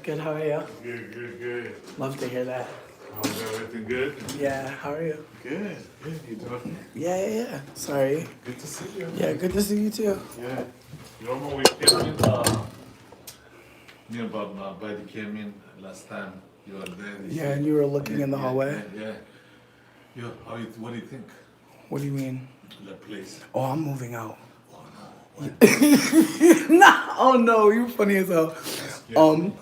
Good, how are you? Good. Love to hear that. How's everything good? Yeah, how are you? Good. You doing? Yeah. Sorry. Good to see you. Yeah, good to see you too. Yeah. You remember we came in, me and Buddy came in last time. You were there. Yeah, and you were looking in the hallway? Yeah. What do you think? What do you mean? The place. Oh, I'm moving out. Oh no. Nah, oh no, you're funny as hell. Um,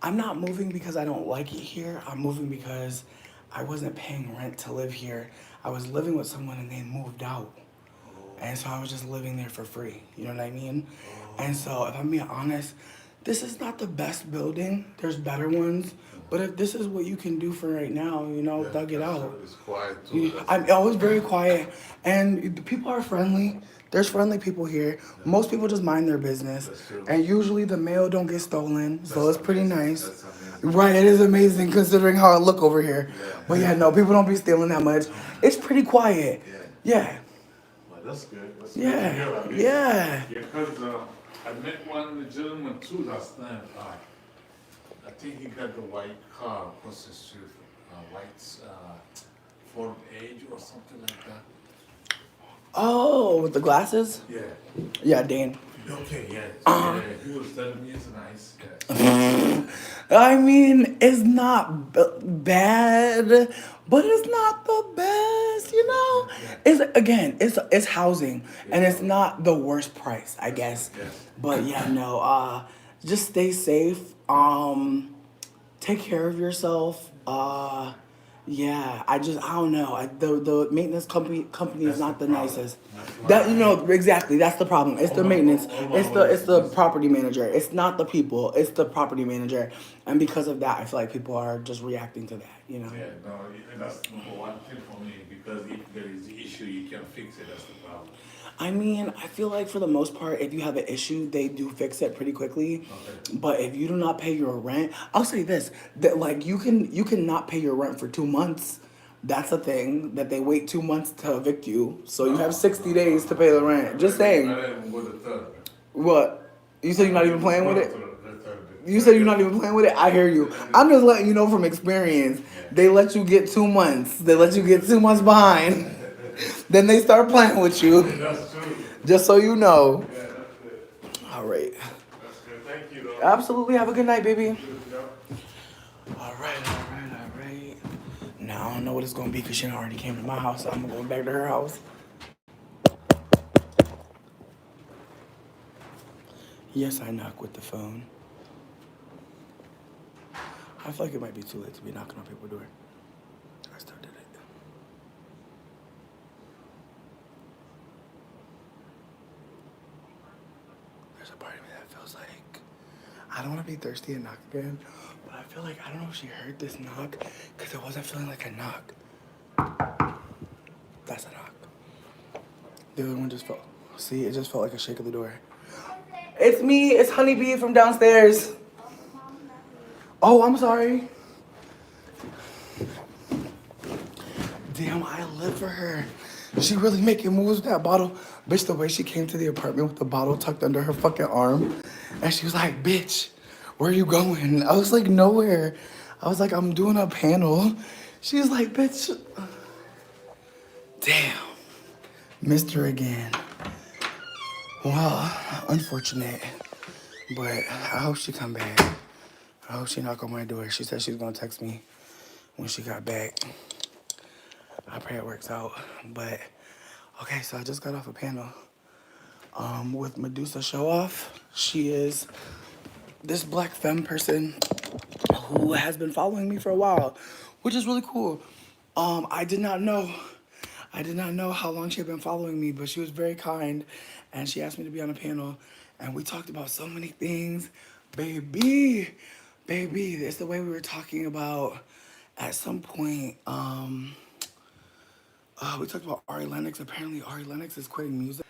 I'm not moving because I don't like it here. I'm moving because I wasn't paying rent to live here. I was living with someone and they moved out. And so I was just living there for free. You know what I mean? And so if I'm being honest, this is not the best building. There's better ones. But if this is what you can do for right now, thug it out. It's quiet too. I'm always very quiet, and the people are friendly. There's friendly people here. Most people just mind their business, That's true. and usually the mail don't get stolen, so it's pretty amazing. nice. That's amazing. Right, it is amazing considering how I look over here. Yeah. But yeah, no, people don't be stealing that much. It's pretty quiet. Yeah. Well, that's good. That's Yeah. good to hear, at least. Yeah. Yeah, because I met one gentleman too last time. I think he got the white car across the street, white Ford Edge or something like that. Oh, with the glasses? Yeah. Yeah, Dane. Okay, yeah. Yeah, he was telling me it's nice. Yeah. I mean, it's not bad, but it's not the best, you know? It's housing, and it's not the worst price, I guess. Yeah. But yeah, no, just stay safe. Take care of yourself. Yeah, I don't know. The maintenance company is not the nicest. That exactly. That's the problem. It's the maintenance. It's the property manager. It's not the people. It's the property manager, and because of that, I feel like people are just reacting to that. Yeah, no, that's number one thing for me because if there is the issue, you can fix it. That's the problem. I mean, I feel like for the most part, if you have an issue, they do fix it pretty quickly. Okay. But if you do not pay your rent, I'll say this: that like you can not pay your rent for 2 months. That's a thing that they wait 2 months to evict you, so you have 60 days to pay the rent. Just saying. I didn't go to third. What? You said you're not even playing with it? The third. You said you're not even playing with it? I hear you. I'm just letting you know from experience. They let you get 2 months. They let you get 2 months behind. Then they start playing with you. That's true. Just so you know. Yeah, that's good. All right. That's good. Thank you, though. Absolutely. Have a good night, baby. Yeah. All right. Now I don't know what it's going to be because she already came to my house. So I'm going back to her house. Yes, I knock with the phone. I feel like it might be too late to be knocking on people's door. I still did it. There's a part of me that feels like I don't want to be thirsty and knock again, but I feel like I don't know if she heard this knock because it wasn't feeling like a knock. That's a knock. The other one just felt. See, it just felt like a shake of the door. It's me. It's Honeybee from downstairs. Oh, I'm sorry. Damn, I live for her. She really making moves with that bottle. Bitch, the way she came to the apartment with the bottle tucked under her fucking arm. And she was like, bitch, where are you going? I was like, nowhere. I was like, I'm doing a panel. She was like, bitch. Damn. Missed her again. Well, unfortunate. But I hope she come back. I hope she knock on my door. She said she was gonna text me when she got back. I pray it works out. But okay, so I just got off a panel with Medusa Show Off. She is this black femme person who has been following me for a while, which is really cool. I did not know how long she had been following me, but she was very kind and she asked me to be on a panel and we talked about so many things. Baby, it's the way we were talking about at some point. We talked about Ari Lennox. Apparently Ari Lennox is quitting music.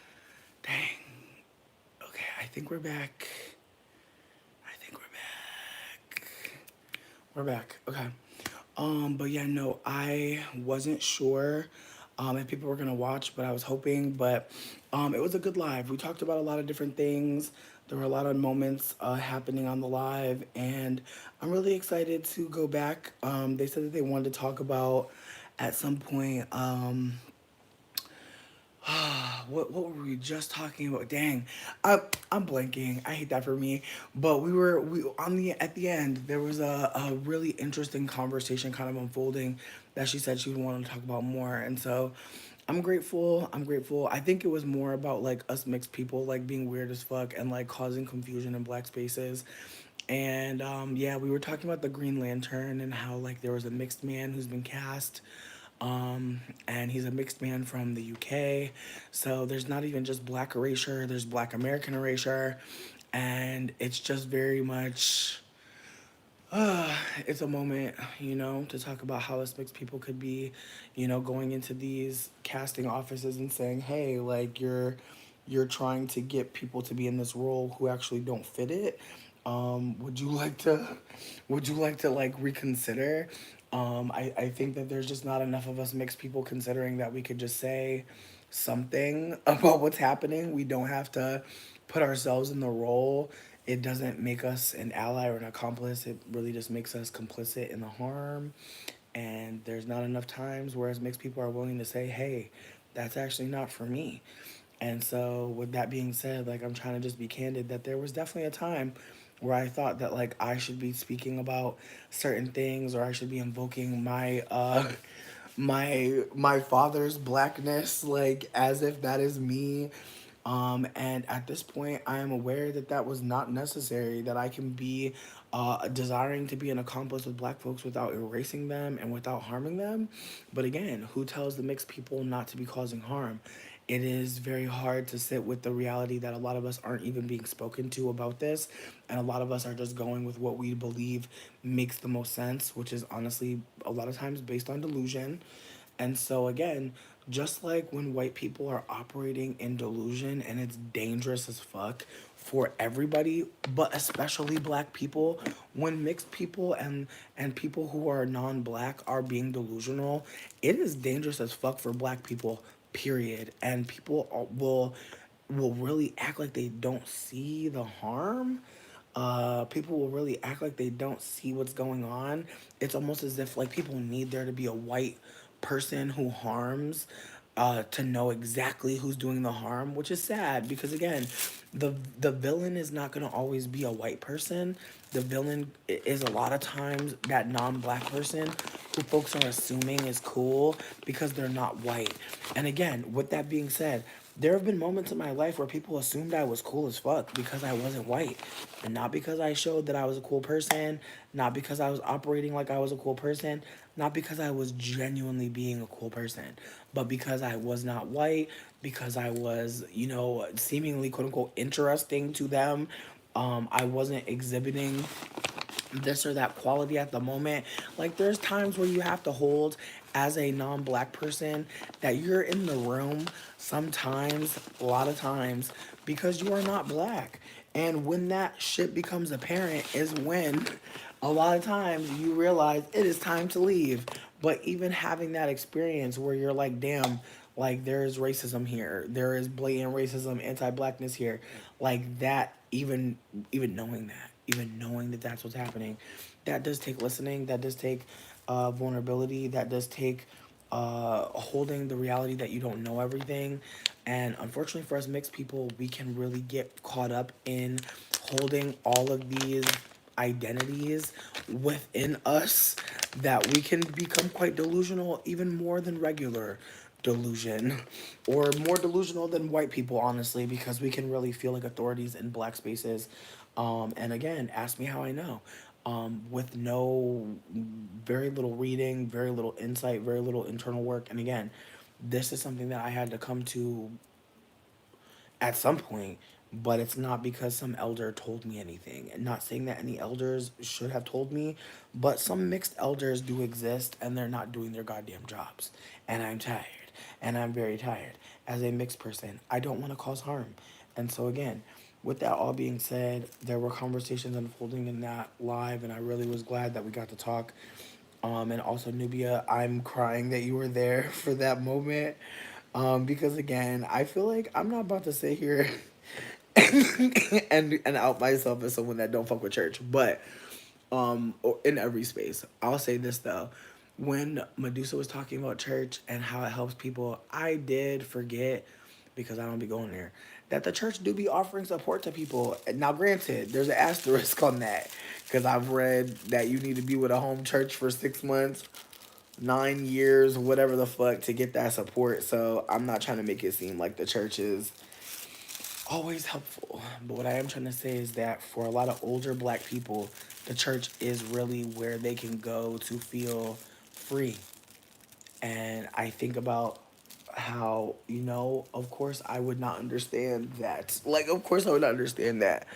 Dang. Okay, I think we're back. We're back. Okay. But yeah, no, I wasn't sure if people were gonna watch, but I was hoping. But it was a good live. We talked about a lot of different things. There were a lot of moments happening on the live, and I'm really excited to go back. They said that they wanted to talk about at some point. What were we just talking about? Dang, I'm blanking. I hate that for me. But we on the at the end there was a really interesting conversation kind of unfolding that she said she would want to talk about more, and so I'm grateful. I'm grateful. I think it was more about like us mixed people like being weird as fuck and like causing confusion in black spaces. And yeah, we were talking about the Green Lantern and how like there was a mixed man who's been cast, and he's a mixed man from the UK. So there's not even just black erasure, there's black American erasure. And it's just very much, it's a moment, to talk about how us mixed people could be, going into these casting offices and saying, hey, like you're trying to get people to be in this role who actually don't fit it. Would you like to like reconsider? I think that there's just not enough of us mixed people considering that we could just say something about what's happening. We don't have to put ourselves in the role. It doesn't make us an ally or an accomplice. It really just makes us complicit in the harm. And there's not enough times whereas mixed people are willing to say, hey, that's actually not for me. And so, with that being said, like, I'm trying to just be candid that there was definitely a time where I thought that, like, I should be speaking about certain things or I should be invoking my father's blackness, like, as if that is me. And at this point, I am aware that that was not necessary, that I can be desiring to be an accomplice with black folks without erasing them and without harming them. But again, who tells the mixed people not to be causing harm? It is very hard to sit with the reality that a lot of us aren't even being spoken to about this, and a lot of us are just going with what we believe makes the most sense, which is honestly a lot of times based on delusion. And so, again, just like when white people are operating in delusion and it's dangerous as fuck for everybody, but especially black people, when mixed people and people who are non-black are being delusional, it is dangerous as fuck for black people, period. And people will really act like they don't see the harm. People will really act like they don't see what's going on. It's almost as if like people need there to be a white person who harms to know exactly who's doing the harm, which is sad because again, the villain is not gonna always be a white person. The villain is a lot of times that non-black person who folks are assuming is cool because they're not white. And again, with that being said, there have been moments in my life where people assumed I was cool as fuck because I wasn't white. And not because I showed that I was a cool person, not because I was operating like I was a cool person, not because I was genuinely being a cool person, but because I was not white, because I was, seemingly quote unquote interesting to them. I wasn't exhibiting this or that quality at the moment. Like there's times where you have to hold as a non-black person that you're in the room sometimes, a lot of times, because you are not black. And when that shit becomes apparent is when a lot of times you realize it is time to leave. But even having that experience where you're like, damn, like there is racism here, there is blatant racism, anti-blackness here, like that, even knowing that, even knowing that that's what's happening, that does take listening, that does take vulnerability, that does take holding the reality that you don't know everything. And unfortunately for us mixed people, we can really get caught up in holding all of these identities within us that we can become quite delusional, even more than regular delusion, or more delusional than white people, honestly, because we can really feel like authorities in black spaces. And again, ask me how I know. With no, very little reading, very little insight, very little internal work. And again, this is something that I had to come to at some point, but it's not because some elder told me anything. And not saying that any elders should have told me, but some mixed elders do exist and they're not doing their goddamn jobs. And I'm tired. And I'm very tired. As a mixed person, I don't want to cause harm. And so, again, with that all being said, there were conversations unfolding in that live, and I really was glad that we got to talk. And also, Nubia, I'm crying that you were there for that moment. Because again, I feel like I'm not about to sit here and out myself as someone that don't fuck with church. But or in every space, I'll say this though. When Medusa was talking about church and how it helps people, I did forget, because I don't be going there, that the church do be offering support to people. Now, granted, there's an asterisk on that, because I've read that you need to be with a home church for 6 months, 9 years, whatever the fuck, to get that support. So I'm not trying to make it seem like the church is always helpful. But what I am trying to say is that for a lot of older black people, the church is really where they can go to feel free. And I think about how, of course I would not understand that. Like, of course I would not understand that,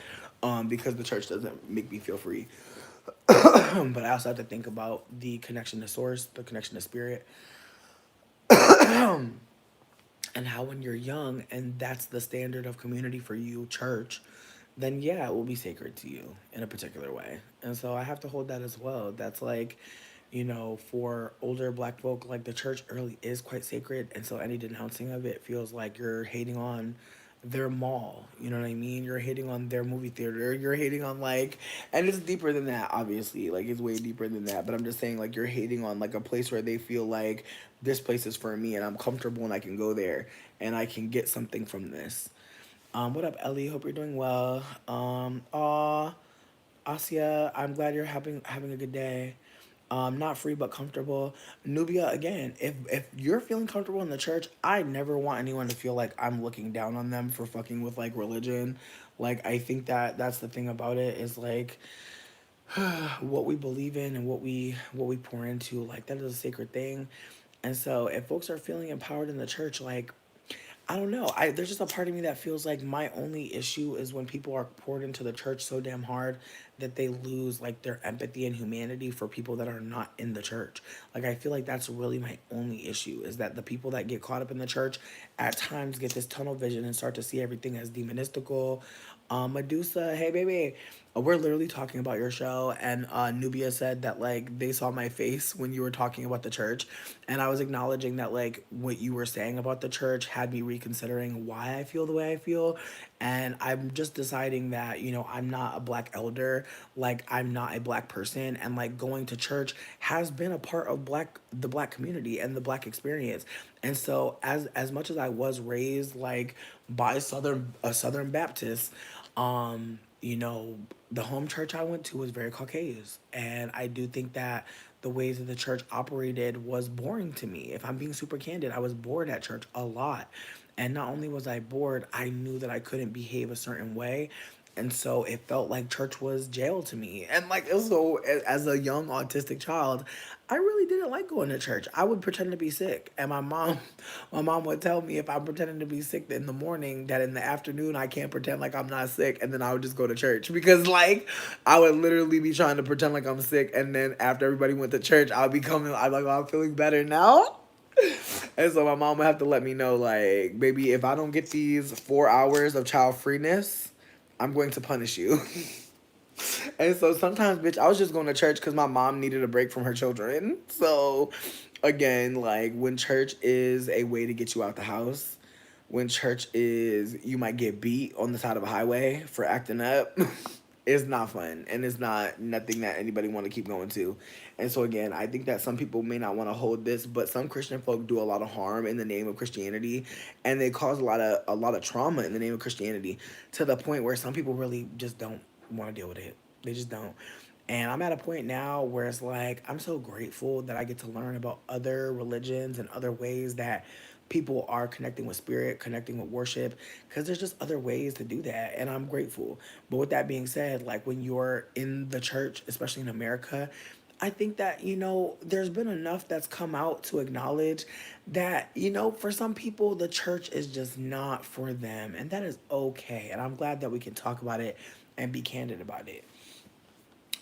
because the church doesn't make me feel free. But I also have to think about the connection to source, the connection to spirit, and how when you're young and that's the standard of community for you, church, then yeah, it will be sacred to you in a particular way. And so I have to hold that as well. That's like, for older black folk, like the church early is quite sacred. And so any denouncing of it feels like you're hating on their mall. You know what I mean? You're hating on their movie theater. You're hating on like, and it's deeper than that, obviously. Like it's way deeper than that. But I'm just saying, like, you're hating on like a place where they feel like this place is for me and I'm comfortable and I can go there and I can get something from this. What up, Ellie? Hope you're doing well. Asia, I'm glad you're having a good day. Not free but comfortable. Nubia, again, if you're feeling comfortable in the church, I never want anyone to feel like I'm looking down on them for fucking with like religion. Like I think that that's the thing about it is like what we believe in and what we pour into, like that is a sacred thing. And so if folks are feeling empowered in the church, like I don't know. There's just a part of me that feels like my only issue is when people are poured into the church so damn hard that they lose like their empathy and humanity for people that are not in the church. Like I feel like that's really my only issue is that the people that get caught up in the church at times get this tunnel vision and start to see everything as demonistical. Medusa, hey baby, we're literally talking about your show, and Nubia said that like they saw my face when you were talking about the church, and I was acknowledging that like what you were saying about the church had me reconsidering why I feel the way I feel, and I'm just deciding that I'm not a black elder, like I'm not a black person, and like going to church has been a part of the black community and the black experience, and so as much as I was raised like by Southern Baptist, the home church I went to was very Caucasian. And I do think that the ways that the church operated was boring to me. If I'm being super candid, I was bored at church a lot. And not only was I bored, I knew that I couldn't behave a certain way. And so it felt like church was jail to me. And like, so as a young autistic child, I really didn't like going to church. I would pretend to be sick. And my mom would tell me if I'm pretending to be sick in the morning, that in the afternoon I can't pretend like I'm not sick. And then I would just go to church because like I would literally be trying to pretend like I'm sick. And then after everybody went to church, I'm like, oh, I'm feeling better now. And so my mom would have to let me know, like, baby, if I don't get these 4 hours of child freeness, I'm going to punish you. And so sometimes, bitch, I was just going to church because my mom needed a break from her children. So, again, like, when church is a way to get you out the house, when church is, you might get beat on the side of a highway for acting up. It's not fun, and it's not nothing that anybody want to keep going to. And so again, I think that some people may not want to hold this, but some Christian folk do a lot of harm in the name of Christianity, and they cause a lot of trauma in the name of Christianity, to the point where some people really just don't want to deal with it. They just don't. And I'm at a point now where it's like I'm so grateful that I get to learn about other religions and other ways that people are connecting with spirit, connecting with worship, because there's just other ways to do that. And I'm grateful. But with that being said, like when you're in the church, especially in America, I think that, there's been enough that's come out to acknowledge that, for some people, the church is just not for them. And that is okay. And I'm glad that we can talk about it and be candid about it.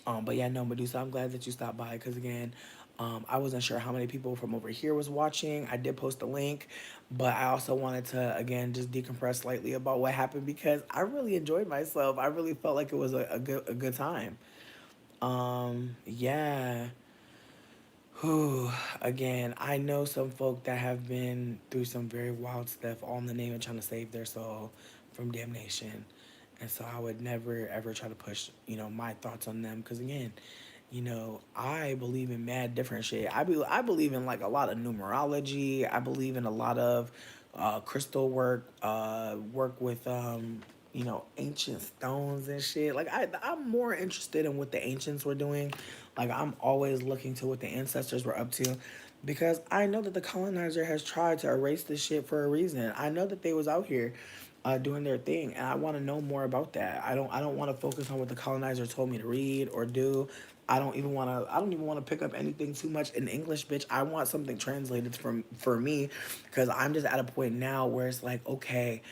But yeah, no, Medusa, I'm glad that you stopped by because again, I wasn't sure how many people from over here was watching. I did post a link, but I also wanted to again just decompress slightly about what happened because I really enjoyed myself. I really felt like it was a good time. Yeah. Whew. Again, I know some folk that have been through some very wild stuff all in the name of trying to save their soul from damnation. And so I would never ever try to push, my thoughts on them. Because again, I believe in mad different shit. I believe in like a lot of numerology. I believe in a lot of crystal work, work with ancient stones and shit. Like I'm more interested in what the ancients were doing. Like I'm always looking to what the ancestors were up to, because I know that the colonizer has tried to erase this shit for a reason. I know that they was out here doing their thing, and I want to know more about that. I don't want to focus on what the colonizer told me to read or do. I don't even want to pick up anything too much in English, bitch. I want something translated from for me, because I'm just at a point now where it's like, okay,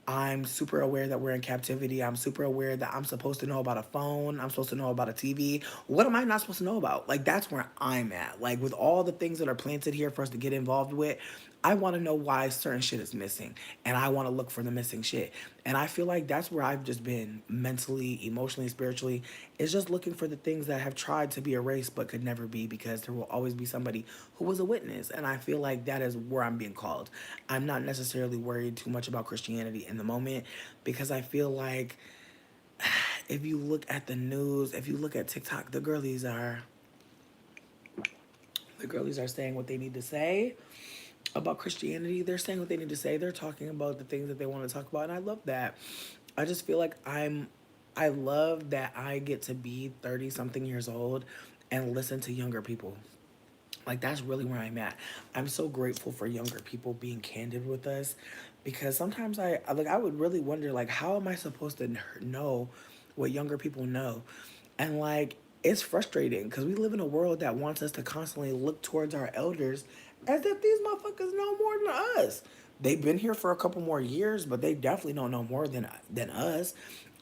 I'm super aware that we're in captivity. I'm super aware that I'm supposed to know about a phone. I'm supposed to know about a TV. What am I not supposed to know about? Like, that's where I'm at. Like, with all the things that are planted here for us to get involved with, I want to know why certain shit is missing. And I want to look for the missing shit. And I feel like that's where I've just been mentally, emotionally, spiritually, is just looking for the things that have tried to be erased but could never be, because there will always be somebody who was a witness. And I feel like that is where I'm being called. I'm not necessarily worried too much about Christianity in the moment, because I feel like if you look at the news, if you look at TikTok, the girlies are saying what they need to say about Christianity. They're saying what they need to say. They're talking about the things that they want to talk about, and I love that. I just feel like I love that I get to be 30 something years old and listen to younger people. Like, that's really where I'm at. I'm so grateful for younger people being candid with us, because sometimes I would really wonder, like, how am I supposed to know what younger people know? And like, it's frustrating because we live in a world that wants us to constantly look towards our elders as if these motherfuckers know more than us. They've been here for a couple more years, but they definitely don't know more than us.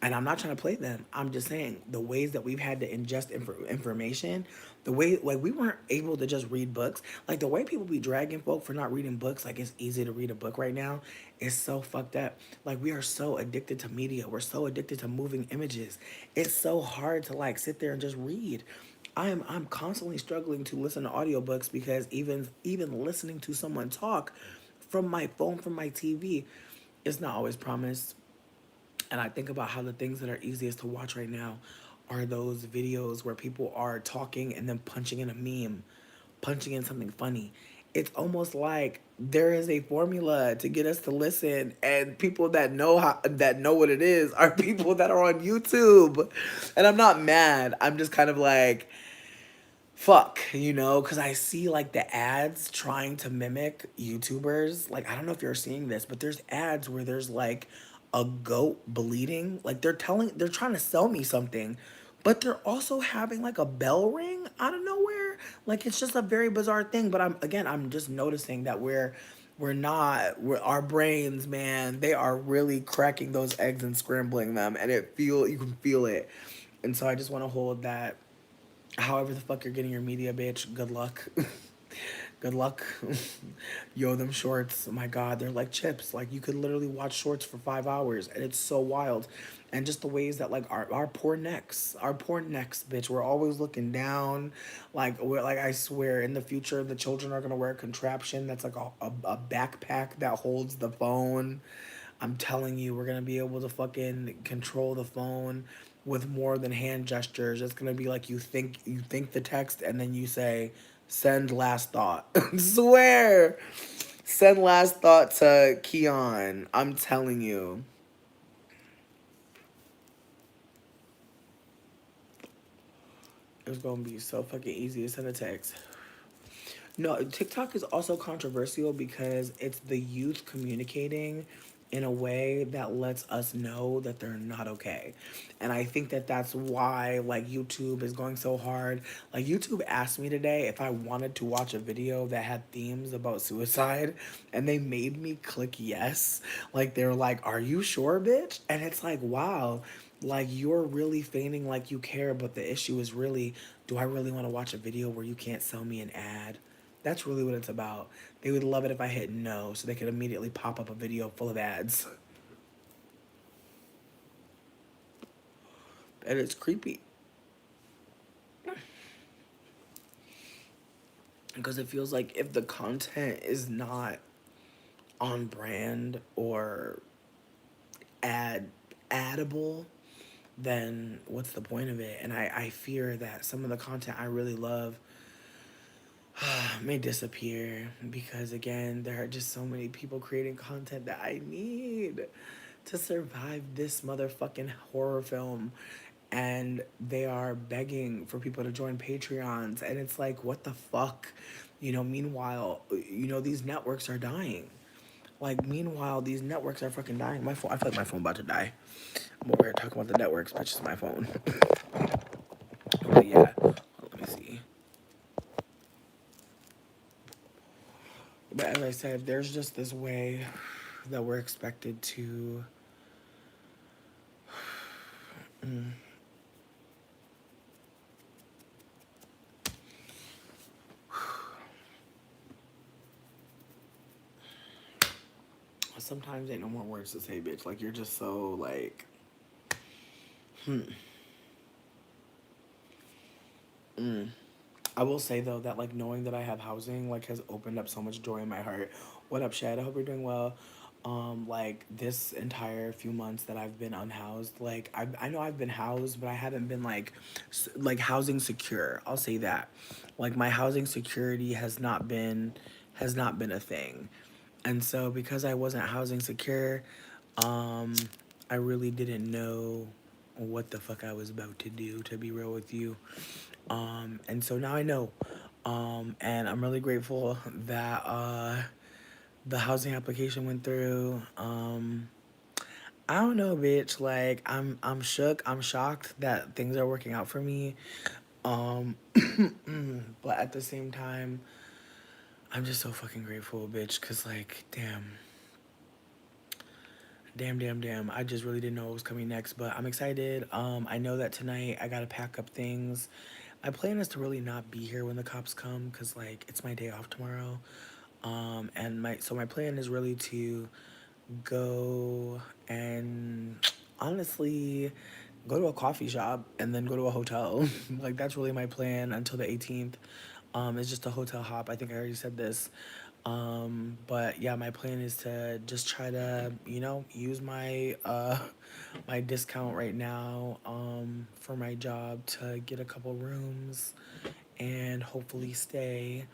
And I'm not trying to play them. I'm just saying the ways that we've had to ingest information, the way, like, we weren't able to just read books. Like, the way people be dragging folk for not reading books, like it's easy to read a book right now, is so fucked up. Like, we are so addicted to media. We're so addicted to moving images. It's so hard to like sit there and just read. I'm constantly struggling to listen to audiobooks, because even listening to someone talk from my phone, from my TV, it's not always promised. And I think about how the things that are easiest to watch right now are those videos where people are talking and then punching in a meme, punching in something funny. It's almost like there is a formula to get us to listen, and people that know what it is are people that are on YouTube. And I'm not mad. I'm just kind of like, fuck, because I see like the ads trying to mimic YouTubers. Like, I don't know if you're seeing this, but there's ads where there's like a goat bleeding. Like, they're trying to sell me something, but they're also having like a bell ring out of nowhere. Like, it's just a very bizarre thing. But I'm just noticing that our brains, man, they are really cracking those eggs and scrambling them, and you can feel it. And so I just want to hold that. However the fuck you're getting your media, bitch, good luck. Good luck. Yo, them shorts, my God, they're like chips. Like, you could literally watch shorts for 5 hours, and it's so wild. And just the ways that, like, our poor necks, bitch, we're always looking down. I swear, in the future, the children are gonna wear a contraption that's like a backpack that holds the phone. I'm telling you, we're gonna be able to fucking control the phone with more than hand gestures. It's gonna be like, you think the text, and then you say, send last thought. Swear. Send last thought to Keon. I'm telling you. It's gonna be so fucking easy to send a text. No, TikTok is also controversial because it's the youth communicating in a way that lets us know that they're not okay. And I think that that's why, like, YouTube is going so hard. Like, YouTube asked me today if I wanted to watch a video that had themes about suicide, and they made me click yes. Like, they're like, "Are you sure, bitch?" And it's like, wow, like, you're really feigning like you care, but the issue is really, do I really want to watch a video where you can't sell me an ad? That's really what it's about. They would love it if I hit no, so they could immediately pop up a video full of ads. And it's creepy, because it feels like if the content is not on brand or ad addable, then what's the point of it? And I fear that some of the content I really love may disappear because, again, there are just so many people creating content that I need to survive this motherfucking horror film. And they are begging for people to join Patreons. And it's like, what the fuck? Meanwhile, these networks are dying. Like, meanwhile, these networks are fucking dying. My phone, I feel like my phone about to die. I'm over here talking about the networks, but it's just my phone. But yeah, let me see. But as I said, there's just this way that we're expected to. Sometimes ain't no more words to say, bitch. Like, you're just so like. I will say though that, like, knowing that I have housing, like, has opened up so much joy in my heart. What up, Shad? I hope you're doing well. Like, this entire few months that I've been unhoused, like, I know I've been housed, but I haven't been like like housing secure. I'll say that. Like, my housing security has not been a thing. And so because I wasn't housing secure, um I really didn't know what the fuck I was about to do, to be real with you. And so now I know. And I'm really grateful that the housing application went through. I don't know, bitch. Like, I'm shook. I'm shocked that things are working out for me. Um, but at the same time, I'm just so fucking grateful, bitch. Cause, like, damn. I just really didn't know what was coming next, but I'm excited. I know that tonight I gotta pack up things. My plan is to really not be here when the cops come, cause, like, it's my day off tomorrow. And my plan is really to go and honestly go to a coffee shop and then go to a hotel. Like, that's really my plan until the 18th. It's just a hotel hop. I think I already said this. But yeah, my plan is to just try to, use my my discount right now for my job to get a couple rooms and hopefully stay.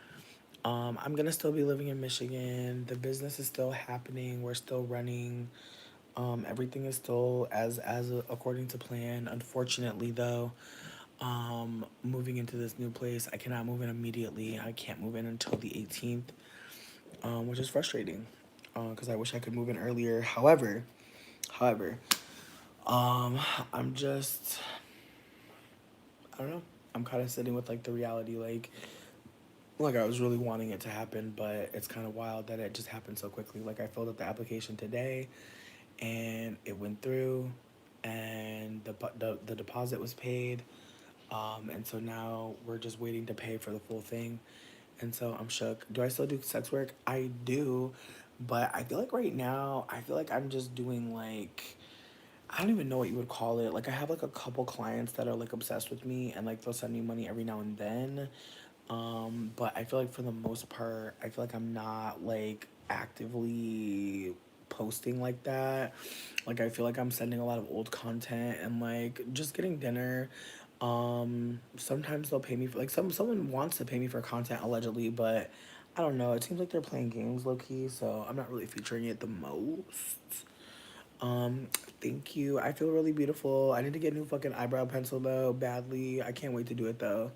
I'm gonna still be living in Michigan. The business is still happening. We're still running. Everything is still as according to plan. Unfortunately, though, moving into this new place, I cannot move in immediately. I can't move in until the 18th, which is frustrating, because I wish I could move in earlier. However, um, I'm just, I don't know. I'm kind of sitting with, like, the reality, like I was really wanting it to happen, but it's kind of wild that it just happened so quickly. Like, I filled out the application today, and it went through, and the deposit was paid, and so now we're just waiting to pay for the full thing, and so I'm shook. Do I still do sex work? I do, but I feel like right now I feel like I'm just doing, like, I don't even know what you would call it. Like, I have, like, a couple clients that are, like, obsessed with me, and, like, they'll send me money every now and then. But I feel like for the most part, I feel like I'm not, like, actively posting like that. Like, I feel like I'm sending a lot of old content and, like, just getting dinner. Sometimes they'll pay me for, like, someone wants to pay me for content allegedly, but I don't know. It seems like they're playing games low key, so I'm not really featuring it the most. Um, Thank you. I feel really beautiful. I need to get a new fucking eyebrow pencil though, badly. I can't wait to do it though.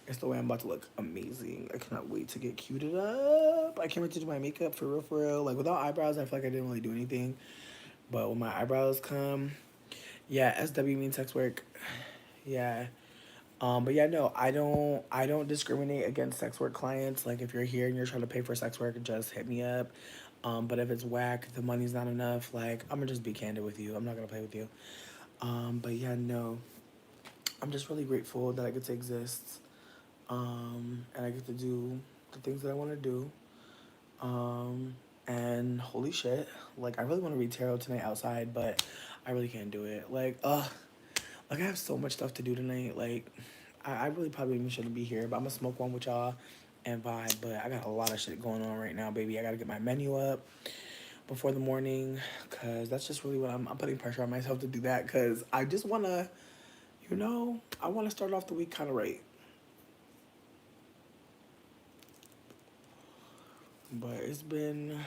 It's the way I'm about to look amazing. I cannot wait to get cuted up. I can't wait to do my makeup for real, for real. Like, without eyebrows, I feel like I didn't really do anything. But when my eyebrows come, yeah, SW means sex work. Yeah. But yeah, no, I don't discriminate against sex work clients. Like, if you're here and you're trying to pay for sex work, just hit me up. But if it's whack, the money's not enough, like, I'm gonna just be candid with you. I'm not gonna play with you. But yeah, no, I'm just really grateful that I get to exist. And I get to do the things that I want to do. Um, and holy shit, like, I really want to read tarot tonight outside, but I really can't do it. Like, I have so much stuff to do tonight. Like, I really probably even shouldn't be here, but I'm gonna smoke one with y'all and vibe. But I got a lot of shit going on right now, baby. I gotta get my menu up. before the morning, because that's just really what I'm putting pressure on myself to do that, because I just want to, I want to start off the week kind of right. But it's been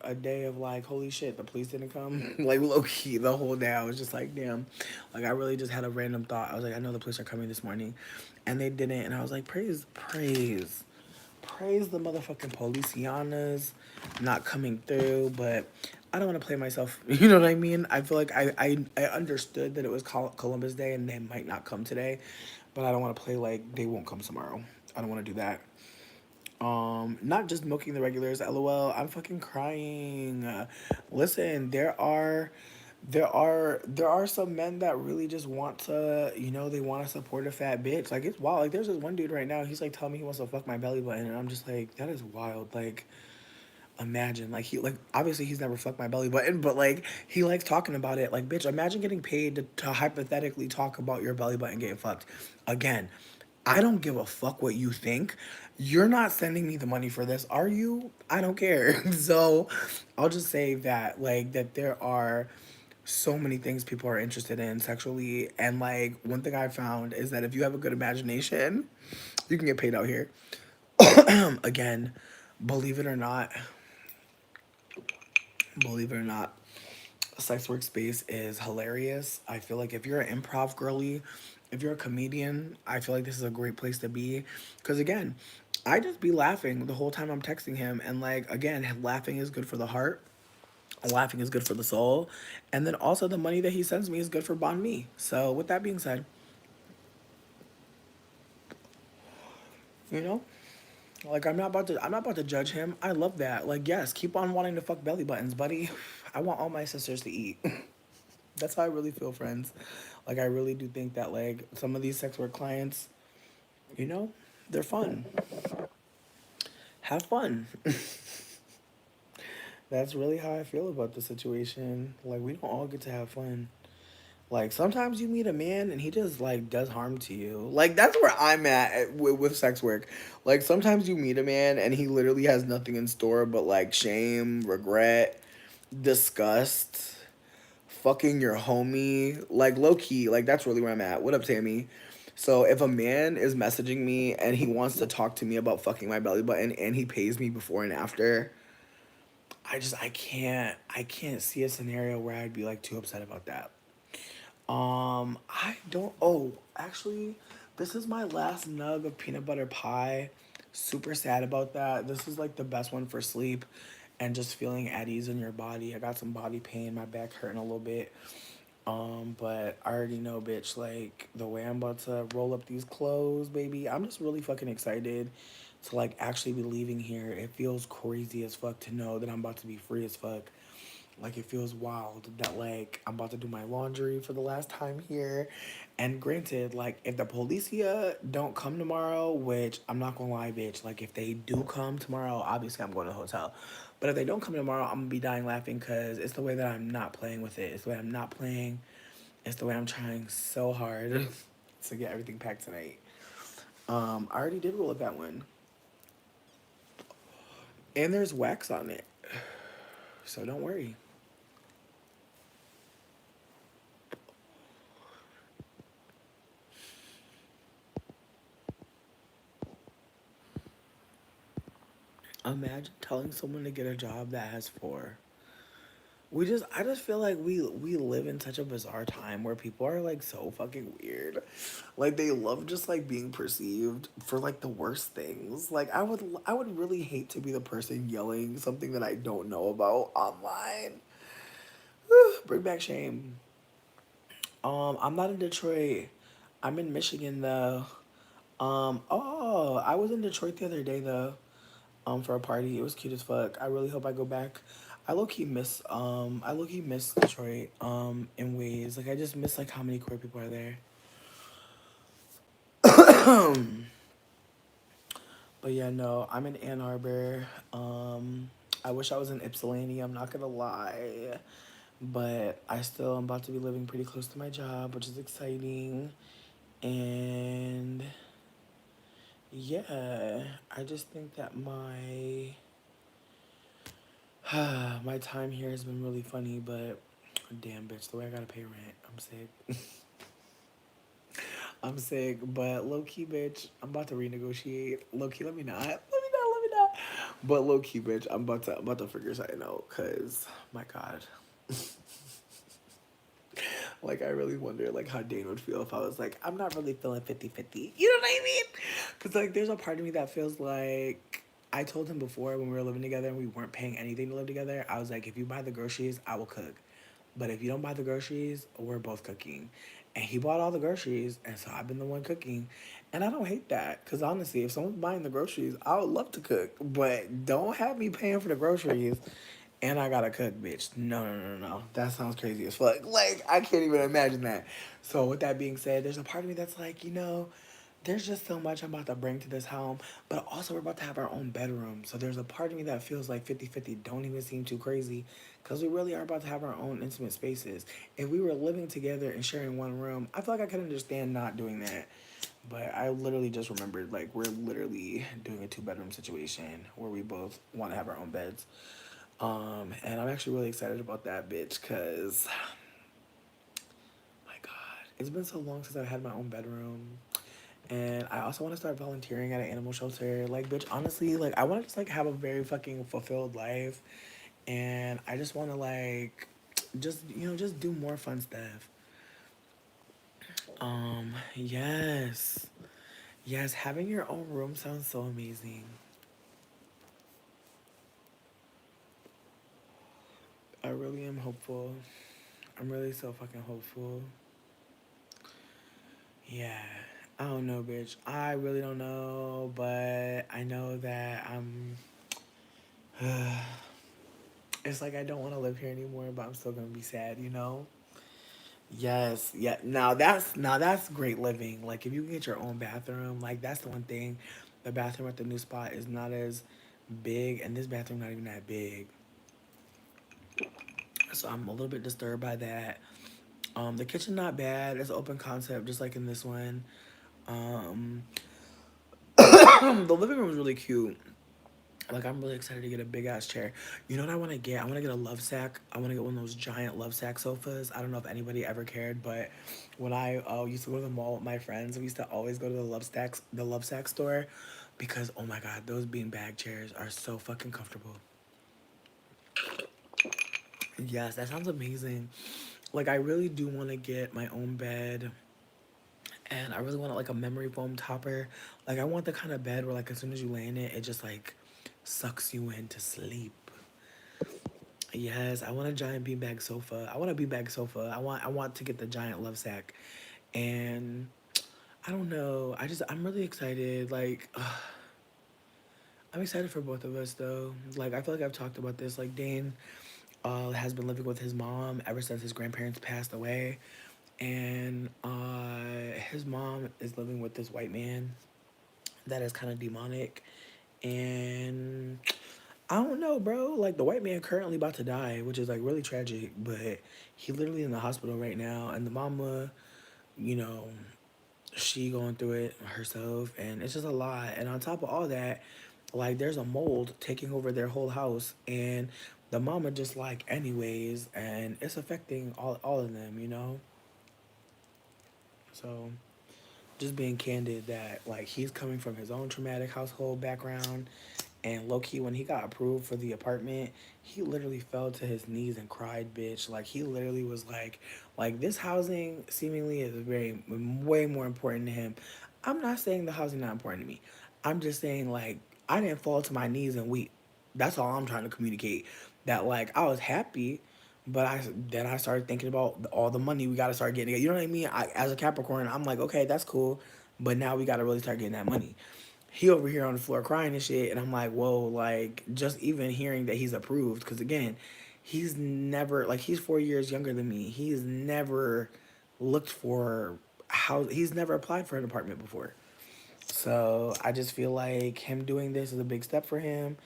a day of like, holy shit, the police didn't come. Like, low key, the whole day I was just like, damn. Like, I really just had a random thought. I was like, I know the police are coming this morning. And they didn't. And I was like, praise the motherfucking policianas not coming through. But I don't want to play myself. You know what I mean? I feel like I understood that it was Columbus Day and they might not come today. But I don't want to play like they won't come tomorrow. I don't want to do that. Not just milking the regulars. LOL. I'm fucking crying. Listen, there are some men that really just want to, they want to support a fat bitch. Like, it's wild. Like, there's this one dude right now. He's like telling me he wants to fuck my belly button, and I'm just like, that is wild. Like, imagine, like, obviously he's never fucked my belly button, but like he likes talking about it. Like, bitch, imagine getting paid to hypothetically talk about your belly button getting fucked. Again, I don't give a fuck what you think. You're not sending me the money for this, are you? I don't care. So I'll just say that, like, that there are so many things people are interested in sexually. And like, one thing I found is that if you have a good imagination, you can get paid out here. Again, believe it or not, believe it or not, sex work space is hilarious. I feel like if you're an improv girly, if you're a comedian, I feel like this is a great place to be. Because again, I just be laughing the whole time I'm texting him. And like, again, laughing is good for the heart, laughing is good for the soul. And then also, the money that he sends me is good for Bon Me. So, with that being said, you know, like, I'm not about to judge him. I love that. Like, yes, keep on wanting to fuck belly buttons, buddy. I want all my sisters to eat. That's how I really feel, friends. Like, I really do think that, like, some of these sex work clients, you know, they're fun. Have fun. That's really how I feel about the situation. Like, we don't all get to have fun. Like, sometimes you meet a man and he just like does harm to you. Like, that's where I'm with sex work. Like, sometimes you meet a man and he literally has nothing in store but like shame, regret, disgust, fucking your homie. Like, low key, like, that's really where I'm at. What up, Tammy? So if a man is messaging me and he wants to talk to me about fucking my belly button and he pays me before and after, I can't see a scenario where I'd be like too upset about that. I don't. Oh, actually, this is my last nug of peanut butter pie. Super sad about that. This is like the best one for sleep and just feeling at ease in your body. I got some body pain, my back hurting a little bit. But I already know, bitch, like, the way I'm about to roll up these clothes, baby. I'm just really fucking excited to like actually be leaving here. It feels crazy as fuck to know that I'm about to be free as fuck. Like, it feels wild that like I'm about to do my laundry for the last time here. And granted, like, if the policia don't come tomorrow, which I'm not gonna lie, bitch, like, if they do come tomorrow, obviously I'm going to the hotel. But if they don't come tomorrow, I'm gonna be dying laughing because it's the way that I'm not playing with it. It's the way I'm not playing. It's the way I'm trying so hard to get everything packed tonight. I already did roll up that one. And there's wax on it. So don't worry. Imagine telling someone to get a job that has four. I just feel like we live in such a bizarre time where people are like so fucking weird. Like, they love just like being perceived for like the worst things. Like, I would really hate to be the person yelling something that I don't know about online. Bring back shame. I'm not in Detroit. I'm in Michigan though. Oh, I was in Detroit the other day though. For a party. It was cute as fuck. I really hope I go back. I low key miss Detroit, in ways. Like, I just miss like how many queer people are there. But yeah, no, I'm in Ann Arbor. I wish I was in Ypsilanti, I'm not gonna lie. But I still am about to be living pretty close to my job, which is exciting. And yeah, I just think that My time here has been really funny, but damn, bitch, the way I gotta pay rent, I'm sick. I'm sick, but low key, bitch, I'm about to renegotiate. Low key, let me not. Let me not. Let me not. But low key, bitch, I'm about to figure something out. Cause my God, like I really wonder like how Dane would feel if I was like I'm not really feeling 50-50. You know what I mean? Cause like there's a part of me that feels like I told him before when we were living together and we weren't paying anything to live together. I was like, if you buy the groceries, I will cook. But if you don't buy the groceries, we're both cooking. And he bought all the groceries, and so I've been the one cooking. And I don't hate that, because honestly, if someone's buying the groceries, I would love to cook. But don't have me paying for the groceries and I gotta cook, bitch. No, no, no, no, no. That sounds crazy as fuck. Like, I can't even imagine that. So, with that being said, there's a part of me that's like, there's just so much I'm about to bring to this home, but also we're about to have our own bedroom. So there's a part of me that feels like 50-50 don't even seem too crazy because we really are about to have our own intimate spaces. If we were living together and sharing one room, I feel like I could understand not doing that. But I literally just remembered like we're literally doing a two-bedroom situation where we both want to have our own beds. And I'm actually really excited about that bitch because my God, it's been so long since I've had my own bedroom. And I also want to start volunteering at an animal shelter. Like, bitch, honestly, like, I want to just, like, have a very fucking fulfilled life. And I just want to, like, just do more fun stuff. Yes. Yes, having your own room sounds so amazing. I really am hopeful. I'm really so fucking hopeful. Yeah. I don't know, bitch. I really don't know, but I know that I'm. It's like I don't want to live here anymore, but I'm still gonna be sad, you know? Yes, yeah. Now that's great living. Like if you can get your own bathroom, like that's the one thing. The bathroom at the new spot is not as big, and this bathroom not even that big. So I'm a little bit disturbed by that. The kitchen not bad. It's open concept, just like in this one. Um, the living room is really cute. Like I'm really excited to get a big ass chair. You know what I want to get? I want to get a love sack. I want to get one of those giant love sack sofas. I don't know if anybody ever cared, but when I used to go to the mall with my friends, we used to always go to the love sack store, because oh my god, those beanbag chairs are so fucking comfortable. Yes, that sounds amazing. Like I really do want to get my own bed, and I really want like a memory foam topper. Like I want the kind of bed where like as soon as you lay in it, it just like sucks you into sleep. Yes, I want a giant beanbag sofa. I want a beanbag sofa. I want to get the giant love sack. And I don't know. I'm really excited. Like I'm excited for both of us though. Like I feel like I've talked about this. Like Dane has been living with his mom ever since his grandparents passed away. And his mom is living with this white man that is kind of demonic. And I don't know, bro. Like the white man currently about to die, which is like really tragic. But he literally in the hospital right now, and the mama, you know, she going through it herself, and it's just a lot. And on top of all that, like there's a mold taking over their whole house, and the mama just like anyways, and it's affecting all of them, you know. So just being candid that like he's coming from his own traumatic household background. And low key, when he got approved for the apartment, he literally fell to his knees and cried, bitch. Like he literally was like this housing seemingly is very way more important to him. I'm not saying the housing not important to me. I'm just saying like I didn't fall to my knees and weep. That's all I'm trying to communicate. That like I was happy, but I started thinking about all the money we gotta start getting. You know what I mean? As a Capricorn, I'm like, okay, that's cool, but now we gotta really start getting that money. He over here on the floor crying and shit, and I'm like, whoa, like just even hearing that he's approved, because again, he's never like he's 4 years younger than me. He's never looked for he's never applied for an apartment before. So I just feel like him doing this is a big step for him,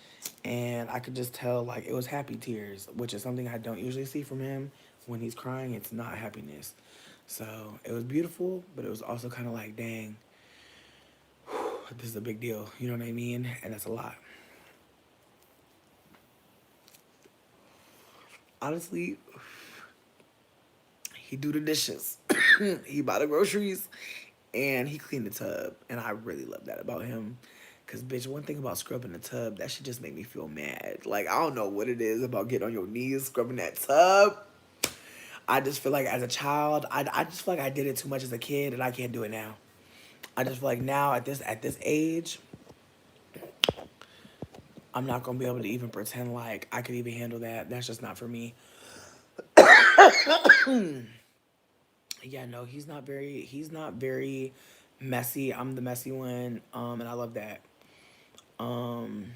and I could just tell like it was happy tears, which is something I don't usually see from him. When he's crying, it's not happiness. So it was beautiful, but it was also kind of like, dang, this is a big deal. You know what I mean? And that's a lot. honestly, he do the dishes, he buy the groceries, and he clean the tub. And I really love that about him. Cause bitch, one thing about scrubbing the tub, that should just make me feel mad. Like I don't know what it is about getting on your knees scrubbing that tub. I just feel like as a child, I just feel like I did it too much as a kid, and I can't do it now. I just feel like now at this age, I'm not gonna be able to even pretend like I could even handle that. That's just not for me. Yeah, no, he's not very messy. I'm the messy one. And I love that. Um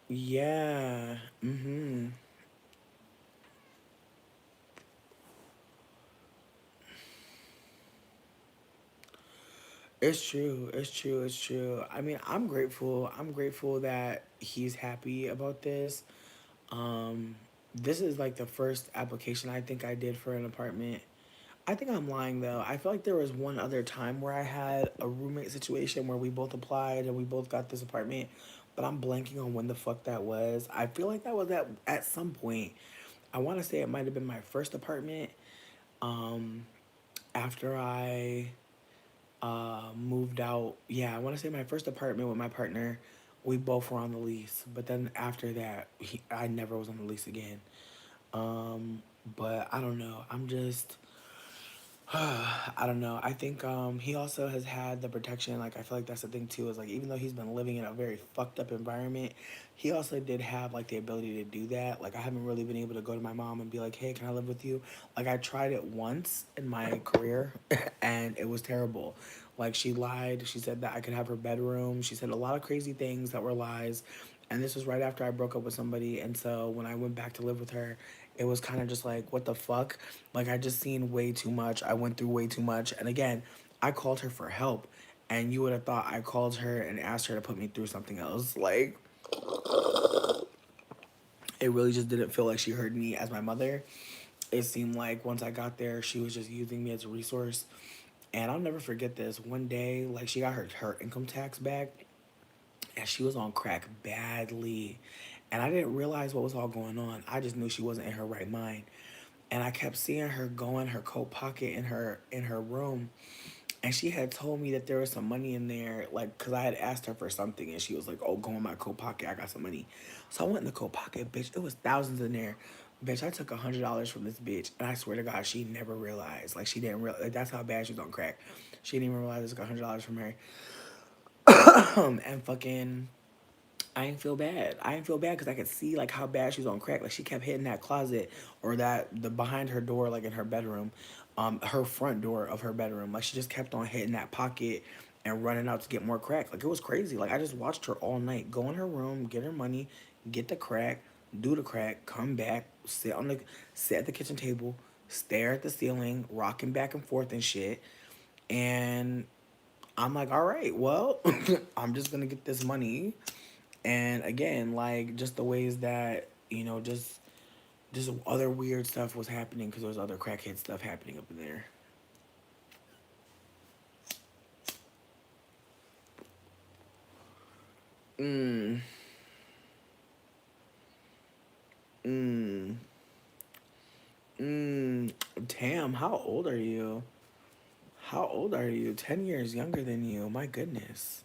yeah. Mhm. It's true. It's true. It's true. I mean, I'm grateful. I'm grateful that he's happy about this. Um, this is like the first application I think I did for an apartment. I think I'm lying though. I feel like there was one other time where I had a roommate situation where we both applied and we both got this apartment, but I'm blanking on when the fuck that was. I feel like that was at some point. I want to say it might have been my first apartment. Um, after I moved out. Yeah, I want to say my first apartment with my partner. We both were on the lease, but then after that, I never was on the lease again. Um, but I don't know. I'm just I don't know. I think he also has had the protection. Like I feel like that's the thing too. Is like even though he's been living in a very fucked up environment, he also did have like the ability to do that. Like I haven't really been able to go to my mom and be like, "Hey, can I live with you?" Like I tried it once in my career, and it was terrible. Like she lied. She said that I could have her bedroom. She said a lot of crazy things that were lies. And this was right after I broke up with somebody. And so when I went back to live with her, it was kind of just like, what the fuck? Like, I just seen way too much. I went through way too much. And again, I called her for help. And you would have thought I called her and asked her to put me through something else. Like, it really just didn't feel like she heard me as my mother. It seemed like once I got there, she was just using me as a resource. And I'll never forget this. One day, like, she got her income tax back and she was on crack badly. And I didn't realize what was all going on. I just knew she wasn't in her right mind. And I kept seeing her go in her coat pocket in her room. And she had told me that there was some money in there, like, cause I had asked her for something, and she was like, "Oh, go in my coat pocket. I got some money." So I went in the coat pocket, bitch. It was thousands in there, bitch. I took $100 from this bitch, and I swear to God, she never realized. Like, she didn't realize. Like, that's how bad she was on crack. She didn't even realize I took $100 from her. And fucking I didn't feel bad. I didn't feel bad because I could see like how bad she was on crack. Like she kept hitting that closet or that the behind her door, like in her bedroom, her front door of her bedroom. Like she just kept on hitting that pocket and running out to get more crack. Like it was crazy. Like I just watched her all night. Go in her room, get her money, get the crack, do the crack, come back, sit at the kitchen table, stare at the ceiling, rocking back and forth and shit. And I'm like, all right, well, I'm just gonna get this money. And again, like just the ways that just other weird stuff was happening because there was other crackhead stuff happening up in there. Mm, mm, mm. Damn, how old are you? How old are you? 10 years younger than you. My goodness.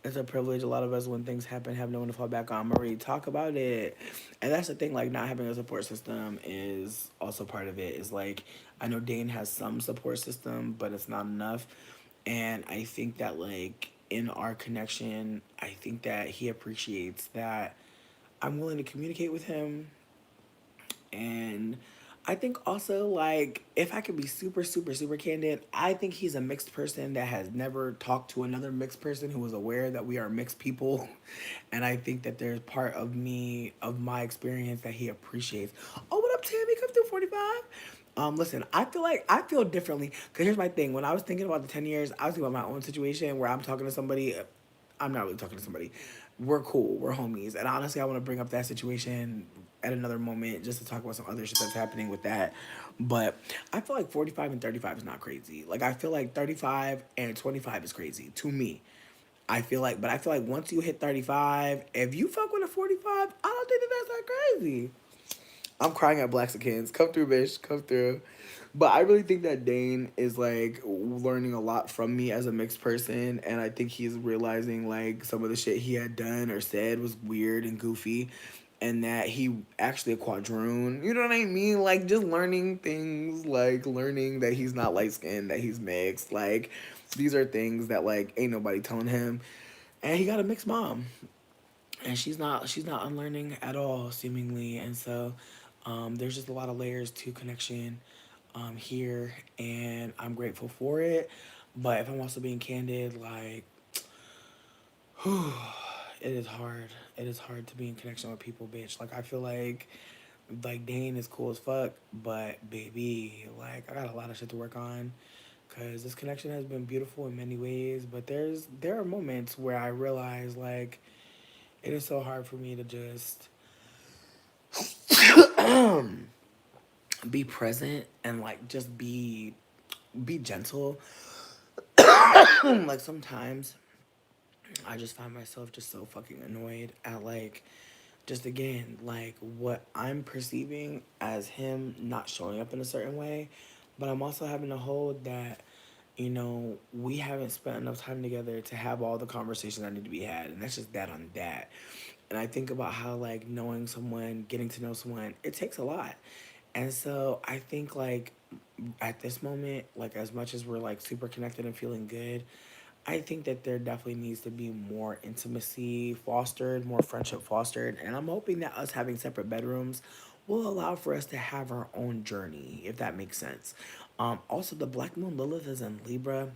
It's a privilege. A lot of us, when things happen, have no one to fall back on. Marie, talk about it. And that's the thing, like, not having a support system is also part of it. Is like, I know Dane has some support system, but it's not enough. And I think that, like, in our connection, I think that he appreciates that I'm willing to communicate with him. And I think also, like, if I could be super, super, super candid, I think he's a mixed person that has never talked to another mixed person who was aware that we are mixed people. And I think that there's part of me, of my experience, that he appreciates. Oh, what up, Tammy? Come through 45. Listen, I feel differently. Cause here's my thing. When I was thinking about the 10 years, I was thinking about my own situation where I'm talking to somebody. I'm not really talking to somebody. We're cool. We're homies. And honestly, I want to bring up that situation at another moment just to talk about some other shit that's happening with that. But I feel like 45 and 35 is not crazy. Like, I feel like 35 and 25 is crazy to me. but I feel like once you hit 35, if you fuck with a 45, I don't think that that's that crazy. I'm crying at Blaxicans. Come through, bitch. Come through. But I really think that Dane is like learning a lot from me as a mixed person, and I think he's realizing like some of the shit he had done or said was weird and goofy, and that he actually a quadroon. You know what I mean? Like just learning things, like learning that he's not light skinned, that he's mixed. Like these are things that like ain't nobody telling him, and he got a mixed mom, and she's not unlearning at all seemingly, and so there's just a lot of layers to connection here, and I'm grateful for it. But if I'm also being candid, like it is hard. It is hard to be in connection with people, bitch. Like I feel like Dane is cool as fuck, but baby, like I got a lot of shit to work on. Cause this connection has been beautiful in many ways, but there are moments where I realize like it is so hard for me to just be present and like just be gentle. Like sometimes I just find myself just so fucking annoyed at like just again like what I'm perceiving as him not showing up in a certain way, but I'm also having to hold that we haven't spent enough time together to have all the conversations that need to be had, and that's just that on that. And I think about how like knowing someone, getting to know someone, it takes a lot. And so I think like at this moment, like as much as we're like super connected and feeling good, I think that there definitely needs to be more intimacy fostered, more friendship fostered, and I'm hoping that us having separate bedrooms will allow for us to have our own journey, if that makes sense. Also, the Black Moon Lilith is in Libra,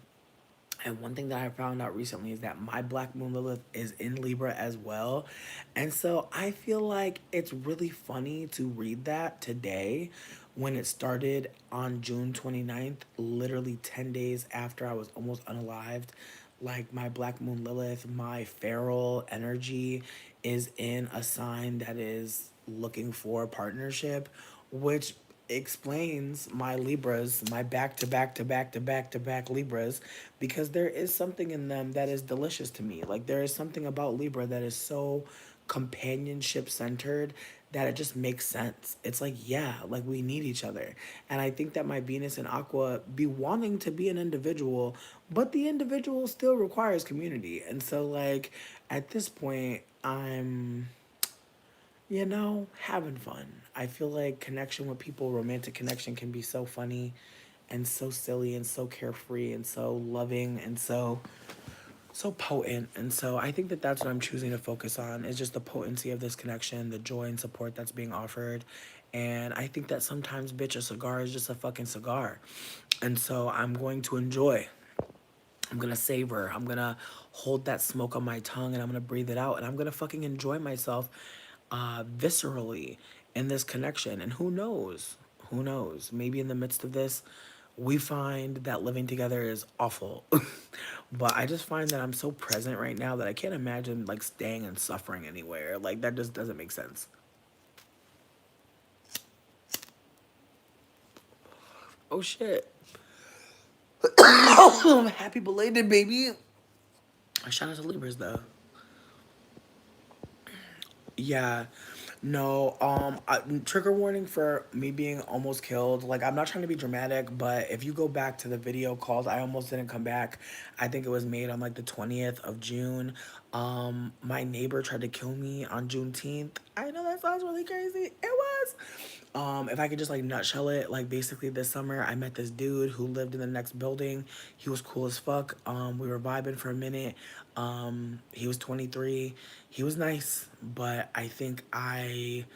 and one thing that I found out recently is that my Black Moon Lilith is in Libra as well. And so I feel like it's really funny to read that today when it started on June 29th, literally 10 days after I was almost unalived. Like my Black Moon Lilith, my feral energy is in a sign that is looking for a partnership, which explains my Libras, my back to back to back to back to back Libras, because there is something in them that is delicious to me. Like there is something about Libra that is so companionship centered that it just makes sense. It's like, yeah, like we need each other. And I think that my Venus and Aqua be wanting to be an individual, but the individual still requires community. And so like at this point, I'm having fun. I feel like connection with people, romantic connection can be so funny and so silly and so carefree and so loving and so potent. And so I think that that's what I'm choosing to focus on is just the potency of this connection, the joy and support that's being offered. And I think that sometimes, bitch, a cigar is just a fucking cigar. And so I'm going to enjoy. I'm gonna savor. I'm gonna hold that smoke on my tongue and I'm gonna breathe it out and I'm gonna fucking enjoy myself viscerally in this connection. And who knows? Who knows? Maybe in the midst of this, we find that living together is awful. But I just find that I'm so present right now that I can't imagine like staying and suffering anywhere. Like that just doesn't make sense. Oh shit. Happy belated baby. Shout out to Libras though. Yeah. No, trigger warning for me being almost killed. Like, I'm not trying to be dramatic, but if you go back to the video called I Almost Didn't Come Back, I think it was made on like the 20th of June. My neighbor tried to kill me on Juneteenth. I know that sounds really crazy. It was. If I could just like nutshell it, like basically this summer I met this dude who lived in the next building. He was cool as fuck. We were vibing for a minute. He was 23. He was nice, but I think I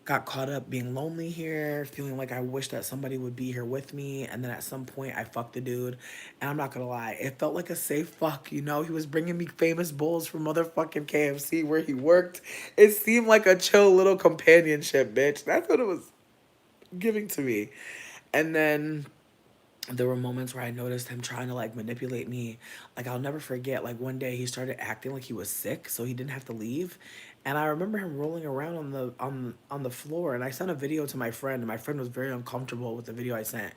got caught up being lonely here, feeling like I wish that somebody would be here with me. And then at some point, I fucked the dude. And I'm not gonna lie, it felt like a safe fuck. He was bringing me famous bowls from motherfucking KFC where he worked. It seemed like a chill little companionship, bitch. That's what it was giving to me. And then there were moments where I noticed him trying to like manipulate me. Like I'll never forget, like one day he started acting like he was sick, so he didn't have to leave. And I remember him rolling around on the floor, and I sent a video to my friend, and my friend was very uncomfortable with the video I sent.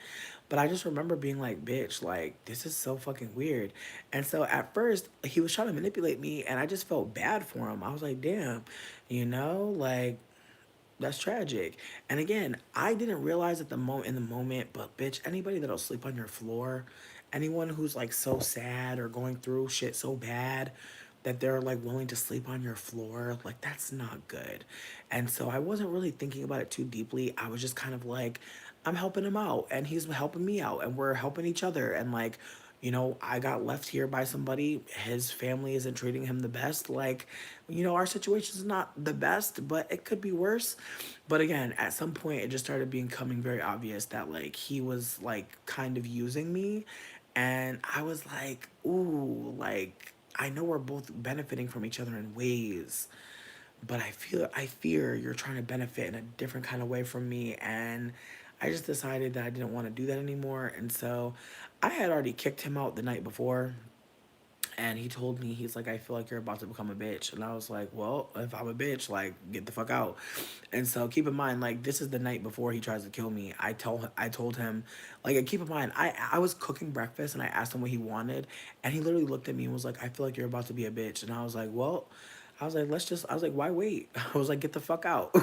But I just remember being like, bitch, like this is so fucking weird. And so at first he was trying to manipulate me, and I just felt bad for him. I was like, damn, like that's tragic. And again, I didn't realize at the moment in the moment, but bitch, anybody that'll sleep on your floor, anyone who's like so sad or going through shit so bad that they're like willing to sleep on your floor, like that's not good. And so I wasn't really thinking about it too deeply. I was just kind of like, I'm helping him out and he's helping me out and we're helping each other. And like, I got left here by somebody. His family isn't treating him the best. Like, our situation is not the best, but it could be worse. But again, at some point, it just started becoming very obvious that, like, he was, like, kind of using me. And I was like, ooh, like, I know we're both benefiting from each other in ways, but I fear you're trying to benefit in a different kind of way from me. And I just decided that I didn't want to do that anymore. And so I had already kicked him out the night before, and he told me, he's like, I feel like you're about to become a bitch. And I was like, well, if I'm a bitch, like, get the fuck out. And so keep in mind, like, this is the night before he tries to kill me. I told him, like, and keep in mind, I was cooking breakfast and I asked him what he wanted, and he literally looked at me and was like, I feel like you're about to be a bitch. And I was like, well, I was like, why wait? I was like, get the fuck out.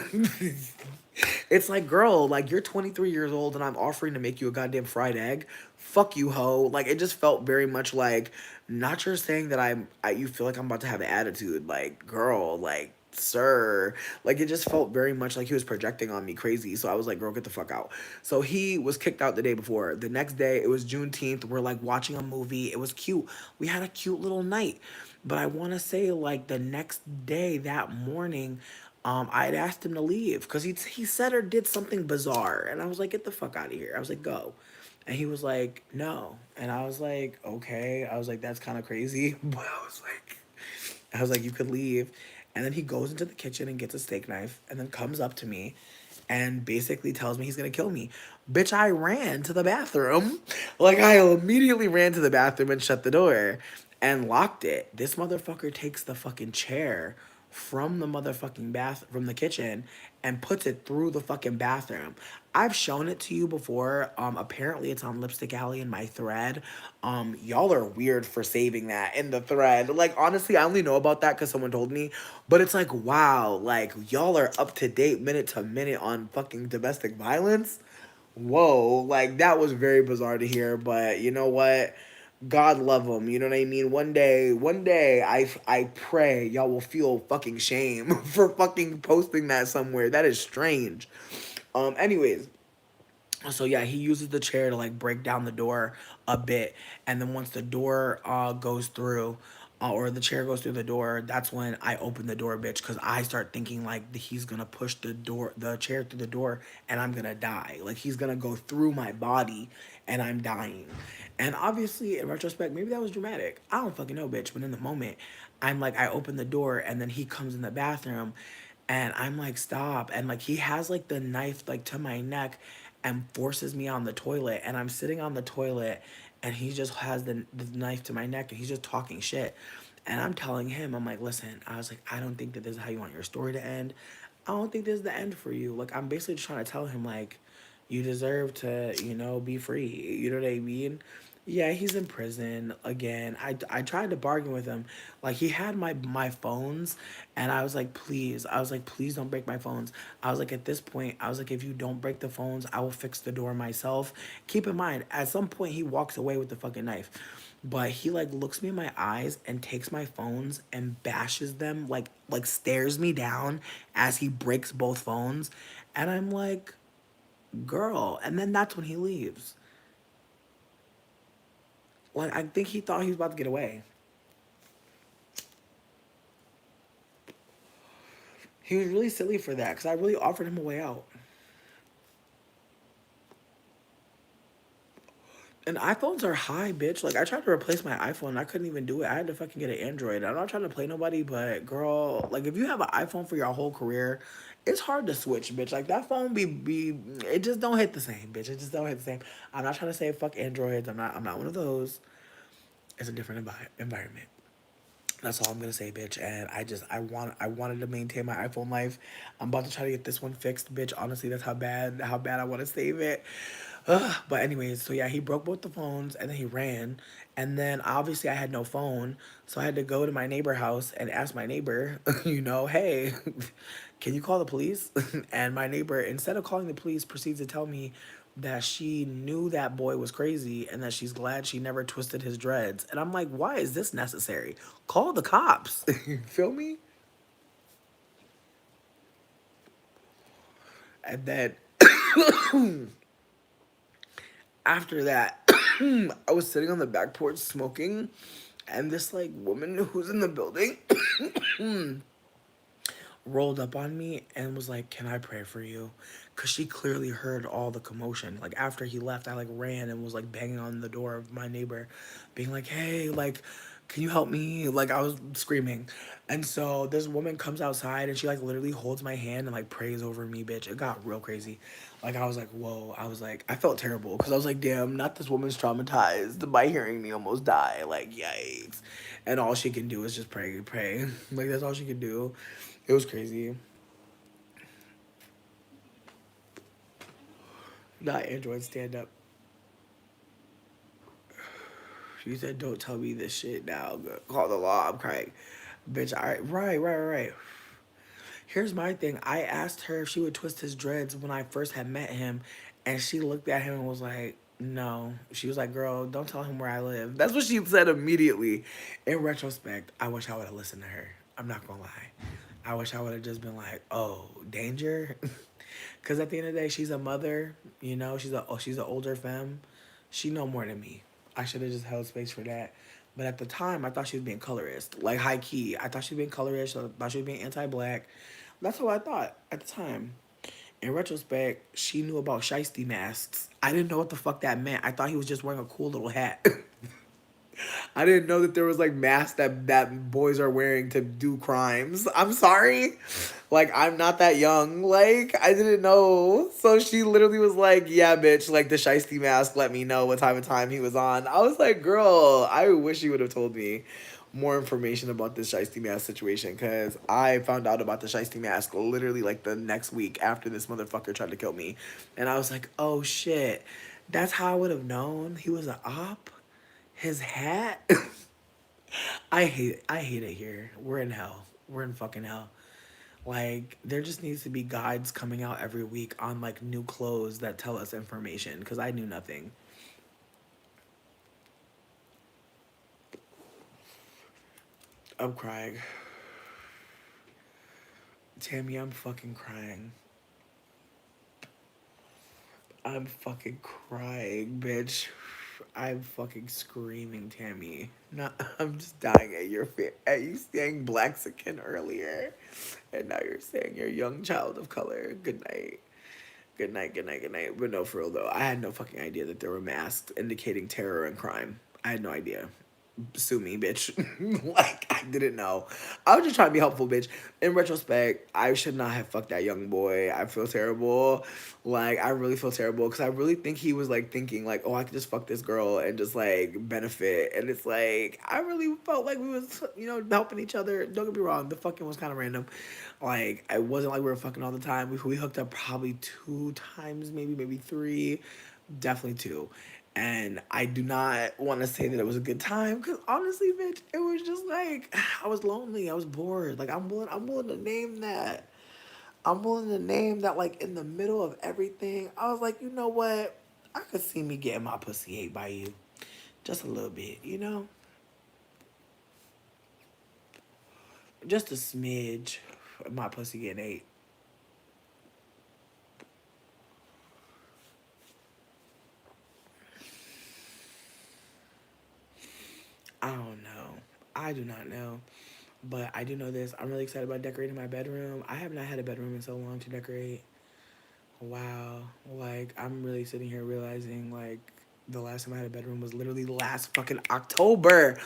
It's like, girl, like you're 23 years old and I'm offering to make you a goddamn fried egg. Fuck you, hoe. Like it just felt very much like, not you're saying that you feel like I'm about to have an attitude. Like, girl, like, sir. Like it just felt very much like he was projecting on me crazy. So I was like, girl, get the fuck out. So he was kicked out the day before. The next day, it was Juneteenth. We're like watching a movie. It was cute. We had a cute little night. But I want to say, like, the next day, that morning, I had asked him to leave because he said or did something bizarre. And I was like, get the fuck out of here. I was like, go. And he was like, no. And I was like, okay. I was like, that's kind of crazy. But I was like, you could leave. And then he goes into the kitchen and gets a steak knife and then comes up to me and basically tells me he's gonna kill me. Bitch, I ran to the bathroom. Like, I immediately ran to the bathroom and shut the door and locked it. This motherfucker takes the fucking chair from the motherfucking from the kitchen and puts it through the fucking bathroom. I've shown it to you before. Apparently it's on Lipstick Alley in my thread. Y'all are weird for saving that in the thread. Like, honestly, I only know about that because someone told me. But it's like, wow, like y'all are up to date minute to minute on fucking domestic violence. Whoa, like that was very bizarre to hear. But you know what? God love them. You know what I mean? One day, I pray y'all will feel fucking shame for fucking posting that somewhere. That is strange. Anyways, so yeah, he uses the chair to like break down the door a bit, and then once the door goes through, or the chair goes through the door, that's when I open the door, bitch, because I start thinking like he's gonna push the chair through the door, and I'm gonna die. Like he's gonna go through my body, and I'm dying. And obviously, in retrospect, maybe that was dramatic. I don't fucking know, bitch. But in the moment, I'm like, I open the door, and then he comes in the bathroom, and I'm like, stop. And like he has like the knife like to my neck and forces me on the toilet. And I'm sitting on the toilet and he just has the knife to my neck and he's just talking shit. And I'm telling him, I'm like, listen, I was like, I don't think that this is how you want your story to end. I don't think this is the end for you. Like, I'm basically just trying to tell him, like, you deserve to, be free. You know what I mean? Yeah, he's in prison again. I tried to bargain with him. Like he had my phones and I was like, please don't break my phones. I was like, at this point, I was like, if you don't break the phones, I will fix the door myself. Keep in mind, at some point he walks away with the fucking knife. But he like looks me in my eyes and takes my phones and bashes them, like stares me down as he breaks both phones. And I'm like, girl. And then that's when he leaves. Like, I think he thought he was about to get away. He was really silly for that because I really offered him a way out. And iPhones are high, bitch. Like, I tried to replace my iPhone. I couldn't even do it. I had to fucking get an Android. I'm not trying to play nobody, but girl, like, if you have an iPhone for your whole career, it's hard to switch, bitch. Like, that phone it just don't hit the same, bitch. It just don't hit the same. I'm not trying to say fuck Androids. I'm not one of those. It's a different environment. That's all I'm gonna say, bitch. And I wanted to maintain my iPhone life. I'm about to try to get this one fixed, bitch. Honestly, that's how bad I want to save it. Ugh. But anyways, so yeah, he broke both the phones and then he ran. And then obviously I had no phone, so I had to go to my neighbor house and ask my neighbor, hey, can you call the police? And my neighbor, instead of calling the police, proceeds to tell me that she knew that boy was crazy and that she's glad she never twisted his dreads. And I'm like, why is this necessary? Call the cops. You feel me? And then after that, I was sitting on the back porch smoking, and this like woman who's in the building rolled up on me and was like, "Can I pray for you?" Cause she clearly heard all the commotion. Like after he left, I like ran and was like banging on the door of my neighbor, being like, "Hey, like, can you help me?" Like I was screaming. And so this woman comes outside and she like literally holds my hand and like prays over me, bitch. It got real crazy. Like I was like, whoa. I was like, I felt terrible because I was like, damn, not this woman's traumatized by hearing me almost die. Like, yikes. And all she can do is just pray, pray. Like that's all she could do. It was crazy. Not Android stand up. She said, "Don't tell me this shit now. Call the law." I'm crying, bitch. I right. Here's my thing. I asked her if she would twist his dreads when I first had met him, and she looked at him and was like, "No." She was like, "Girl, don't tell him where I live." That's what she said immediately. In retrospect, I wish I would have listened to her. I'm not gonna lie. I wish I would have just been like, "Oh, danger," because at the end of the day, she's a mother. She's an older femme. She know more than me. I should have just held space for that. But at the time, I thought she was being colorist, like high key. I thought she was being colorist. I thought she was being anti-black. That's what I thought at the time. In retrospect, she knew about shiesty masks. I didn't know what the fuck that meant. I thought he was just wearing a cool little hat. I didn't know that there was like masks that boys are wearing to do crimes. I'm sorry. Like I'm not that young. Like I didn't know. So she literally was like, "Yeah, bitch, like the shiesty mask let me know what time of time he was on." I was like, "Girl, I wish you would have told me more information about this shiesty mask situation cuz I found out about the shiesty mask literally like the next week after this motherfucker tried to kill me." And I was like, "Oh shit. That's how I would have known he was an op." His hat? I hate it here. We're in hell. We're in fucking hell. Like there just needs to be guides coming out every week on like new clothes that tell us information because I knew nothing. I'm crying. Tammy, I'm fucking crying. I'm fucking crying, bitch. I'm fucking screaming, Tammy. Not, I'm just dying at your fear. At you saying Blaxican earlier, and now you're saying you're a young child of color. Good night. Good night, good night, good night. But no, for real though, I had no fucking idea that there were masks indicating terror and crime. I had no idea. Sue me, bitch. Like, I didn't know. I was just trying to be helpful, bitch. In retrospect, I should not have fucked that young boy. I feel terrible. Like, I really feel terrible because I really think he was like thinking, like, oh, I could just fuck this girl and just like benefit. And it's like, I really felt like we was, helping each other. Don't get me wrong, the fucking was kind of random. Like, it wasn't like we were fucking all the time. We hooked up probably 2 times, maybe three. Definitely two. And I do not want to say that it was a good time because honestly, bitch, it was just like I was lonely. I was bored. Like I'm willing to name that. I'm willing to name that. Like in the middle of everything, I was like, you know what? I could see me getting my pussy ate by you, just a little bit. Just a smidge. Of my pussy getting ate. I don't know. I do not know. But I do know this. I'm really excited about decorating my bedroom. I have not had a bedroom in so long to decorate. Wow. Like, I'm really sitting here realizing, like, the last time I had a bedroom was literally last fucking October.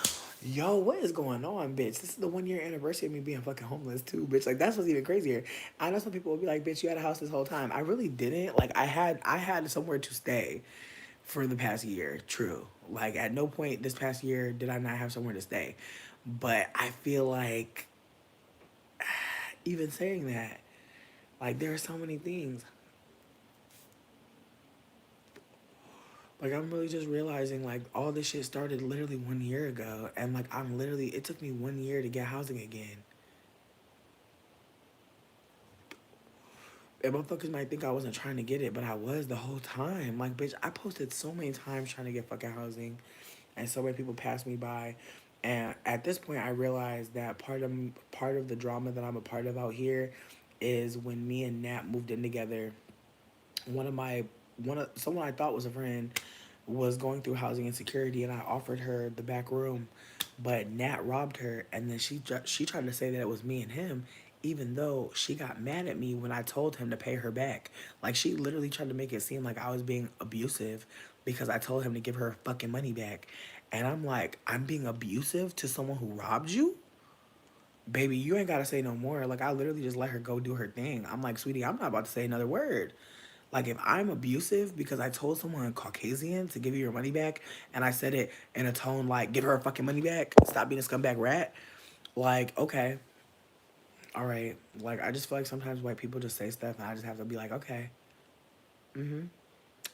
Yo, what is going on, bitch? This is the 1 year anniversary of me being fucking homeless, too, bitch. Like, that's what's even crazier. I know some people will be like, bitch, you had a house this whole time. I really didn't. Like, I had somewhere to stay for the past year, true. Like, at no point this past year did I not have somewhere to stay. But I feel like even saying that, like there are so many things. Like I'm really just realizing like all this shit started literally 1 year ago, and like I'm literally it took me 1 year to get housing again. And motherfuckers might think I wasn't trying to get it, but I was the whole time. Like, bitch, I posted so many times trying to get fucking housing, and so many people passed me by. And at this point, I realized that part of the drama that I'm a part of out here is when me and Nat moved in together. One of my one of someone I thought was a friend was going through housing insecurity, and I offered her the back room, but Nat robbed her, and then she tried to say that it was me and him, even though she got mad at me when I told him to pay her back. Like she literally tried to make it seem like I was being abusive because I told him to give her fucking money back, and I'm like, I'm being abusive to someone who robbed you? Baby, you ain't gotta say no more. Like I literally just let her go do her thing. I'm like, sweetie, I'm not about to say another word. Like if I'm abusive because I told someone Caucasian to give you your money back, and I said it in a tone like give her her fucking money back, stop being a scumbag rat. Like okay, all right. Like I just feel like sometimes white people just say stuff, and I just have to be like okay, mm-hmm,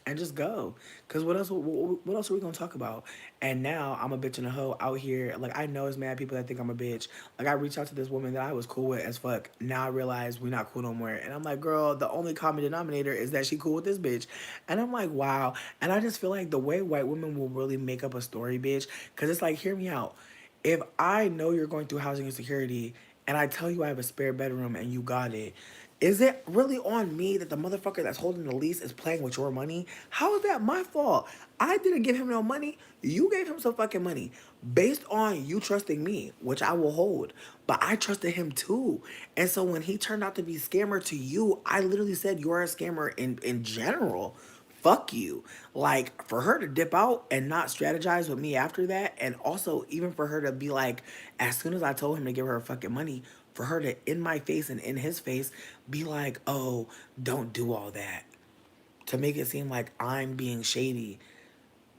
and just go. Cause what else? What else are we gonna talk about? And now I'm a bitch and a hoe out here. Like I know it's mad people that think I'm a bitch. Like I reached out to this woman that I was cool with as fuck. Now I realize we're not cool no more. And I'm like, girl, the only common denominator is that she cool with this bitch. And I'm like, wow. And I just feel like the way white women will really make up a story, bitch. Cause it's like, hear me out. If I know you're going through housing insecurity and I tell you I have a spare bedroom and you got it, is it really on me that the motherfucker that's holding the lease is playing with your money? How is that my fault? I didn't give him no money. You gave him some fucking money based on you trusting me, which I will hold. But I trusted him too. And so when he turned out to be a scammer to you, I literally said you're a scammer in general. Fuck you. Like for her to dip out and not strategize with me after that, and also even for her to be like, as soon as I told him to give her fucking money, for her to in my face and in his face be like, oh, don't do all that. To make it seem like I'm being shady.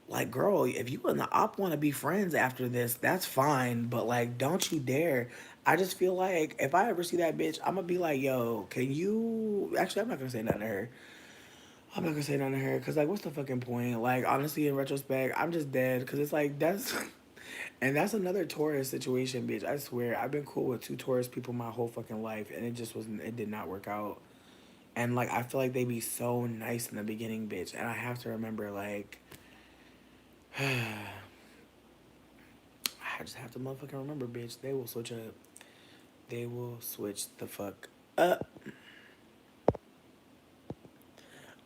Like, girl, if you and the op want to be friends after this, that's fine. But like, don't you dare. I just feel like if I ever see that bitch, I'm gonna be like, yo, can you actually I'm not gonna say nothing to her. I'm not gonna say nothing to her because, like, what's the fucking point? Like, honestly, in retrospect, I'm just dead because it's like, that's. And that's another Taurus situation, bitch. I swear, I've been cool with two Taurus people my whole fucking life, and it just wasn't, it did not work out. And, like, I feel like they be so nice in the beginning, bitch. And I have to remember, like, I just have to motherfucking remember, bitch. They will switch up. They will switch the fuck up.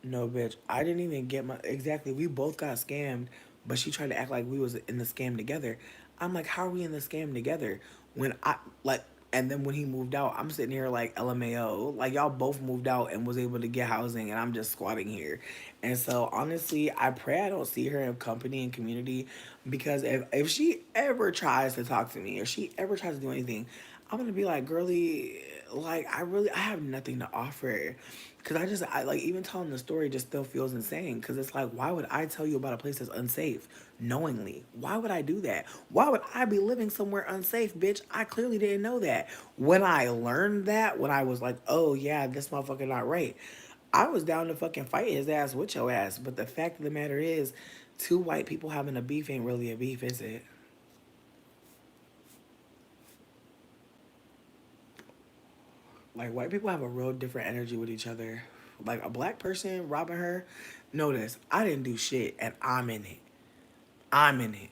No, bitch. I didn't even get my exactly. We both got scammed, but she tried to act like we was in the scam together. I'm like, how are we in the scam together? When I like, and then when he moved out, I'm sitting here like LMAO. Like y'all both moved out and was able to get housing, and I'm just squatting here. And so honestly, I pray I don't see her in company and community, because if she ever tries to talk to me or she ever tries to do anything, I'm gonna be like, girly, like I have nothing to offer. Cause I like even telling the story just still feels insane. Cause it's like, why would I tell you about a place that's unsafe knowingly? Why would I do that? Why would I be living somewhere unsafe, bitch? I clearly didn't know that. When I learned that, when I was like, oh yeah, this motherfucker not right, I was down to fucking fight his ass with your ass. But the fact of the matter is, two white people having a beef ain't really a beef, is it? Like white people have a real different energy with each other. Like a black person robbing her, notice I didn't do shit and I'm in it. I'm in it.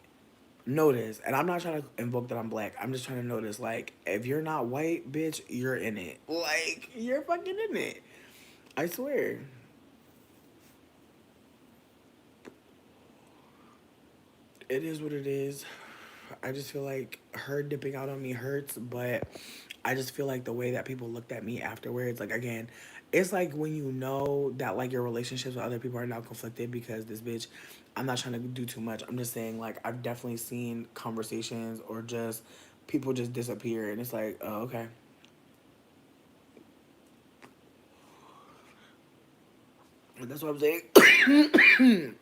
Notice, and I'm not trying to invoke that I'm black. I'm just trying to notice, like, if you're not white, bitch, you're in it. Like, you're fucking in it. I swear. It is what it is. I just feel like her dipping out on me hurts, but I just feel like the way that people looked at me afterwards, like again, it's like when you know that like your relationships with other people are now conflicted because this bitch, I'm not trying to do too much. I'm just saying like I've definitely seen conversations or just people just disappear and it's like, oh, okay. That's what I'm saying.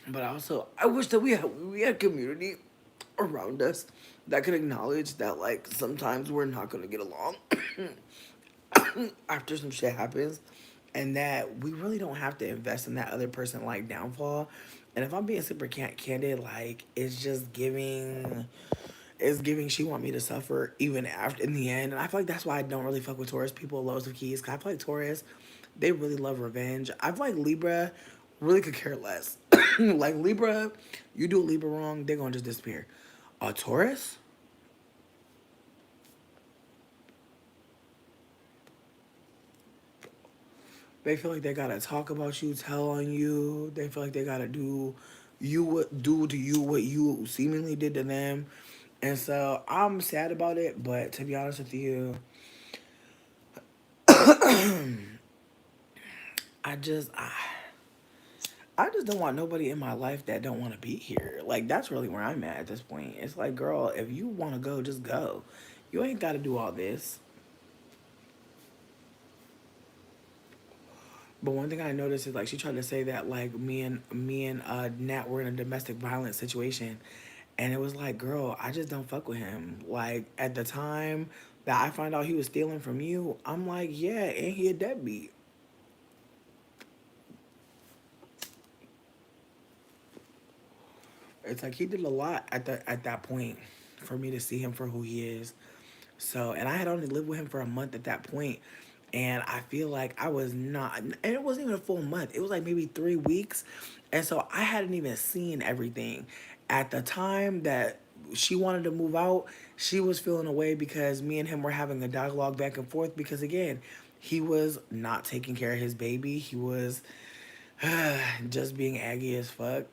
But also, I wish that we had community around us that can acknowledge that like sometimes we're not gonna get along after some shit happens, and that we really don't have to invest in that other person like downfall. And if I'm being super candid, like it's giving she want me to suffer even after in the end. And I feel like that's why I don't really fuck with Taurus people, lowest of keys. Cause I feel like Taurus, they really love revenge. I feel like Libra really could care less. Like Libra, you do a Libra wrong, they're gonna just disappear. A Taurus, they feel like they gotta talk about you, tell on you. They feel like they gotta do to you what you seemingly did to them. And so I'm sad about it, but to be honest with you, I just I just don't want nobody in my life that don't want to be here. Like that's really where I'm at this point. It's like, girl, if you want to go, just go. You ain't got to do all this. But one thing I noticed is like she tried to say that like me and Nat were in a domestic violence situation, and it was like, girl, I just don't fuck with him. Like at the time that I find out he was stealing from you, I'm like, yeah, and he a deadbeat. It's like he did a lot at that point for me to see him for who he is. So, and I had only lived with him for a month at that point, and I feel like I was not, and it wasn't even a full month. It was like maybe 3 weeks, and so I hadn't even seen everything. At the time that she wanted to move out, she was feeling away because me and him were having a dialogue back and forth. Because again, he was not taking care of his baby. He was just being aggy as fuck.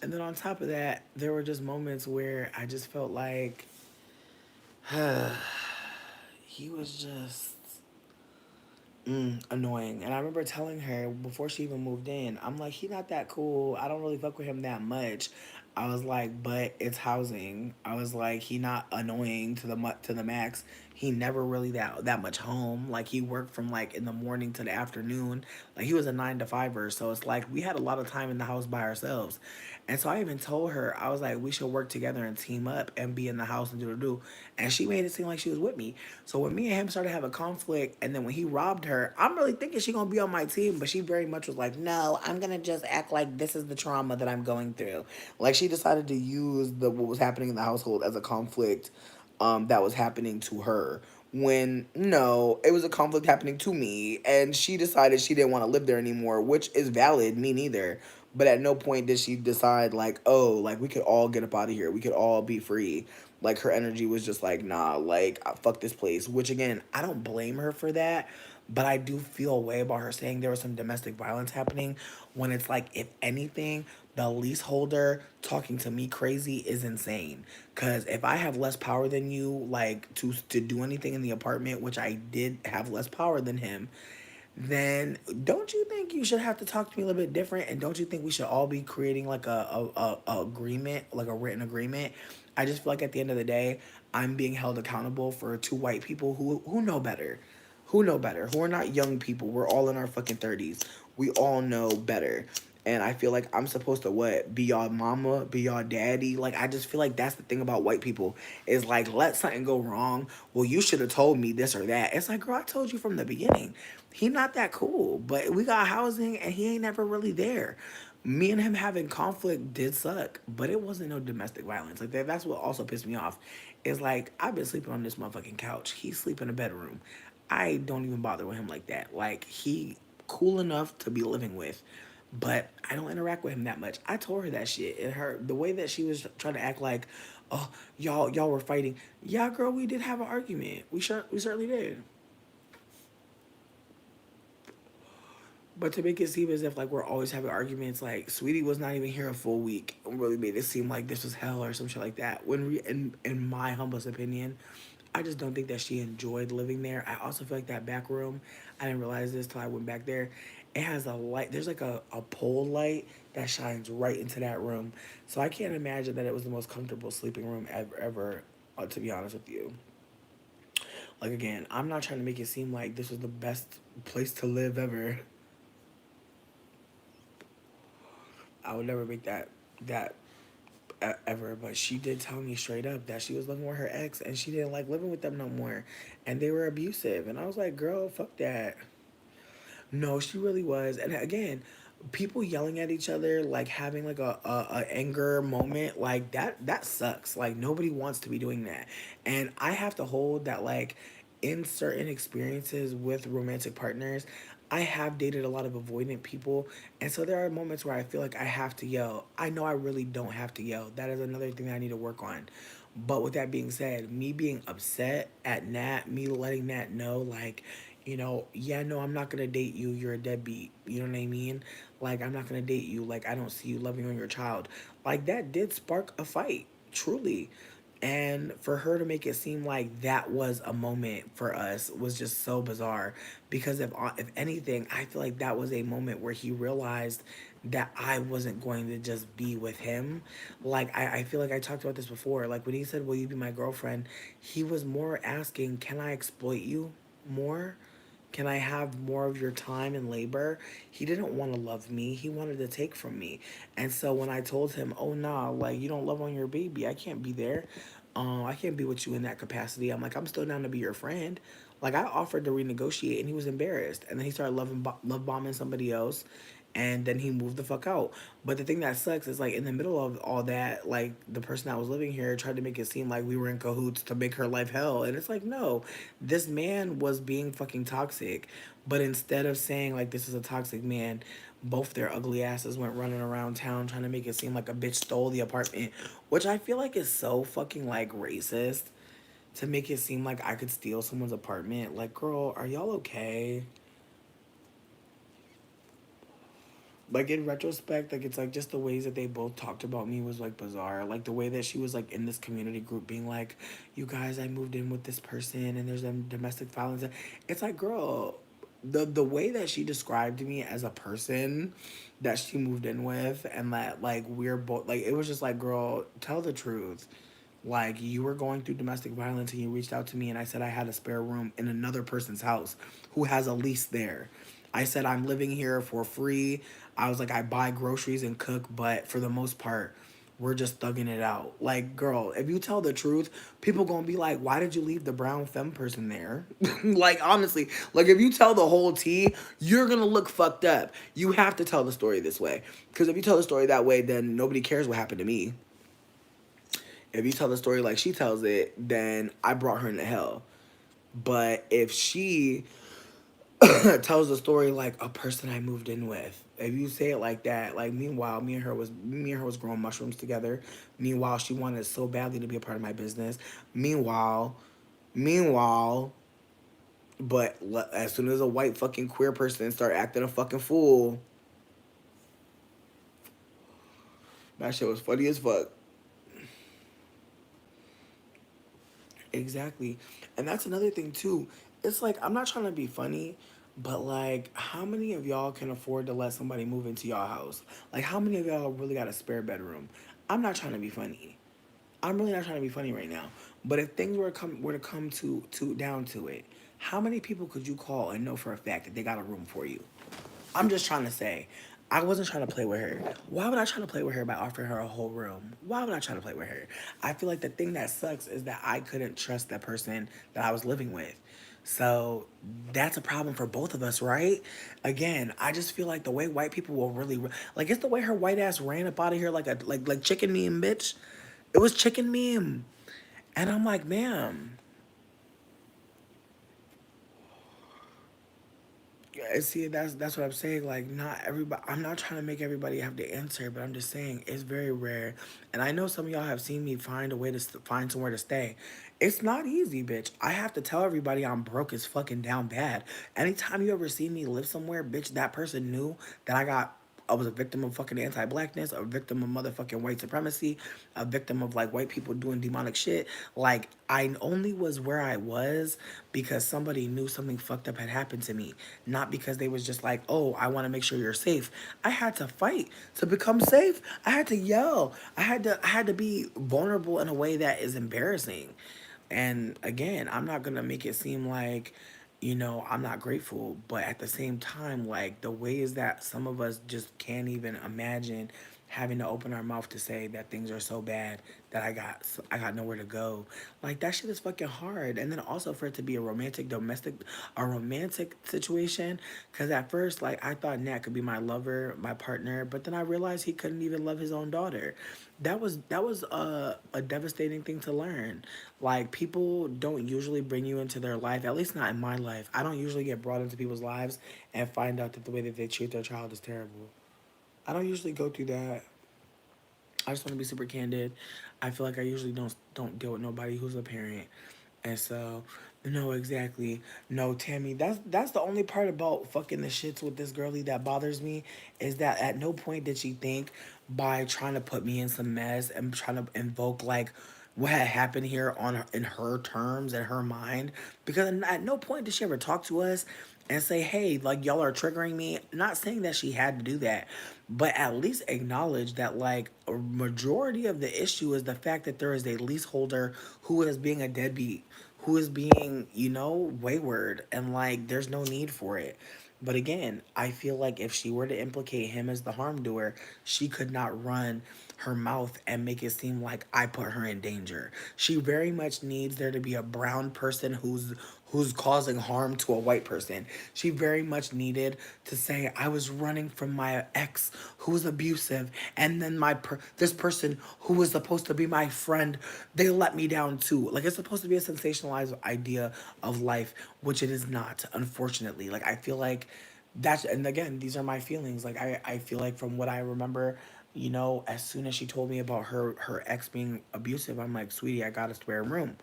And then on top of that, there were just moments where I just felt like he was just annoying. And I remember telling her before she even moved in, I'm like, he not that cool. I don't really fuck with him that much. I was like, but it's housing. I was like, he not annoying to the max. He never really that much home. Like he worked from like in the morning to the afternoon. Like he was a 9 to 5er. So it's like we had a lot of time in the house by ourselves. And so I even told her, I was like, we should work together and team up and be in the house and do. And she made it seem like she was with me. So when me and him started having conflict, and then when he robbed her, I'm really thinking she gonna be on my team, but she very much was like, no, I'm gonna just act like this is the trauma that I'm going through. Like she decided to use the what was happening in the household as a conflict that was happening to her. When no, it was a conflict happening to me, and she decided she didn't want to live there anymore, which is valid. Me neither. But at no point did she decide like, oh, like we could all get up out of here. We could all be free. Like her energy was just like, nah, like fuck this place. Which again, I don't blame her for that. But I do feel a way about her saying there was some domestic violence happening when it's like, if anything, the leaseholder talking to me crazy is insane. Cause if I have less power than you, like to do anything in the apartment, which I did have less power than him, then don't you think you should have to talk to me a little bit different? And don't you think we should all be creating like a agreement, like a written agreement? I just feel like at the end of the day, I'm being held accountable for two white people who know better. Who know better? Who are not young people. We're all in our fucking 30s. We all know better. And I feel like I'm supposed to what? Be y'all mama, be y'all daddy. Like I just feel like that's the thing about white people. Is like let something go wrong. Well, you should have told me this or that. It's like, girl, I told you from the beginning. He not that cool. But we got housing and he ain't never really there. Me and him having conflict did suck, but it wasn't no domestic violence. Like that's what also pissed me off. Is like I've been sleeping on this motherfucking couch. He sleep in a bedroom. I don't even bother with him like that. Like he cool enough to be living with, but I don't interact with him that much. I told her that shit, and her the way that she was trying to act like, oh y'all were fighting. Yeah, girl, we did have an argument. We certainly did. But to make it seem as if like we're always having arguments, like Sweetie was not even here a full week, and really made it seem like this was hell or some shit like that. When in my humblest opinion, I just don't think that she enjoyed living there. I also feel like that back room, I didn't realize this till I went back there. It has a light. There's like a pole light that shines right into that room. So I can't imagine that it was the most comfortable sleeping room ever. To be honest with you, like again, I'm not trying to make it seem like this was the best place to live ever. I would never make that ever, but she did tell me straight up that she was living with her ex and she didn't like living with them no more, and they were abusive. And I was like, girl, fuck that. No, she really was. And again, people yelling at each other, like having like a anger moment, like that sucks. Like nobody wants to be doing that. And I have to hold that, like, in certain experiences with romantic partners, I have dated a lot of avoidant people. And so there are moments where I feel like I have to yell. I know I really don't have to yell. That is another thing that I need to work on. But with that being said, me being upset at Nat, me letting Nat know, like, yeah, no, I'm not gonna date you. You're a deadbeat. You know what I mean? Like, I'm not gonna date you. Like, I don't see you loving on your child. Like, that did spark a fight, truly. And for her to make it seem like that was a moment for us was just so bizarre. Because if anything, I feel like that was a moment where he realized that I wasn't going to just be with him. Like, I feel like I talked about this before. Like, when he said, "Will you be my girlfriend?" He was more asking, "Can I exploit you more? Can I have more of your time and labor?" He didn't want to love me. He wanted to take from me. And so when I told him, "Oh, nah, like, you don't love on your baby. I can't be there. I can't be with you in that capacity." I'm like, "I'm still down to be your friend." Like, I offered to renegotiate and he was embarrassed. And then he started love bombing somebody else. And then he moved the fuck out. But the thing that sucks is, like, in the middle of all that, like, the person that was living here tried to make it seem like we were in cahoots to make her life hell. And it's like, no, this man was being fucking toxic. But instead of saying, like, this is a toxic man, both their ugly asses went running around town trying to make it seem like a bitch stole the apartment, which I feel like is so fucking, like, racist, to make it seem like I could steal someone's apartment. Like, girl, are y'all okay? Like, in retrospect, like, it's like just the ways that they both talked about me was like bizarre. Like the way that she was like in this community group being like, "You guys, I moved in with this person and there's domestic violence." It's like, girl, the way that she described me as a person that she moved in with, and that, like, we're both like, it was just like, girl, tell the truth. Like, you were going through domestic violence and you reached out to me and I said I had a spare room in another person's house who has a lease there. I said I'm living here for free. I was like, I buy groceries and cook, but for the most part, we're just thugging it out. Like, girl, if you tell the truth, people gonna be like, "Why did you leave the brown femme person there?" Like, honestly, like, if you tell the whole tea, you're gonna look fucked up. You have to tell the story this way, because if you tell the story that way, then nobody cares what happened to me. If you tell the story like she tells it, then I brought her into hell. But if she tells the story like a person I moved in with, if you say it like that, like, meanwhile, me and her was growing mushrooms together. Meanwhile, she wanted so badly to be a part of my business. Meanwhile, but as soon as a white fucking queer person start acting a fucking fool, that shit was funny as fuck. Exactly. And that's another thing too. It's like, I'm not trying to be funny, but like, how many of y'all can afford to let somebody move into y'all house? Like, how many of y'all really got a spare bedroom? I'm not trying to be funny. I'm really not trying to be funny right now. But if things were to come to down to it, how many people could you call and know for a fact that they got a room for you? I'm just trying to say, I wasn't trying to play with her. Why would I try to play with her by offering her a whole room? Why would I try to play with her? I feel like the thing that sucks is that I couldn't trust that person that I was living with. So that's a problem for both of us, right? Again, I just feel like the way white people will really, like, it's the way her white ass ran up out of here like a like chicken meme, bitch. It was chicken meme, and I'm like, ma'am. Yeah, see, that's what I'm saying. Like, not everybody. I'm not trying to make everybody have the answer, but I'm just saying it's very rare. And I know some of y'all have seen me find a way to find somewhere to stay. It's not easy, bitch. I have to tell everybody I'm broke as fucking down bad. Anytime you ever see me live somewhere, bitch, that person knew that I was a victim of fucking anti-blackness, a victim of motherfucking white supremacy, a victim of, like, white people doing demonic shit. Like, I only was where I was because somebody knew something fucked up had happened to me, not because they was just like, "Oh, I want to make sure you're safe." I had to fight to become safe. I had to yell. I had to be vulnerable in a way that is embarrassing. And again, I'm not gonna make it seem like, I'm not grateful, but at the same time, like, the ways that some of us just can't even imagine having to open our mouth to say that things are so bad that I got nowhere to go. Like that shit is fucking hard. And then also for it to be a romantic situation. Cause at first, like I thought Nat could be my lover, my partner, but then I realized he couldn't even love his own daughter. That was a devastating thing to learn. Like people don't usually bring you into their life, at least not in my life. I don't usually get brought into people's lives and find out that the way that they treat their child is terrible. I don't usually go through that. I just want to be super candid. I feel like I usually don't deal with nobody who's a parent, and so no, exactly. No, Tammy, that's the only part about fucking the shits with this girlie that bothers me is that at no point did she think by trying to put me in some mess and trying to invoke like what had happened here on her, in her terms in her mind, because at no point did she ever talk to us and say, hey, like y'all are triggering me. Not saying that she had to do that, but at least acknowledge that like a majority of the issue is the fact that there is a leaseholder who is being a deadbeat, who is being, wayward, and like there's no need for it. But again, I feel like if she were to implicate him as the harm doer, she could not run her mouth and make it seem like I put her in danger. She very much needs there to be a brown person who's causing harm to a white person. She very much needed to say I was running from my ex who was abusive, and then this person who was supposed to be my friend, they let me down too. Like it's supposed to be a sensationalized idea of life, which it is not, unfortunately. Like I feel like that's, and again, these are my feelings. Like I feel like from what I remember, as soon as she told me about her ex being abusive, I'm like, sweetie, I got a spare room.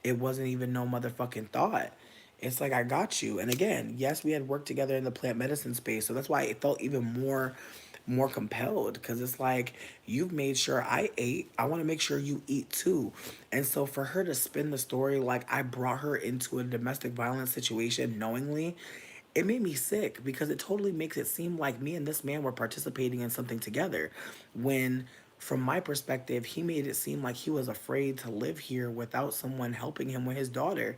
It wasn't even no motherfucking thought. It's like I got you. And again, yes, we had worked together in the plant medicine space, so that's why it felt even more compelled, because it's like you've made sure I ate. I want to make sure you eat too. And so for her to spin the story like I brought her into a domestic violence situation knowingly, it made me sick because it totally makes it seem like me and this man were participating in something together, when from my perspective he made it seem like he was afraid to live here without someone helping him with his daughter.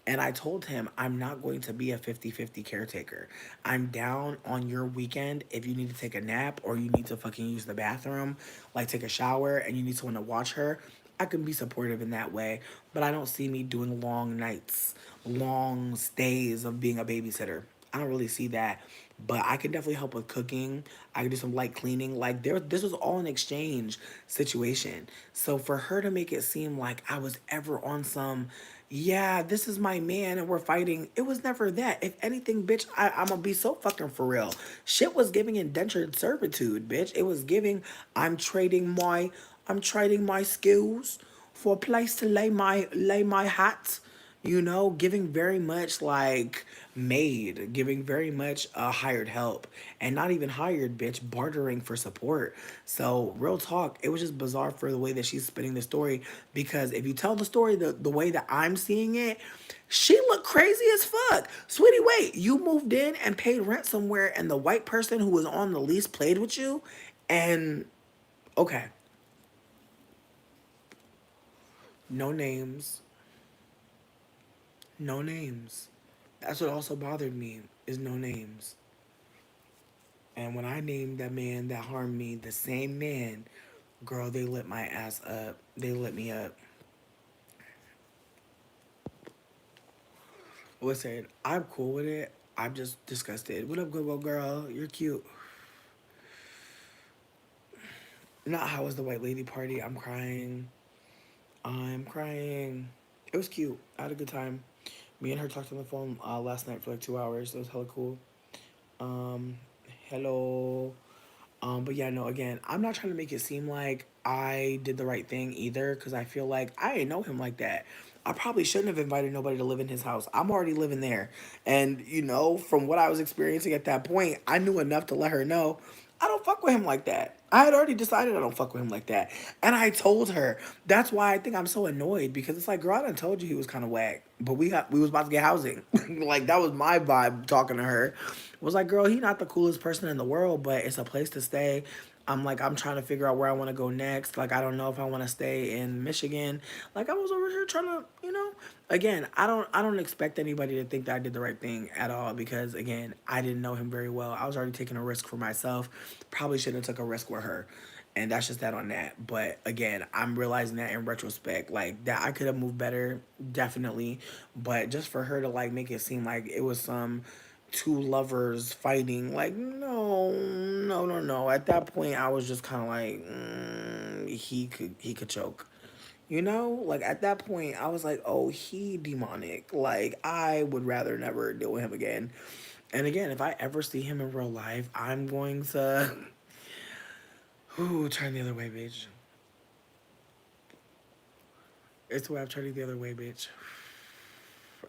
And I told him, I'm not going to be a 50-50 caretaker. I'm down on your weekend if you need to take a nap or you need to fucking use the bathroom, like take a shower, and you need someone to watch her. I can be supportive in that way, but I don't see me doing long nights, long stays of being a babysitter. I don't really see that, but I can definitely help with cooking. I can do some light cleaning. Like this was all an exchange situation. So for her to make it seem like I was ever on some, yeah, this is my man and we're fighting, it was never that. If anything, bitch, I'm gonna be so fucking for real. Shit was giving indentured servitude, bitch. It was giving. I'm trading my, I'm trading my skills for a place to lay my hat, giving very much like maid, giving very much hired help, and not even hired, bitch, bartering for support. So real talk, it was just bizarre for the way that she's spinning the story, because if you tell the story the way that I'm seeing it, she looked crazy as fuck. Sweetie, wait, you moved in and paid rent somewhere and the white person who was on the lease played with you? And okay, no names, no names. That's what also bothered me, is no names. And when I named that man that harmed me, the same man, girl, they lit my ass up. They lit me up. Listen, I'm cool with it. I'm just disgusted. What up, go girl? You're cute. Not how was the white lady party. I'm crying. I'm crying. It was cute. I had a good time. Me and her talked on the phone last night for like 2 hours. It was hella cool. Um, hello. But yeah, no, again, I'm not trying to make it seem like I did the right thing either, because I feel like I didn't know him like that. I probably shouldn't have invited nobody to live in his house. I'm already living there. And, from what I was experiencing at that point, I knew enough to let her know I don't fuck with him like that. I had already decided I don't fuck with him like that. And I told her. That's why I think I'm so annoyed, because it's like, girl, I done told you he was kind of whack. But we was about to get housing. Like, that was my vibe talking to her. Was like, girl, he not the coolest person in the world, but it's a place to stay. I'm like, I'm trying to figure out where I want to go next. Like, I don't know if I want to stay in Michigan. Like, I was over here trying to, again, I don't expect anybody to think that I did the right thing at all, because again, I didn't know him very well. I was already taking a risk for myself. Probably shouldn't have took a risk with her. And that's just that on that. But again, I'm realizing that in retrospect, like that I could have moved better, definitely. But just for her to like make it seem like it was some two lovers fighting, like no, no, no, no. At that point, I was just kind of like, he could choke. You know, like at that point, I was like, oh, he demonic. Like I would rather never deal with him again. And again, if I ever see him in real life, I'm going to, ooh, turn the other way, bitch. It's the way I'm turning the other way, bitch.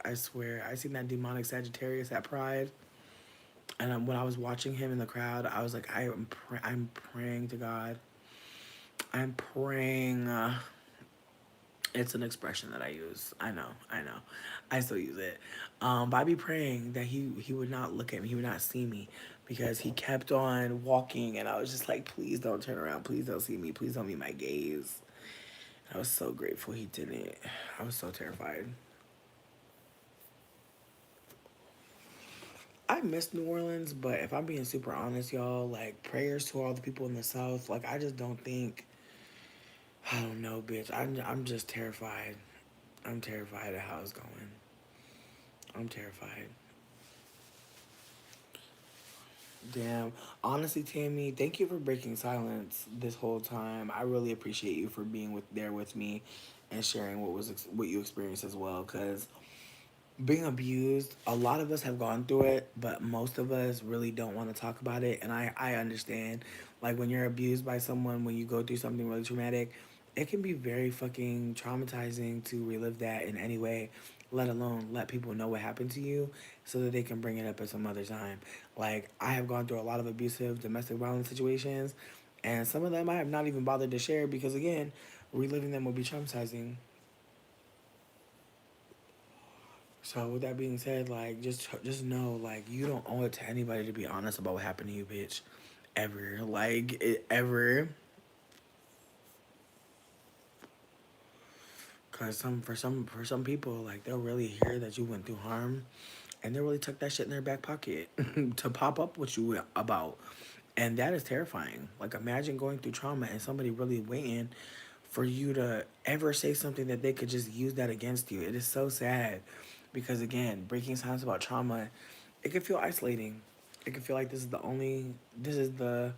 I swear. I seen that demonic Sagittarius at Pride, and when I was watching him in the crowd, I was like, I'm praying to God. I'm praying. It's an expression that I use. I know. I know. I still use it. But I be praying that he would not look at me. He would not see me because he kept on walking, and I was just like, please don't turn around. Please don't see me. Please don't meet my gaze. I was so grateful he didn't. I was so terrified. I miss New Orleans, but if I'm being super honest, y'all, like prayers to all the people in the South. Like I just don't think. I don't know, bitch. I'm just terrified. I'm terrified of how it's going. I'm terrified. Damn. Honestly, Tammy, thank you for breaking silence this whole time. I really appreciate you for being with me and sharing what you experienced as well. Cause being abused, a lot of us have gone through it, but most of us really don't want to talk about it. And I understand. Like when you're abused by someone, when you go through something really traumatic, it can be very fucking traumatizing to relive that in any way, let alone let people know what happened to you so that they can bring it up at some other time. Like I have gone through a lot of abusive domestic violence situations, and some of them I have not even bothered to share because again, reliving them would be traumatizing. So with that being said, like just know, like you don't owe it to anybody to be honest about what happened to you, bitch. Ever, ever. Cause for some people, like they'll really hear that you went through harm, and they'll really tuck that shit in their back pocket to pop up with you about, and that is terrifying. Like imagine going through trauma and somebody really waiting for you to ever say something that they could just use that against you. It is so sad, because again, breaking silence about trauma, it can feel isolating. It can feel like this is the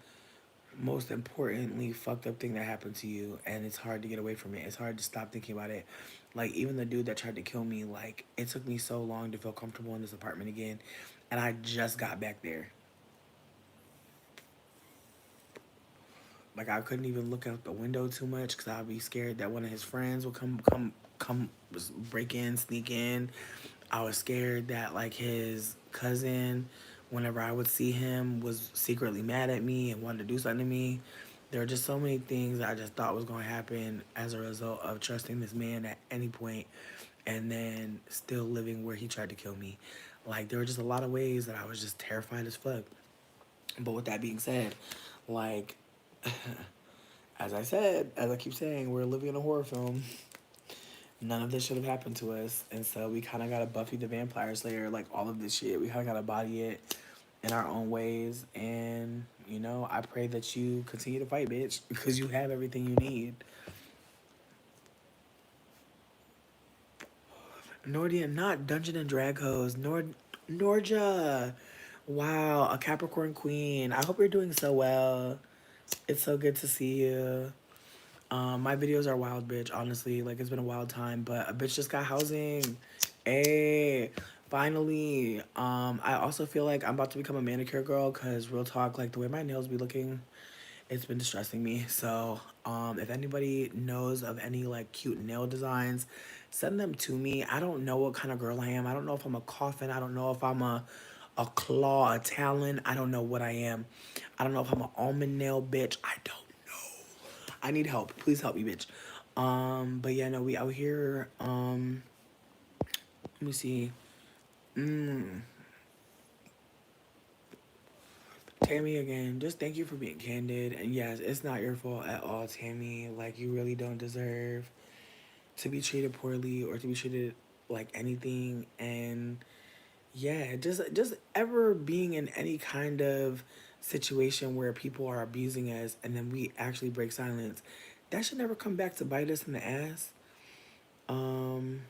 most importantly fucked up thing that happened to you, and it's hard to get away from it. It's hard to stop thinking about it. Like even the dude that tried to kill me, like it took me so long to feel comfortable in this apartment again, and I just got back there. Like I couldn't even look out the window too much because I'd be scared that one of his friends would come break in, sneak in. I was scared that like his cousin, whenever I would see him, was secretly mad at me and wanted to do something to me. There were just so many things that I just thought was going to happen as a result of trusting this man at any point and then still living where he tried to kill me. Like there were just a lot of ways that I was just terrified as fuck. But with that being said, like as I said, as I keep saying, we're living in a horror film. None of this should have happened to us, and so we kind of got to Buffy the Vampire Slayer, like all of this shit. We kind of got to body it in our own ways, and I pray that you continue to fight, bitch, because you have everything you need. Nordia, not Dungeon and Drag host, Norja. Wow, a Capricorn queen. I hope you're doing so well. It's so good to see you. My videos are wild, bitch. Honestly, like it's been a wild time, but a bitch just got housing. Hey, finally. I also feel like I'm about to become a manicure girl, cause real talk, like the way my nails be looking, it's been distressing me. So, if anybody knows of any like cute nail designs, send them to me. I don't know what kind of girl I am. I don't know if I'm a coffin. I don't know if I'm a claw, a talon. I don't know what I am. I don't know if I'm an almond nail bitch. I don't know. I need help. Please help me, bitch. But yeah, no, we out here. Let me see. Mm, Tammy again. Just thank you for being candid. And yes, it's not your fault at all, Tammy. Like you really don't deserve to be treated poorly or to be treated like anything. And yeah, just ever being in any kind of situation where people are abusing us and then we actually break silence, that should never come back to bite us in the ass. Um,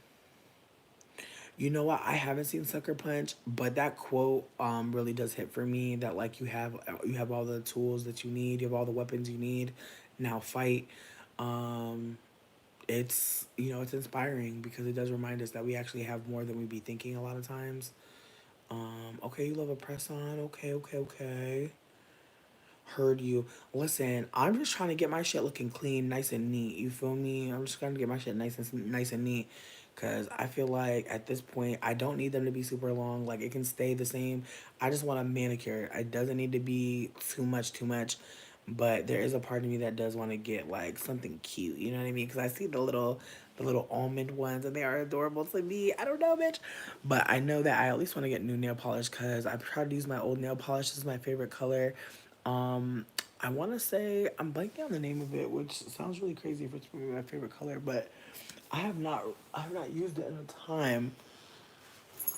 you know what? I haven't seen Sucker Punch, but that quote really does hit for me. That like you have all the tools that you need, you have all the weapons you need. Now fight. Um, it's it's inspiring because it does remind us that we actually have more than we be thinking a lot of times. Okay, you love a press on. Okay, okay, okay. Heard you. Listen, I'm just trying to get my shit looking clean, nice and neat. You feel me? I'm just trying to get my shit nice and neat. Cause I feel like at this point I don't need them to be super long. Like it can stay the same. I just want a manicure. It doesn't need to be too much. But there is a part of me that does want to get like something cute. You know what I mean? Cause I see the little almond ones and they are adorable to me. I don't know, bitch. But I know that I at least want to get new nail polish because I tried to use my old nail polish. This is my favorite color. Um, I want to say I'm blanking on the name of it, which sounds really crazy for it to be my favorite color, but I have not I have not used it in a time,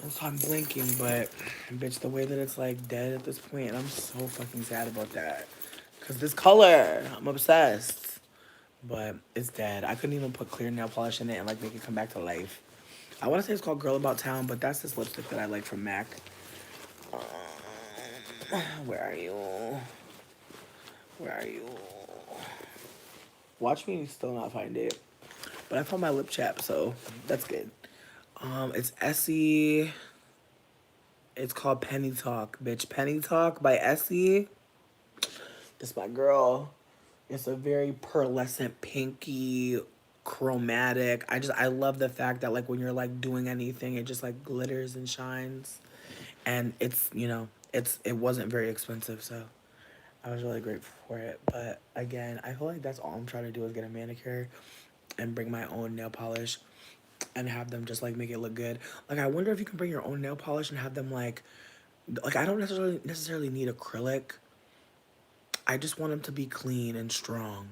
and so I'm blanking. But bitch, the way that it's like dead at this point, and I'm so fucking sad about that, cause this color, I'm obsessed. But it's dead. I couldn't even put clear nail polish in it and like make it come back to life. I want to say it's called Girl About Town, but that's this lipstick that I like from MAC. Where are you? Where are you? Watch me still not find it. But I found my lip chap, so that's good. It's Essie. It's called Penny Talk, bitch. Penny Talk by Essie. It's my girl. It's a very pearlescent, pinky, chromatic. I love the fact that like when you're like doing anything, it just like glitters and shines. And it wasn't very expensive, so I was really grateful for it. But again, I feel like that's all I'm trying to do is get a manicure and bring my own nail polish and have them just like make it look good. Like I wonder if you can bring your own nail polish and have them like I don't necessarily need acrylic. I just want them to be clean and strong.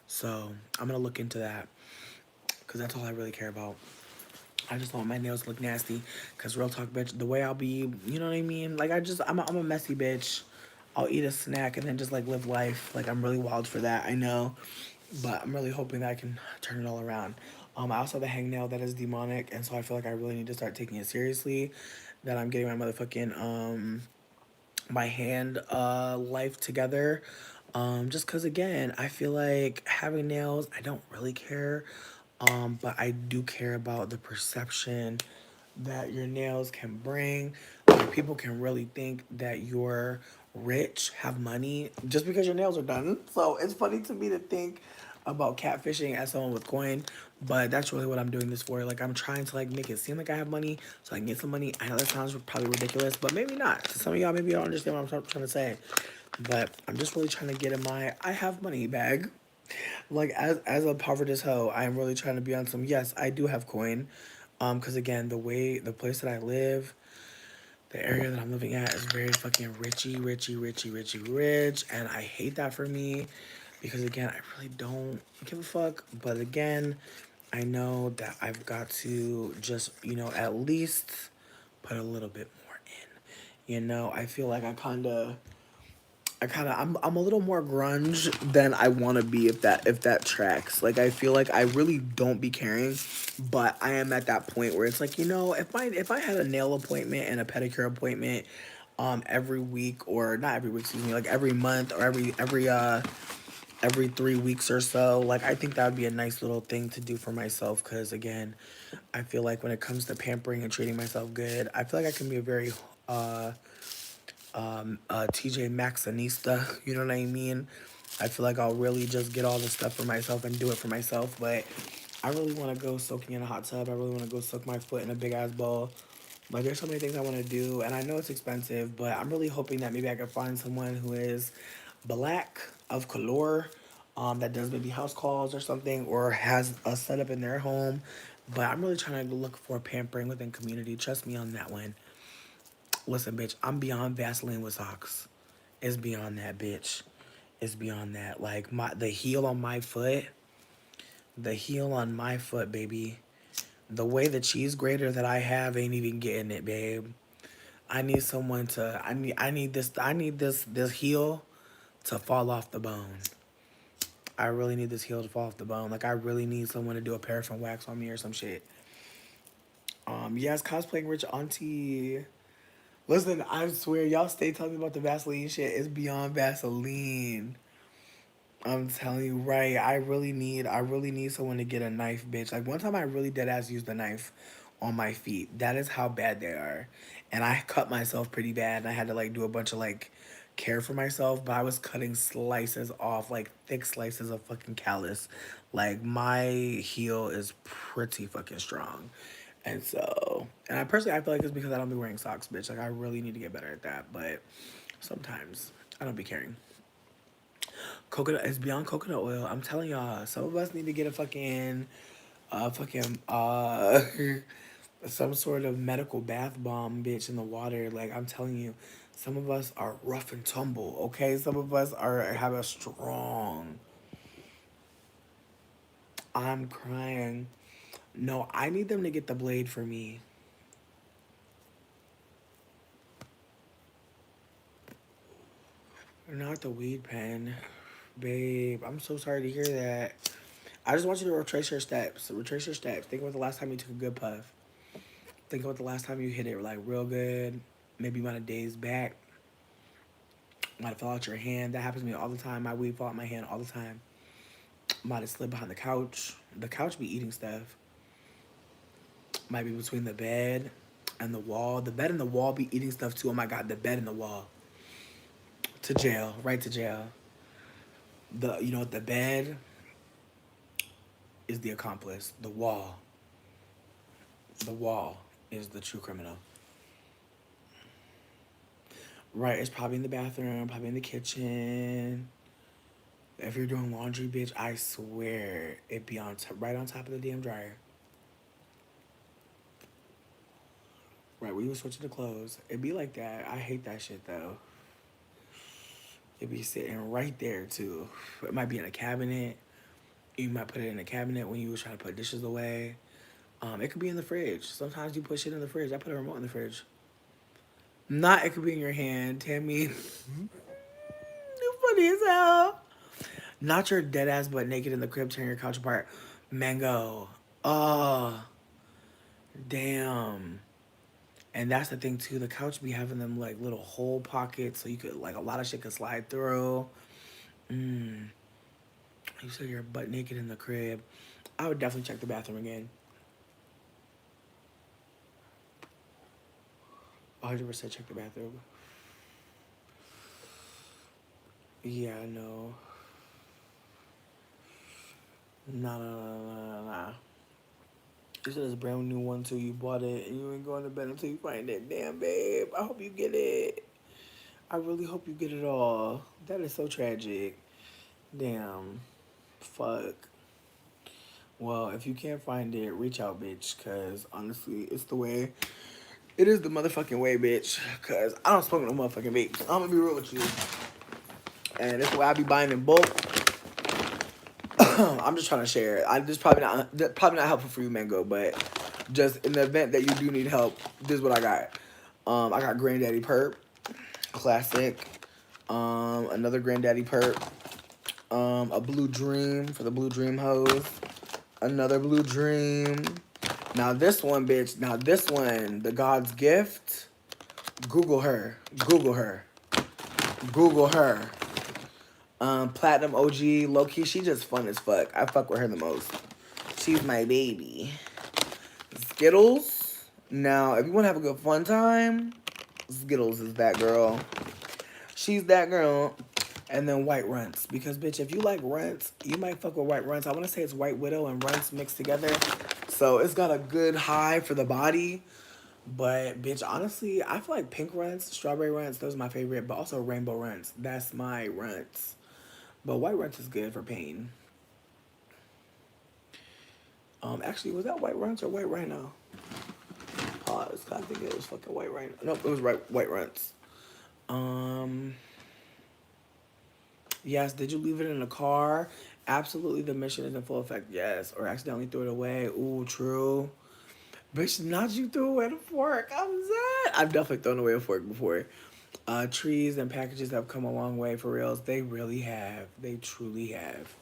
So I'm gonna look into that because that's all I really care about. I just don't want my nails to look nasty. Cause real talk, bitch, the way I'll be, you know what I mean? Like I'm a messy bitch. I'll eat a snack and then just like live life. Like I'm really wild for that. I know, but I'm really hoping that I can turn it all around. I also have a hangnail that is demonic, and so I feel like I really need to start taking it seriously. That I'm getting my motherfucking my hand life together. Just cause again, I feel like having nails, I don't really care. But I do care about the perception that your nails can bring. Like people can really think that you're rich, have money just because your nails are done. So it's funny to me to think about catfishing as someone with coin, but that's really what I'm doing this for. Like I'm trying to like make it seem like I have money so I can get some money. I know that sounds probably ridiculous, but maybe not. To some of y'all, maybe you don't understand what I'm trying to say. But I'm just really trying to get in my I have money bag. Like as a poverty hoe, I am really trying to be on some. Yes, I do have coin, because again, the place that I live, the area that I'm living at is very fucking rich, and I hate that for me, because again, I really don't give a fuck. But again, I know that I've got to just at least put a little bit more in. I feel like I'm a little more grunge than I want to be if that tracks. Like I feel like I really don't be caring, but I am at that point where it's like, if I had a nail appointment and a pedicure appointment every week, or not every week, excuse me, like every month, or every 3 weeks or so, like I think that would be a nice little thing to do for myself, cuz again, I feel like when it comes to pampering and treating myself good, I feel like I can be a very TJ Maxxinista, you know what I mean? I feel like I'll really just get all the stuff for myself and do it for myself, but I really want to go soaking in a hot tub. I really want to go soak my foot in a big ass bowl. Like, there's so many things I want to do, and I know it's expensive, but I'm really hoping that maybe I can find someone who is black, of color, that does maybe house calls or something, or has a setup in their home. But I'm really trying to look for pampering within community. Trust me on that one. Listen, bitch, I'm beyond Vaseline with socks. It's beyond that, bitch. It's beyond that. Like the heel on my foot, baby. The way the cheese grater that I have ain't even getting it, babe. I need someone to. I need this heel to fall off the bone. I really need this heel to fall off the bone. Like I really need someone to do a paraffin wax on me or some shit. Yes, cosplaying rich auntie. Listen, I swear, y'all stay telling me about the Vaseline shit. It's beyond Vaseline. I'm telling you, right? I really need someone to get a knife, bitch. Like one time, I really dead ass used a knife on my feet. That is how bad they are, and I cut myself pretty bad. And I had to like do a bunch of like care for myself, but I was cutting slices off, like thick slices of fucking callus. Like my heel is pretty fucking strong, and so, and I personally, I feel like it's because I don't be wearing socks, bitch. Like I really need to get better at that, but sometimes I don't be caring. Coconut is beyond coconut oil. I'm telling y'all, some of us need to get some sort of medical bath bomb, bitch, in the water. Like I'm telling you, some of us are rough and tumble. Okay, some of us are have a strong. I'm crying. No, I need them to get the blade for me. Not the weed pen, babe. I'm so sorry to hear that. I just want you to retrace your steps. Retrace your steps. Think about the last time you took a good puff. Think about the last time you hit it like real good. Maybe you might have dazed back. Might have fell out your hand. That happens to me all the time. My weed fall out my hand all the time. Might have slid behind the couch. The couch be eating stuff. Might be between the bed and the wall. The bed and the wall be eating stuff too. Oh my god, the bed and the wall. To jail. Right to jail. The bed is the accomplice. The wall is the true criminal. Right, it's probably in the bathroom, probably in the kitchen. If you're doing laundry, bitch, I swear it be right on top of the damn dryer. Right, where you switching the clothes. It be like that. I hate that shit though. It be sitting right there too. It might be in a cabinet. You might put it in a cabinet when you was trying to put dishes away. It could be in the fridge. Sometimes you put shit in the fridge. I put a remote in the fridge. Not it could be in your hand, Tammy. You funny as hell. Not your dead ass butt naked in the crib tearing your couch apart. Mango. Oh, damn. And that's the thing too. The couch be having them like little hole pockets, so you could like a lot of shit could slide through. Mm. You said you're butt naked in the crib. I would definitely check the bathroom again. 100% check the bathroom. Yeah, no. Nah, nah, nah, nah, nah, nah. You said it's a brand new one too. You bought it and you ain't going to bed until you find it. Damn, babe. I hope you get it. I really hope you get it all. That is so tragic. Damn. Fuck. Well, if you can't find it, reach out, bitch. Cause honestly, it's the way. It is the motherfucking way, bitch. Cause I don't smoke no motherfucking vapes. I'm gonna be real with you. And it's the way I be buying in bulk. I'm just trying to share it. I just probably not helpful for you, Mango. But just in the event that you do need help, this is what I got. I got Granddaddy Perp, classic. Another Granddaddy Perp. A Blue Dream for the Blue Dream hose. Another Blue Dream. Now this one, bitch. Now this one, the God's Gift. Google her. Google her. Google her. Platinum OG, low key. She just fun as fuck. I fuck with her the most. She's my baby. Skittles. Now, if you want to have a good fun time, Skittles is that girl. She's that girl. And then White Runts. Because, bitch, if you like Runts, you might fuck with White Runts. I want to say it's White Widow and Runts mixed together. So it's got a good high for the body. But, bitch, honestly, I feel like pink Runts, strawberry Runts, those are my favorite. But also rainbow Runts. That's my Runts. But White Runts is good for pain. Actually, was that White Runts or White Rhino? Pause. I think it was fucking White Rhino. Nope, it was White Runts. Um... Yes, did you leave it in the car? Absolutely, the mission is in full effect. Yes, or accidentally threw it away. Ooh, true. Bitch, not you threw away the fork. I'm sad. I've definitely thrown away a fork before. Trees and packages have come a long way for reals. They really have. They truly have.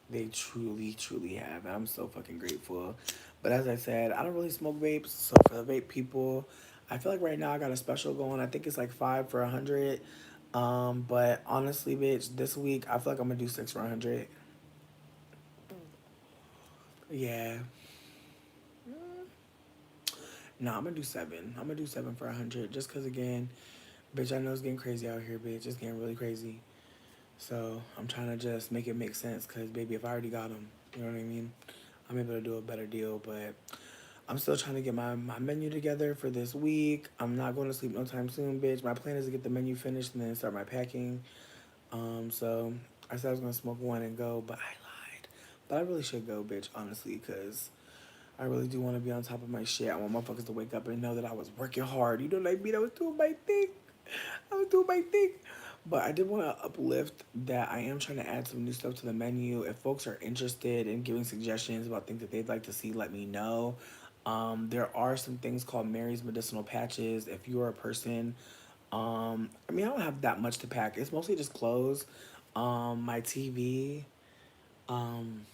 They truly, truly have. And I'm so fucking grateful. But as I said, I don't really smoke vapes. So for the vape people, I feel like right now I got a special going. I think it's like 5 for 100. But honestly, bitch, this week I feel like I'm gonna do 6 for 100. Yeah. No, I'm gonna do seven. I'm gonna do 7 for 100. Just cause again, bitch, I know it's getting crazy out here, bitch. It's getting really crazy. So I'm trying to just make it make sense. Cause baby, if I already got them, you know what I mean. I'm able to do a better deal, but I'm still trying to get my menu together for this week. I'm not going to sleep no time soon, bitch. My plan is to get the menu finished and then start my packing. So I said I was gonna smoke one and go, but I lied. But I really should go, bitch, honestly, cause I really do want to be on top of my shit. I want motherfuckers to wake up and know that I was working hard. You know what I mean? I was doing my thing. I was doing my thing. But I did want to uplift that I am trying to add some new stuff to the menu. If folks are interested in giving suggestions about things that they'd like to see, let me know. There are some things called Mary's Medicinal Patches. If you're a person, I mean, I don't have that much to pack. It's mostly just clothes, my TV, um,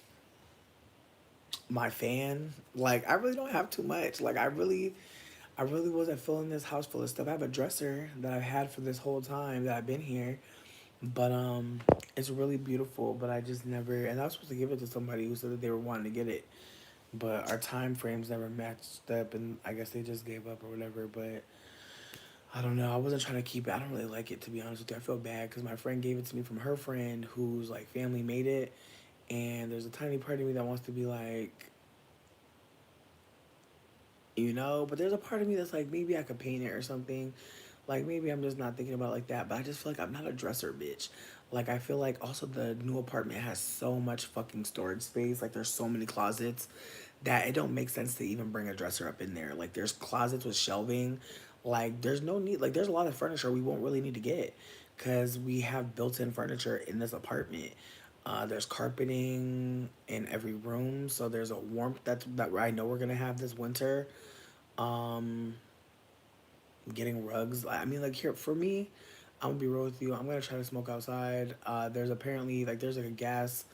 my fan. Like, I really don't have too much. Like, I really wasn't filling this house full of stuff. I have a dresser that I've had for this whole time that I've been here, but it's really beautiful. But I just never, and I was supposed to give it to somebody who said that they were wanting to get it, but our time frames never matched up, and I guess they just gave up or whatever. But I don't know. I wasn't trying to keep it. I don't really like it, to be honest with you. I feel bad because my friend gave it to me from her friend whose like family made it, and there's a tiny part of me that wants to be like, but there's a part of me that's like, maybe I could paint it or something. Like, maybe I'm just not thinking about it like that, but I just feel like I'm not a dresser bitch. Like, I feel like also the new apartment has so much fucking storage space. Like, there's so many closets that it don't make sense to even bring a dresser up in there. Like, there's closets with shelving. Like, there's no need. Like, there's a lot of furniture we won't really need to get because we have built-in furniture in this apartment. There's carpeting in every room, so there's a warmth that I know we're gonna have this winter. Um, Getting rugs. I mean, like here for me, I'm gonna be real with you. I'm gonna try to smoke outside. There's apparently there's like a gas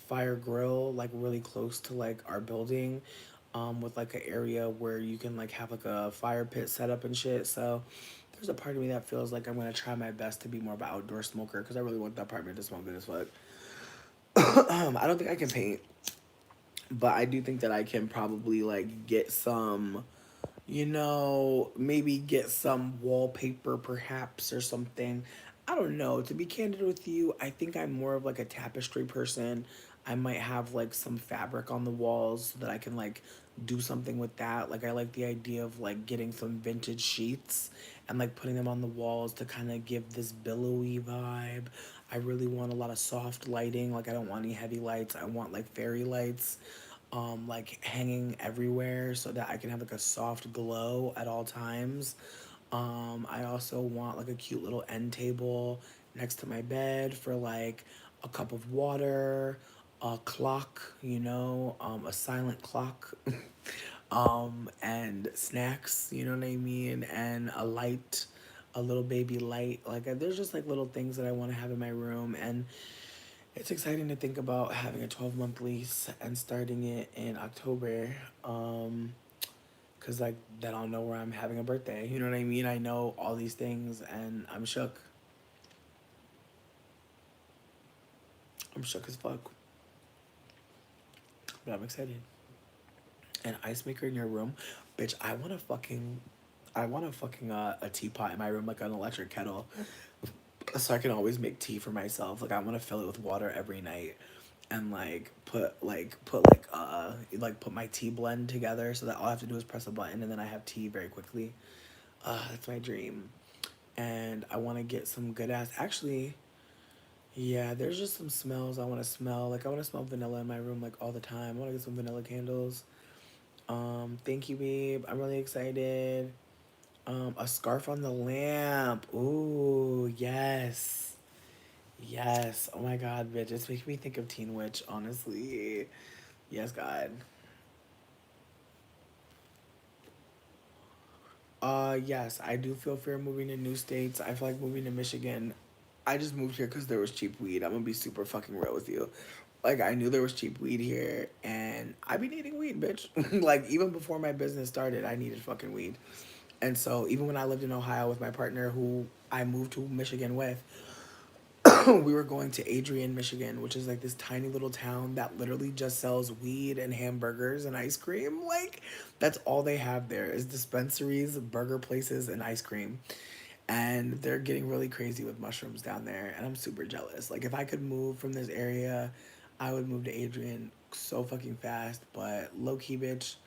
fire grill like really close to like our building, with like an area where you can like have like a fire pit set up and shit. So there's a part of me that feels like I'm gonna try my best to be more of an outdoor smoker because I really want the apartment to smell good as fuck. I don't think I can paint, but I do think that I can probably like get some, maybe get some wallpaper perhaps or something. I don't know. To be candid with you, I think I'm more of like a tapestry person. I might have like some fabric on the walls so that I can like do something with that. Like I like the idea of like getting some vintage sheets and like putting them on the walls to kind of give this billowy vibe. I really want a lot of soft lighting. Like I don't want any heavy lights. I want like fairy lights like hanging everywhere so that I can have like a soft glow at all times. I also want like a cute little end table next to my bed for like a cup of water, a clock, a silent clock, and snacks, you know what I mean, and a light, a little baby light. Like there's just like little things that I want to have in my room, and it's exciting to think about having a 12-month lease and starting it in October. Cause like then I'll know where I'm having a birthday. You know what I mean? I know all these things and I'm shook. I'm shook as fuck. But I'm excited. An ice maker in your room? Bitch, I want a fucking a teapot in my room, like an electric kettle. So I can always make tea for myself. Like I want to fill it with water every night and like put my tea blend together so that all I have to do is press a button and then I have tea very quickly. That's my dream. And I want to get some good ass. Actually, yeah, there's just some smells I want to smell. Like I want to smell vanilla in my room like all the time. I want to get some vanilla candles. Thank you, babe. I'm really excited. A scarf on the lamp. Ooh, yes. Yes. Oh my god, bitch. It's making me think of Teen Witch, honestly. Yes, God. Yes, I do feel fear moving to new states. I feel like moving to Michigan. I just moved here because there was cheap weed. I'm gonna be super fucking real with you. Like I knew there was cheap weed here, and I be needing weed, bitch. Like even before my business started, I needed fucking weed. And so even when I lived in Ohio with my partner, who I moved to Michigan with, we were going to Adrian, Michigan, which is like this tiny little town that literally just sells weed and hamburgers and ice cream. Like that's all they have there is dispensaries, burger places, and ice cream. And they're getting really crazy with mushrooms down there, and I'm super jealous. Like if I could move from this area, I would move to Adrian so fucking fast. But low key, bitch,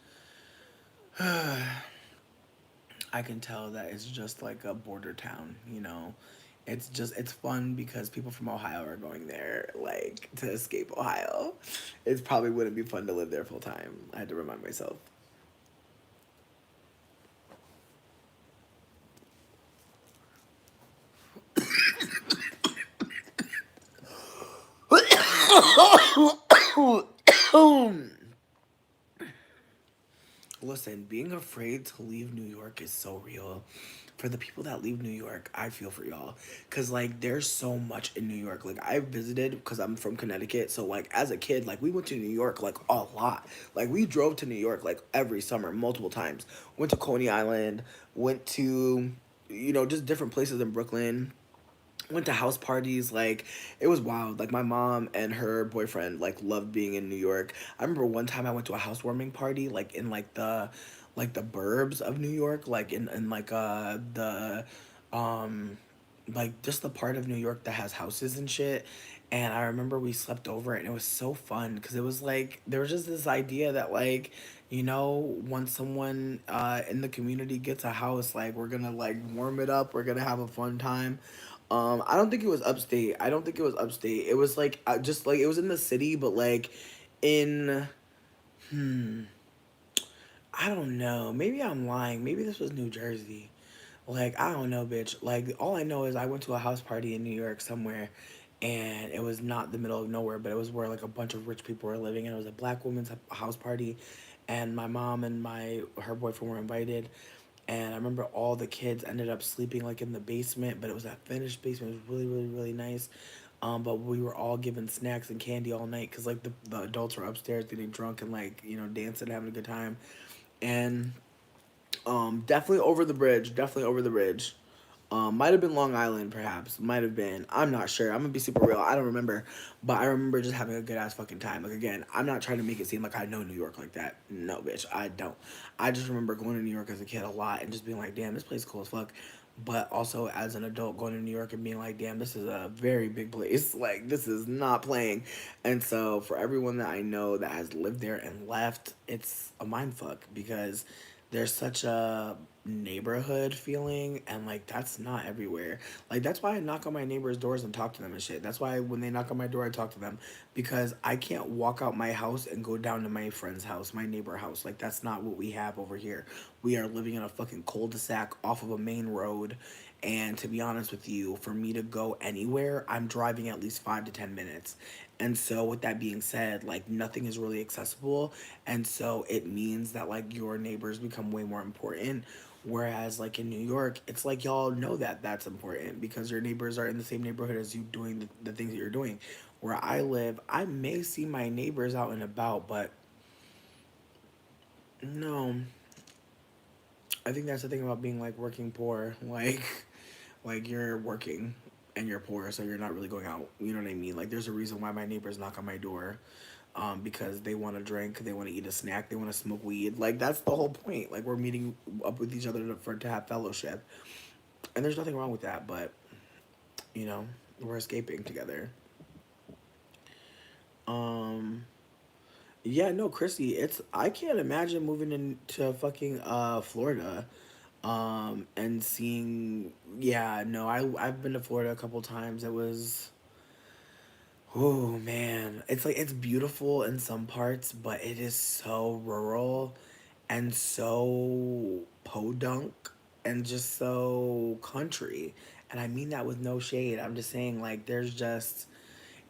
I can tell that it's just like a border town, you know. It's fun because people from Ohio are going there like to escape Ohio. It probably wouldn't be fun to live there full time. I had to remind myself. Listen, being afraid to leave New York is so real. For the people that leave New York, I feel for y'all. Cause like there's so much in New York. Like I visited because I'm from Connecticut. So like as a kid, like we went to New York like a lot. Like we drove to New York like every summer, multiple times. Went to Coney Island, went to, just different places in Brooklyn, went to house parties. Like it was wild. Like my mom and her boyfriend like loved being in New York. I remember one time I went to a housewarming party like in like the burbs of New York, like in like the um like just the part of New York that has houses and shit. And I remember we slept over it and it was so fun because it was like there was just this idea that like, once someone in the community gets a house, like we're gonna like warm it up, we're gonna have a fun time. I don't think it was upstate. I don't think it was upstate. It was like just like it was in the city, but like in I don't know. Maybe I'm lying. Maybe this was New Jersey. Like, I don't know, bitch. Like, all I know is I went to a house party in New York somewhere, and it was not the middle of nowhere, but it was where, like, a bunch of rich people were living, and it was a black woman's house party, and my mom and her boyfriend were invited, and I remember all the kids ended up sleeping, like, in the basement, but it was a finished basement. It was really, really, really nice. But we were all given snacks and candy all night because, like, the adults were upstairs getting drunk and, like, dancing, having a good time. And definitely over the bridge. Definitely over the bridge. Might have been Long Island, perhaps. Might have been. I'm not sure. I'm gonna be super real. I don't remember, but I remember just having a good ass fucking time. Like again, I'm not trying to make it seem like I know New York like that. No, bitch, I don't. I just remember going to New York as a kid a lot and just being like, damn, this place is cool as fuck. But also as an adult going to New York and being like, damn, this is a very big place. Like this is not playing. And so for everyone that I know that has lived there and left, it's a mind fuck because there's such a neighborhood feeling and like that's not everywhere. Like that's why I knock on my neighbors' doors and talk to them and shit. That's why when they knock on my door I talk to them because I can't walk out my house and go down to my friend's house, my neighbor house. Like that's not what we have over here. We are living in a fucking cul-de-sac off of a main road, and to be honest with you, for me to go anywhere, I'm driving at least 5 to 10 minutes. And so with that being said, like nothing is really accessible, and so it means that like your neighbors become way more important. Whereas like in New York, it's like y'all know that that's important because your neighbors are in the same neighborhood as you doing the things that you're doing. Where I live, I may see my neighbors out and about, but no, I think that's the thing about being like working poor. Like you're working and you're poor, so you're not really going out. You know what I mean? Like there's a reason why my neighbors knock on my door, because they want to drink, they want to eat a snack, they want to smoke weed. Like that's the whole point. Like we're meeting up with each other to have fellowship, and there's nothing wrong with that. But you know, we're escaping together. Um, yeah, no, Chrissy, it's I can't imagine moving into fucking Florida, and seeing. Yeah, no, I've been to Florida a couple times. It was. Oh man, it's like it's beautiful in some parts, but it is so rural and so podunk and just so country. And I mean that with no shade. I'm just saying like there's just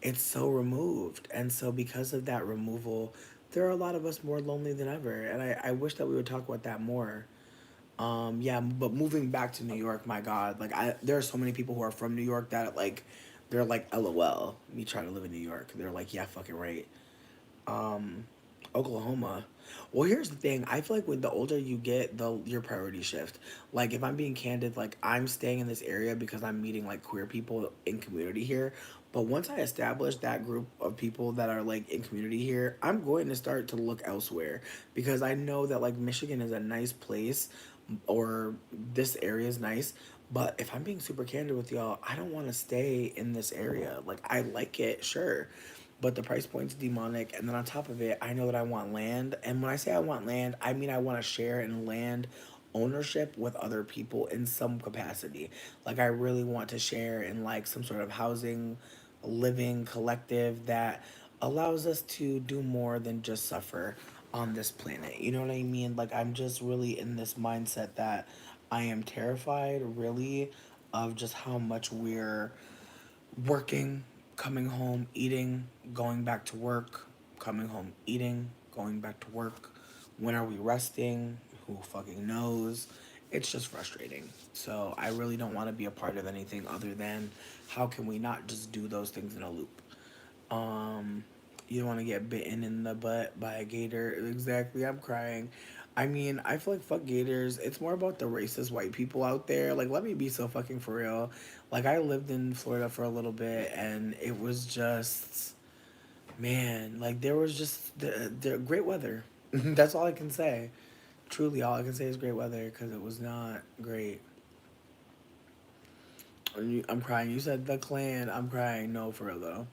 it's so removed. And so because of that removal, there are a lot of us more lonely than ever. And I wish that we would talk about that more. Yeah, but moving back to New York, my God, like there are so many people who are from New York that like, they're like, LOL, me trying to live in New York. They're like, yeah, fucking right. um Oklahoma. Well, here's the thing. I feel like when the older you get, the your priorities shift. Like if I'm being candid, like I'm staying in this area because I'm meeting like queer people in community here. But once I establish that group of people that are like in community here, I'm going to start to look elsewhere because I know that like Michigan is a nice place, or this area is nice. But if I'm being super candid with y'all, I don't want to stay in this area. Like I like it, sure, but the price point's demonic. And then on top of it, I know that I want land. And when I say I want land, I mean I want to share in land ownership with other people in some capacity. Like I really want to share in like some sort of housing, living collective that allows us to do more than just suffer on this planet. You know what I mean? Like I'm just really in this mindset that I am terrified really of just how much we're working, coming home, eating, going back to work, coming home, eating, going back to work. When are we resting? Who fucking knows? It's just frustrating. So I really don't want to be a part of anything other than how can we not just do those things in a loop? Um, you don't want to get bitten in the butt by a gator. Exactly, I'm crying. I mean, I feel like fuck gators. It's more about the racist white people out there. Like, let me be so fucking for real. Like, I lived in Florida for a little bit, and it was just, man, like there was just the great weather. That's all I can say. Truly, all I can say is great weather because it was not great. I'm crying. You said the clan. I'm crying. No, for real though.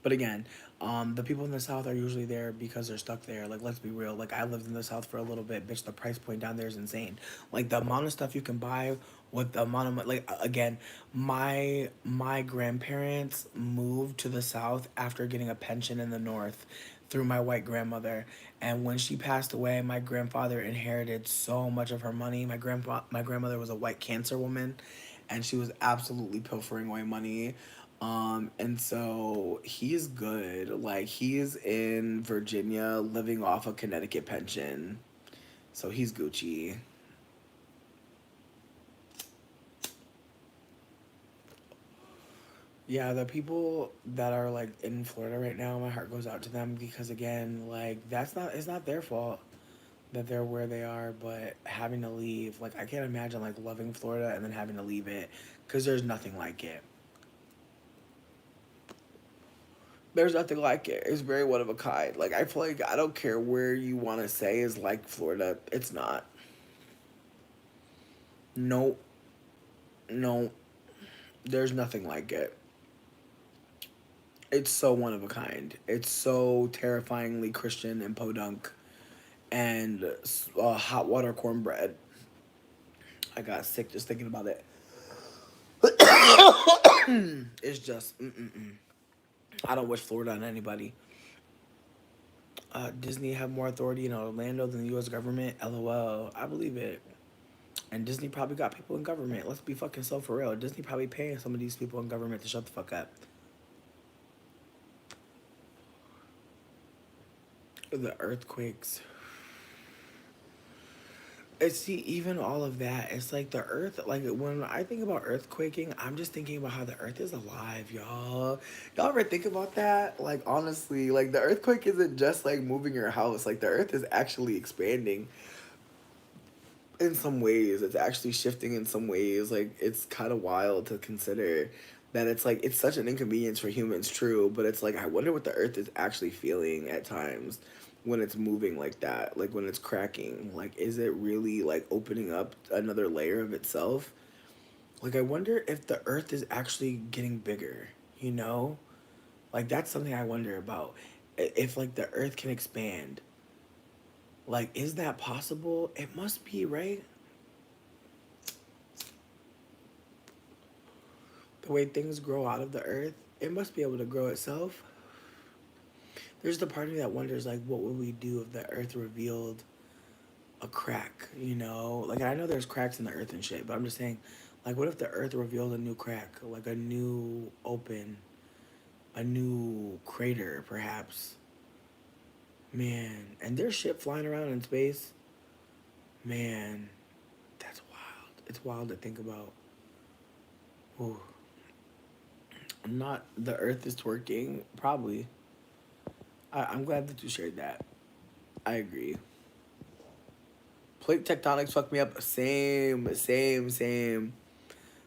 But again, the people in the South are usually there because they're stuck there. Like, let's be real. Like, I lived in the South for a little bit. Bitch, the price point down there is insane. Like, the amount of stuff you can buy with the amount of like again, my grandparents moved to the South after getting a pension in the North through my white grandmother. And when she passed away, my grandfather inherited so much of her money. My grandmother was a white cancer woman, and she was absolutely pilfering away money. And so he's good. Like he's in Virginia living off a Connecticut pension. So he's Gucci. Yeah, the people that are like in Florida right now, my heart goes out to them because again, like that's not it's not their fault that they're where they are, but having to leave, like I can't imagine like loving Florida and then having to leave it cuz there's nothing like it. There's nothing like it. It's very one of a kind. Like I feel like I don't care where you want to say is like Florida. It's not. No, no. There's nothing like it. It's so one of a kind. It's so terrifyingly Christian and podunk and hot water cornbread. I got sick just thinking about it. It's just, mm-mm-mm. I don't wish Florida on anybody. Disney have more authority in Orlando than the U.S. government. LOL. I believe it. And Disney probably got people in government. Let's be fucking so for real. Disney probably paying some of these people in government to shut the fuck up. The earthquakes. It's see, even all of that. It's like the earth. Like when I think about earthquaking, I'm just thinking about how the earth is alive, y'all. Y'all ever think about that? Like honestly, like the earthquake isn't just like moving your house. Like the earth is actually expanding in some ways. It's actually shifting in some ways. Like it's kind of wild to consider that it's like it's such an inconvenience for humans, true, but it's like I wonder what the earth is actually feeling at times when it's moving like that, like when it's cracking. Like is it really like opening up another layer of itself? Like I wonder if the earth is actually getting bigger, you know? Like that's something I wonder about. If like the earth can expand. Like is that possible? It must be, right? The way things grow out of the earth, it must be able to grow itself. There's the part of me that wonders, like, what would we do if the earth revealed a crack, you know? Like, I know there's cracks in the earth and shit, but I'm just saying, like, what if the earth revealed a new crack? Like, a new open, a new crater, perhaps? Man, and there's shit flying around in space. Man, It's wild to think about. Ooh. Not the earth is twerking, probably. I'm glad that you shared that. I agree. Plate tectonics fuck me up. Same, same, same.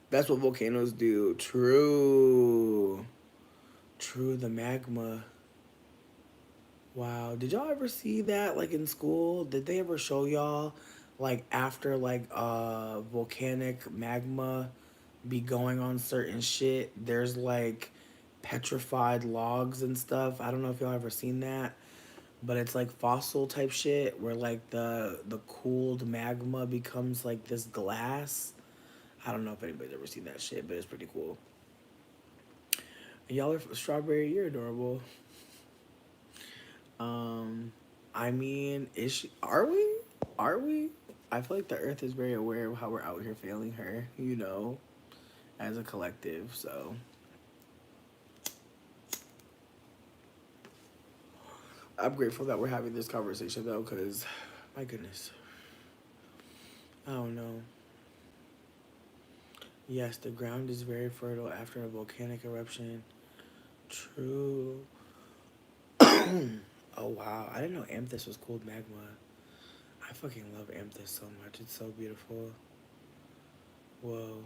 That's what volcanoes do. True. True, the magma. Wow. Did y'all ever see that like in school? Did they ever show y'all like after like volcanic magma be going on certain shit? There's like petrified logs and stuff. I don't know if y'all ever seen that, but it's like fossil type shit where like the cooled magma becomes like this glass. I don't know if anybody's ever seen that shit, but it's pretty cool. And y'all are strawberry. You're adorable. Um, I mean, is she, are we? Are we? I feel like the Earth is very aware of how we're out here failing her. As a collective. So I'm grateful that we're having this conversation though, because my goodness, I don't know. Yes, the ground is very fertile after a volcanic eruption. True. Oh wow, I didn't know amethyst was cooled magma. I fucking love amethyst so much. It's so beautiful. Whoa.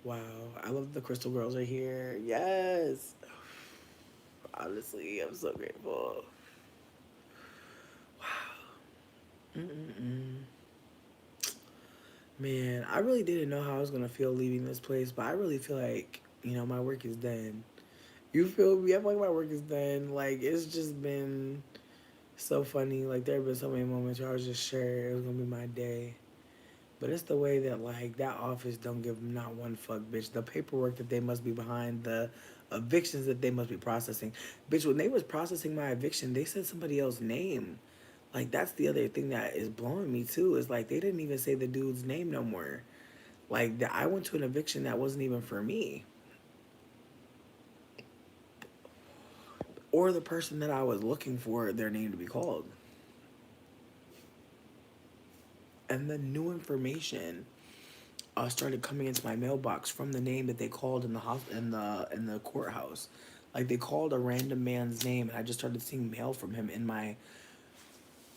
Wow. I love the crystal girls are here. Yes. Honestly, I'm so grateful. Wow. Mm-mm-mm. Man, I really didn't know how I was gonna feel leaving this place, but I really feel like, my work is done. You feel me? I feel like my work is done. Like it's just been so funny. Like there have been so many moments where I was just sure it was gonna be my day. But it's the way that like that office don't give not one fuck, bitch. The paperwork that they must be behind, the evictions that they must be processing, bitch. When they was processing my eviction, they said somebody else's name. Like that's the other thing that is blowing me too. Is like they didn't even say the dude's name no more. Like I went to an eviction that wasn't even for me or the person that I was looking for their name to be called. And then new information started coming into my mailbox from the name that they called in the in the courthouse. Like they called a random man's name, and I just started seeing mail from him in my.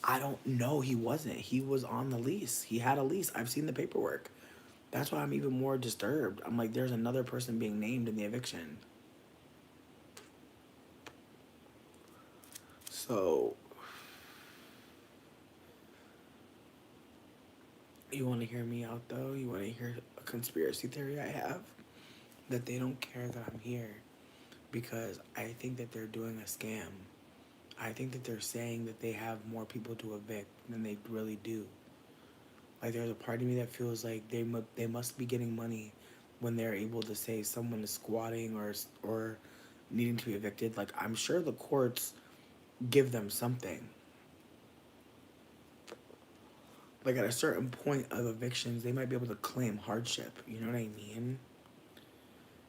I don't know. He wasn't. He was on the lease. He had a lease. I've seen the paperwork. That's why I'm even more disturbed. I'm like, there's another person being named in the eviction. So, you want to hear me out though? You want to hear a conspiracy theory I have? That they don't care that I'm here because I think that they're doing a scam. I think that they're saying that they have more people to evict than they really do. Like there's a part of me that feels like they must be getting money when they're able to say someone is squatting or needing to be evicted. Like I'm sure the courts give them something. Like at a certain point of evictions, they might be able to claim hardship. You know what I mean?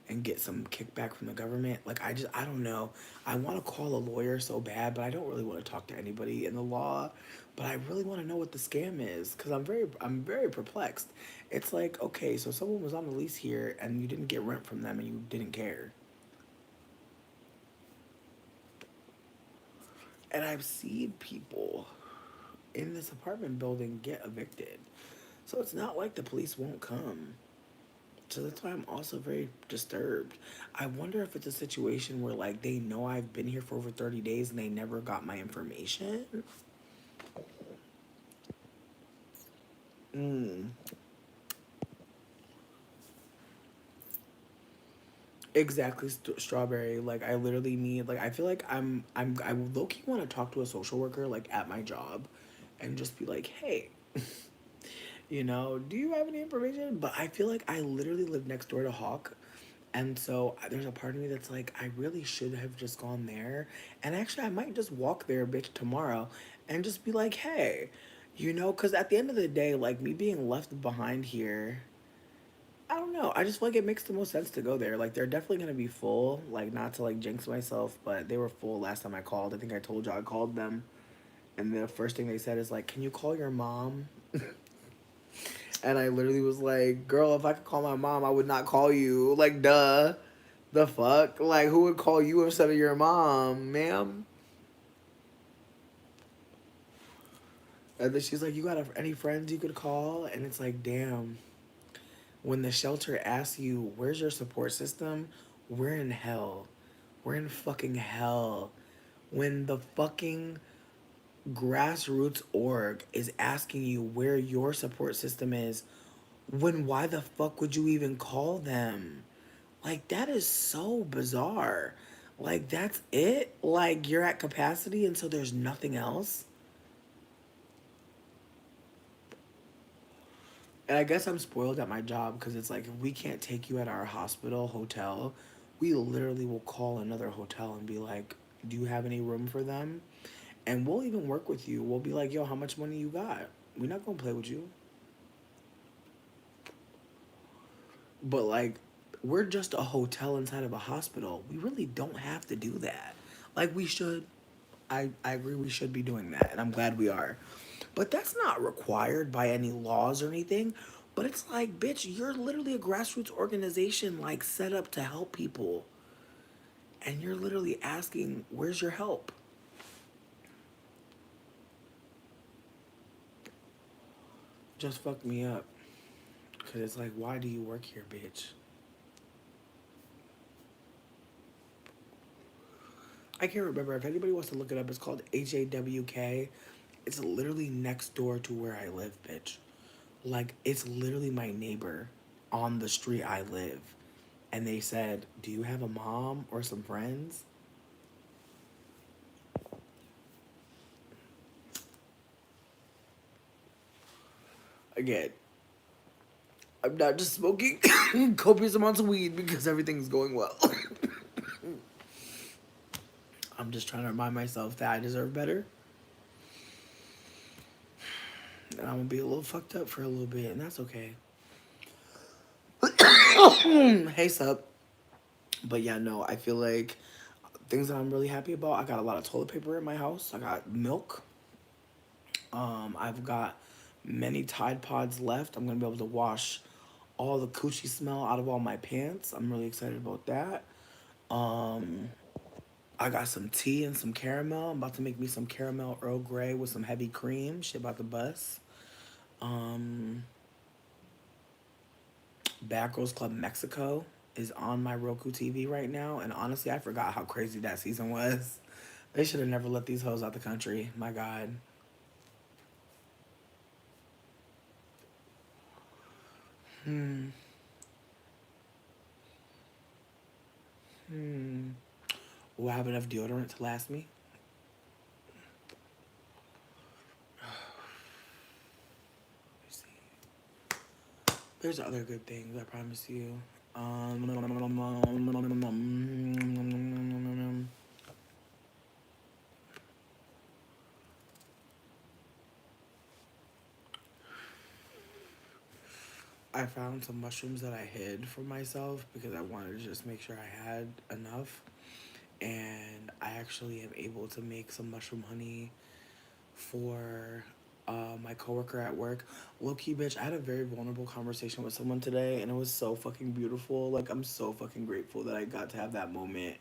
And get some kickback from the government. Like I don't know. I want to call a lawyer so bad, but I don't really want to talk to anybody in the law. But I really want to know what the scam is because I'm very perplexed. It's like okay, so someone was on the lease here and you didn't get rent from them and you didn't care. And I've seen people in this apartment building get evicted. So it's not like the police won't come. So that's why I'm also very disturbed. I wonder if it's a situation where like they know I've been here for over 30 days and they never got my information. Mm. Exactly, strawberry. Like I literally need like I feel like I low key want to talk to a social worker like at my job, and just be like, hey, do you have any information? But I feel like I literally live next door to Hawk. And so there's a part of me that's like, I really should have just gone there. And actually, I might just walk there, bitch, tomorrow and just be like, hey, because at the end of the day, like me being left behind here, I don't know. I just feel like it makes the most sense to go there. Like, they're definitely going to be full. Like, not to like jinx myself, but they were full last time I called. I think I told you I called them And the first thing they said is like, "Can you call your mom?" And I literally was like, "Girl, if I could call my mom, I would not call you." Like, duh, the fuck, like, who would call you instead of your mom, ma'am? And then she's like, "You got any friends you could call?" And it's like, damn. When the shelter asks you, "Where's your support system?" We're in hell. We're in fucking hell. When the fucking grassroots org is asking you where your support system is, when why the fuck would you even call them? Like, that is so bizarre. Like, that's it? Like, you're at capacity and so there's nothing else? And I guess I'm spoiled at my job because it's like, if we can't take you at our hospital hotel, we literally will call another hotel and be like, "Do you have any room for them?" And we'll even work with you. We'll be like, "Yo, how much money you got? We're not gonna play with you." But like, we're just a hotel inside of a hospital. We really don't have to do that. Like, we should. I agree we should be doing that, and I'm glad we are. But that's not required by any laws or anything. But it's like, bitch, you're literally a grassroots organization, like, set up to help people. And you're literally asking, where's your help? Just fuck me up. Because it's like, why do you work here, bitch? I can't remember. If anybody wants to look it up, it's called HAWK. It's literally next door to where I live, bitch. Like, it's literally my neighbor on the street I live. And they said, "Do you have a mom or some friends?" Again, I'm not just smoking copious amounts of weed because everything's going well. I'm just trying to remind myself that I deserve better. And I'm gonna be a little fucked up for a little bit, and that's okay. Hey, sup? But yeah, no, I feel like things that I'm really happy about. I got a lot of toilet paper in my house. I got milk. I've got many Tide Pods left. I'm gonna be able to wash all the coochie smell out of all my pants. I'm really excited about that. Um, I got some tea and some caramel. I'm about to make me some caramel Earl Grey with some heavy cream. Shit about the bus. Um, Bad Girls Club Mexico is on my Roku TV right now, and honestly, I forgot how crazy that season was. They should have never let these hoes out the country. My God. Hmm. Hmm. Will I have enough deodorant to last me? Let me see. There's other good things, I promise you. I found some mushrooms that I hid from myself because I wanted to just make sure I had enough. And I actually am able to make some mushroom honey for my coworker at work. Low key, bitch, I had a very vulnerable conversation with someone today, and it was so fucking beautiful. Like, I'm so fucking grateful that I got to have that moment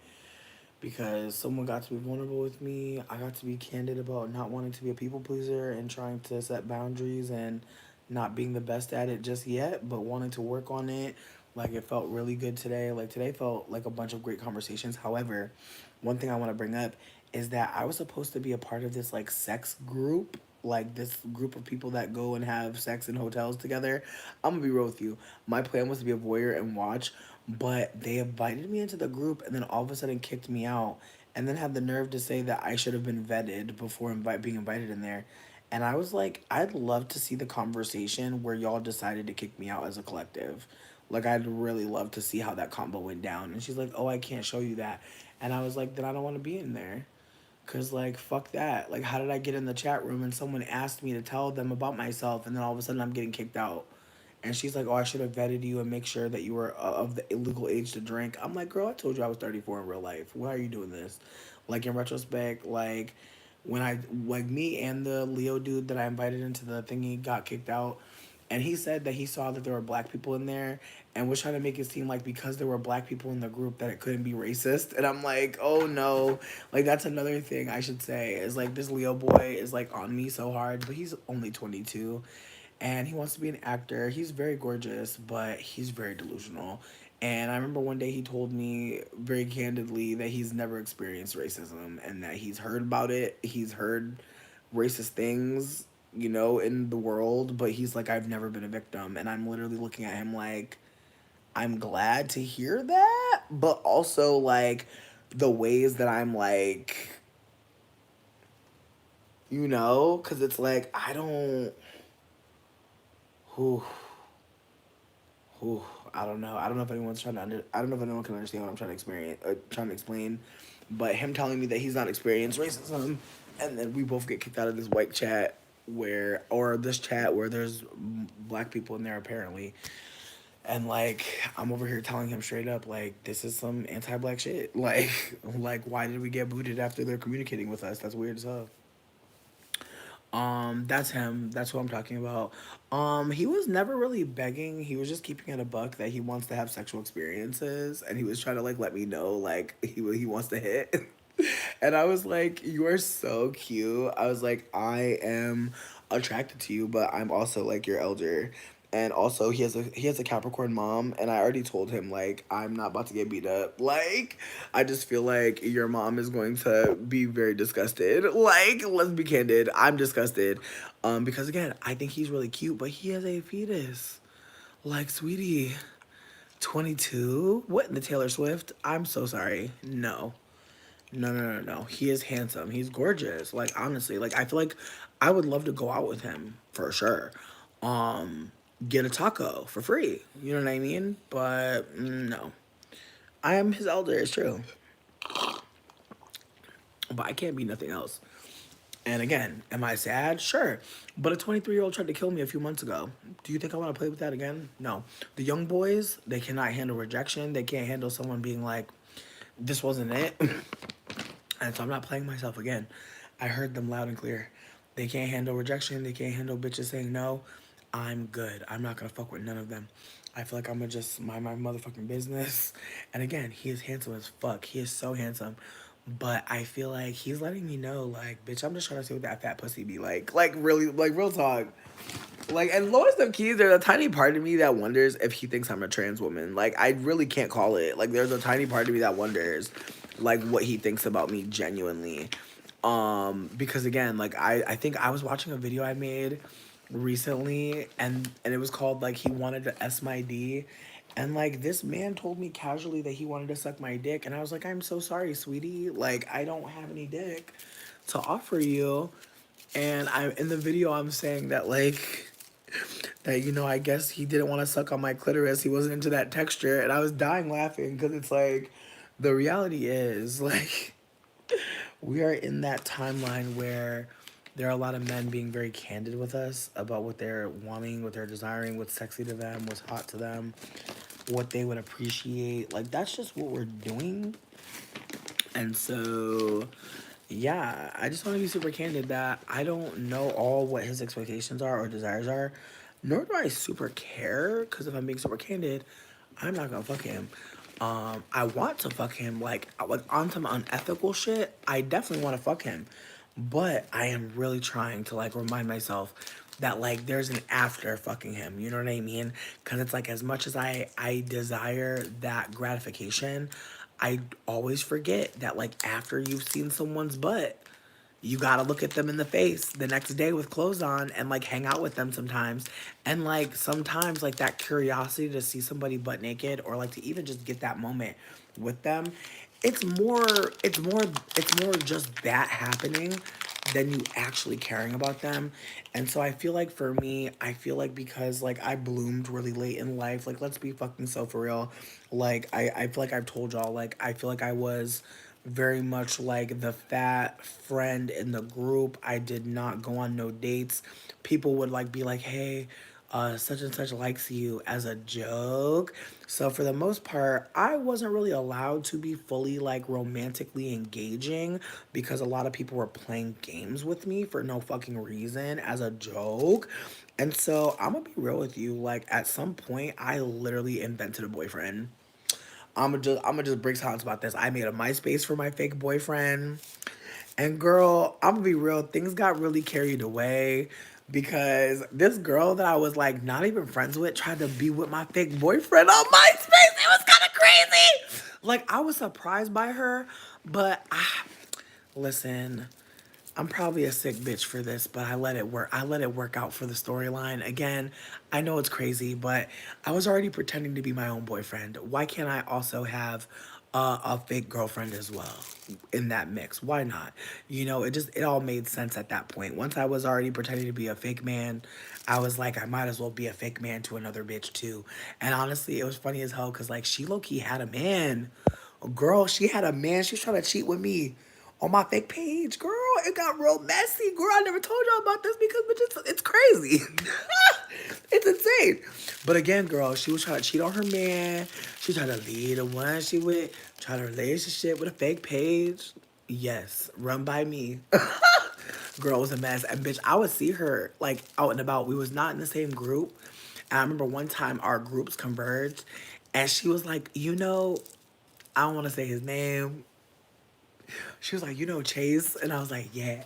because someone got to be vulnerable with me. I got to be candid about not wanting to be a people pleaser and trying to set boundaries and not being the best at it just yet, but wanting to work on it. Like, it felt really good today. Like, today felt like a bunch of great conversations. However, one thing I want to bring up is that I was supposed to be a part of this like sex group, like this group of people that go and have sex in hotels together. I'm gonna be real with you. My plan was to be a voyeur and watch, but they invited me into the group and then all of a sudden kicked me out, and then had the nerve to say that I should have been vetted before being invited in there. And I was like, I'd love to see the conversation where y'all decided to kick me out as a collective. Like, I'd really love to see how that combo went down. And she's like, "Oh, I can't show you that." And I was like, "Then I don't want to be in there." Cause like, fuck that. Like, how did I get in the chat room and someone asked me to tell them about myself, and then all of a sudden I'm getting kicked out? And she's like, "Oh, I should have vetted you and make sure that you were of the illegal age to drink." I'm like, "Girl, I told you I was 34 in real life. Why are you doing this?" Like, in retrospect, like, when I like me and the Leo dude that I invited into the thingy got kicked out, and he said that he saw that there were black people in there and was trying to make it seem like because there were black people in the group that it couldn't be racist. And I'm like, oh no, like that's another thing I should say is like this Leo boy is like on me so hard, but he's only 22 and he wants to be an actor. He's very gorgeous, but he's very delusional. And I remember one day he told me very candidly that he's never experienced racism and that he's heard about it. He's heard racist things, you know, in the world, but he's like, I've never been a victim. And I'm literally looking at him like, I'm glad to hear that, but also like the ways that I'm like, you know, because it's like, I don't, whew, whew, I don't know. I don't know if anyone's trying to I don't know if anyone can understand what I'm trying to experience, trying to explain. But him telling me that he's not experienced racism, and then we both get kicked out of this white chat where, or this chat where there's black people in there apparently, and like I'm over here telling him straight up like this is some anti-black shit. Like why did we get booted after they're communicating with us? That's weird as hell. That's him. That's who I'm talking about. He was never really begging. He was just keeping it a buck that he wants to have sexual experiences, and he was trying to like let me know like he wants to hit. And I was like, "You are so cute." I was like, "I am attracted to you, but I'm also like your elder." And also he has a Capricorn mom, and I already told him like I'm not about to get beat up. Like I just feel like your mom is going to be very disgusted. Like let's be candid, I'm disgusted. Because again, I think he's really cute, but he has a fetus. Like sweetie, 22. What in the Taylor Swift? I'm so sorry. No. No, no, no, no. He is handsome. He's gorgeous. Like honestly, like I feel like I would love to go out with him for sure. Um, get a taco for free. You know what I mean? But no, I am his elder. It's true, but I can't be nothing else. And again, am I sad? Sure. But a 23-year-old tried to kill me a few months ago. Do you think I want to play with that again? No. The young boys, they cannot handle rejection. They can't handle someone being like, this wasn't it. And so I'm not playing myself again. I heard them loud and clear. They can't handle rejection. They can't handle bitches saying no. I'm good. I'm not gonna fuck with none of them. I feel like I'm gonna just mind my motherfucking business. And again, he is handsome as fuck. He is so handsome. But I feel like he's letting me know, like, bitch, I'm just trying to see what that fat pussy be like. Like, really, like, real talk. Like, and lowest of keys, there's a tiny part of me that wonders if he thinks I'm a trans woman. Like, I really can't call it. Like, there's a tiny part of me that wonders, like, what he thinks about me genuinely. Because again, like, I think I was watching a video I made recently, and it was called, like, he wanted to S my D. And, like, this man told me casually that he wanted to suck my dick. And I was like, I'm so sorry, sweetie. Like, I don't have any dick to offer you. And I in the video I'm saying that like that I guess he didn't want to suck on my clitoris. He wasn't into that texture, and I was dying laughing because it's like the reality is like we are in that timeline where there are a lot of men being very candid with us about what they're wanting, what they're desiring, what's sexy to them, what's hot to them, what they would appreciate. Like that's just what we're doing. And so yeah, I just want to be super candid that I don't know all what his expectations are or desires are, nor do I super care. Because if I'm being super candid, I'm not gonna fuck him. I want to fuck him, like on some unethical shit. I definitely want to fuck him, but I am really trying to like remind myself that like there's an after fucking him. You know what I mean? Because it's like as much as I desire that gratification, I always forget that like after you've seen someone's butt, you gotta look at them in the face the next day with clothes on and like hang out with them sometimes. And like sometimes like that curiosity to see somebody butt naked or like to even just get that moment with them, it's more it's more just that happening than you actually caring about them. And so I feel like for me, I feel like because like I bloomed really late in life, like let's be fucking so for real. Like I feel like I've told y'all, like I feel like I was very much like the fat friend in the group. I did not go on no dates. People would like be like, hey, such and such likes you as a joke. So for the most part, I wasn't really allowed to be fully like romantically engaging because a lot of people were playing games with me for no fucking reason as a joke. And so I'm gonna be real with you. Like at some point, I literally invented a boyfriend. I'm gonna just break silence about this. I made a MySpace for my fake boyfriend. And girl, I'm gonna be real, things got really carried away because this girl that I was like not even friends with tried to be with my fake boyfriend on MySpace. It was kind of crazy. Like I was surprised by her, but listen, I'm probably a sick bitch for this, but I let it work. I let it work out for the storyline. Again, I know it's crazy, but I was already pretending to be my own boyfriend. Why can't I also have a fake girlfriend as well in that mix? Why not? It all made sense at that point. Once I was already pretending to be a fake man, I was like, I might as well be a fake man to another bitch too. And honestly, it was funny as hell because like she low key had a man. Girl, she had a man. She was trying to cheat with me on my fake page. Girl, it got real messy. Girl, I never told y'all about this because bitch, it's crazy. It's insane. But again, girl, she was trying to cheat on her man. She tried to lead the one she with, try a relationship with a fake page. Yes, run by me. Girl was a mess. And bitch, I would see her like out and about. We was not in the same group. And I remember one time our groups converged and she was like, I don't want to say his name. She was like, Chase? And I was like, yeah.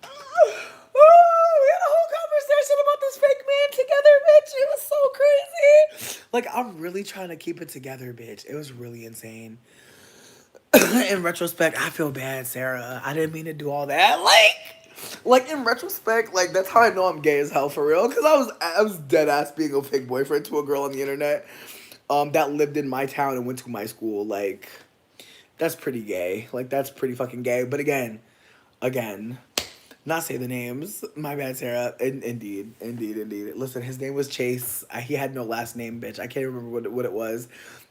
Oh, we had a whole conversation about this fake man together, bitch. It was so crazy. Like, I'm really trying to keep it together, bitch. It was really insane. In retrospect, I feel bad, Sarah. I didn't mean to do all that. Like in retrospect, like that's how I know I'm gay as hell for real. Cause I was dead ass being a fake boyfriend to a girl on the internet, that lived in my town and went to my school. Like, that's pretty gay. Like that's pretty fucking gay. But again, not say the names. My bad, Sarah. Indeed. Listen, his name was Chase. He had no last name, bitch. I can't remember what it was.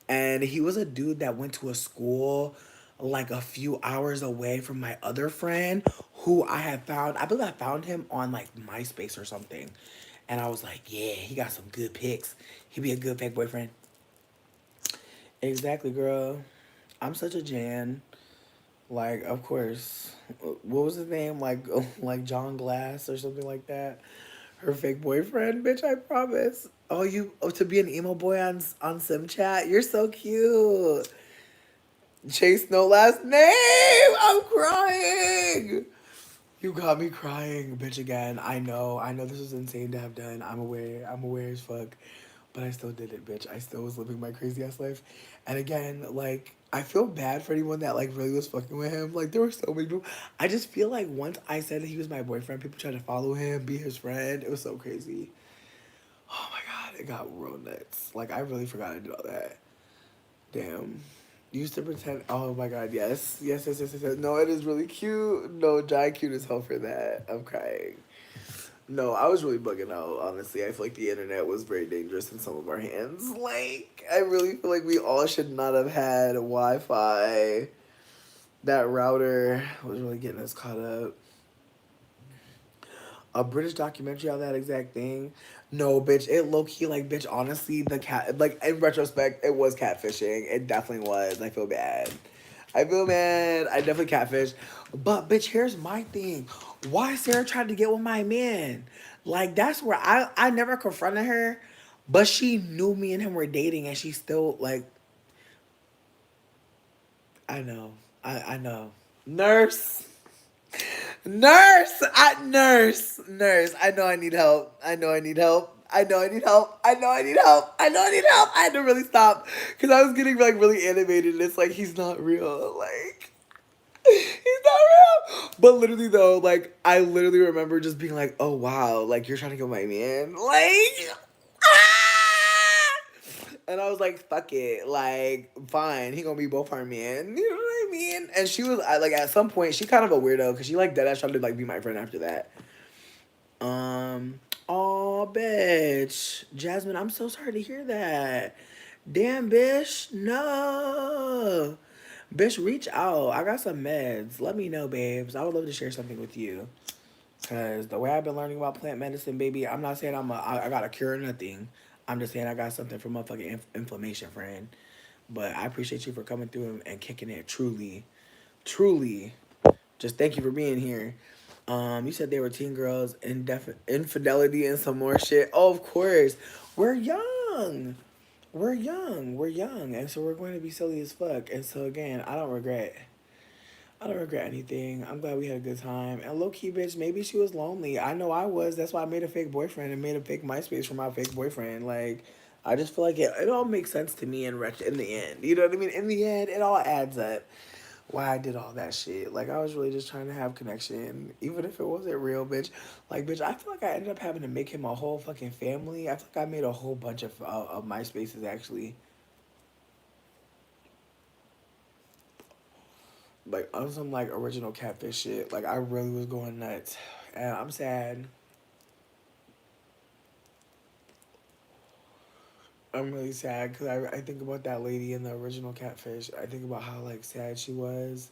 And he was a dude that went to a school like a few hours away from my other friend who I had found. I believe I found him on like MySpace or something. And I was like, yeah, he got some good pics. He'd be a good fake boyfriend. Exactly, girl. I'm such a Jan. Like, of course. What was his name? Like, like John Glass or something like that. Her fake boyfriend, bitch. I promise. To be an emo boy on Simchat. You're so cute. Chase, no last name. I'm crying. You got me crying, bitch, again. I know this was insane to have done. I'm aware as fuck. But I still did it, bitch. I still was living my crazy ass life. And again, like, I feel bad for anyone that, like, really was fucking with him. Like, there were so many people. I just feel like once I said that he was my boyfriend, people tried to follow him, be his friend. It was so crazy. Oh my god, it got real nuts. Like, I really forgot to do all that. Damn. Used to pretend. Oh my god, yes. No, it is really cute. No, Jai cute as hell for that. I'm crying. No, I was really bugging out, honestly. I feel like the internet was very dangerous in some of our hands. Like, I really feel like we all should not have had Wi Fi. That router was really getting us caught up. A British documentary on that exact thing. No, bitch, it low key, like, bitch, honestly, the cat, like, in retrospect, it was catfishing. It definitely was. I feel bad. I feel bad. I definitely catfish. But, bitch, here's my thing. Why Sarah tried to get with my man? Like, that's where I never confronted her, but she knew me and him were dating, and she still, like, I know. I know. Nurse. Nurse. I know I need help. I know I need help. I know I need help. I know I need help. I know I need help. I had to really stop because I was getting like really animated. And it's like he's not real. Like he's not real. But literally though, like I literally remember just being like, oh wow, like you're trying to kill my man. Like and I was like, fuck it. Like, fine. He gonna be both our men. You know what I mean? And she was, like, at some point, she kind of a weirdo. Because she, like, deadass tried to, like, be my friend after that. Oh, bitch. Jasmine, I'm so sorry to hear that. Damn, bitch. No. Bitch, reach out. I got some meds. Let me know, babes. I would love to share something with you. Cause the way I've been learning about plant medicine, baby, I'm not saying I got a cure or nothing. I'm just saying I got something for motherfucking inflammation, friend. But I appreciate you for coming through and kicking it. Truly, truly. Just thank you for being here. You said they were teen girls, infidelity, and some more shit. Oh, of course, we're young. We're young. We're young, and so we're going to be silly as fuck. And so again, I don't regret. I don't regret anything. I'm glad we had a good time. And low key, bitch, maybe she was lonely. I know I was. That's why I made a fake boyfriend and made a fake MySpace for my fake boyfriend. Like, I just feel like it all makes sense to me in the end. You know what I mean? In the end, it all adds up. Why I did all that shit. Like, I was really just trying to have connection, even if it wasn't real, bitch. Like, bitch, I feel like I ended up having to make him a whole fucking family. I feel like I made a whole bunch of MySpaces actually. Like on some like original catfish shit. Like I really was going nuts, and I'm sad. I'm really sad because I think about that lady in the original catfish. I think about how like sad she was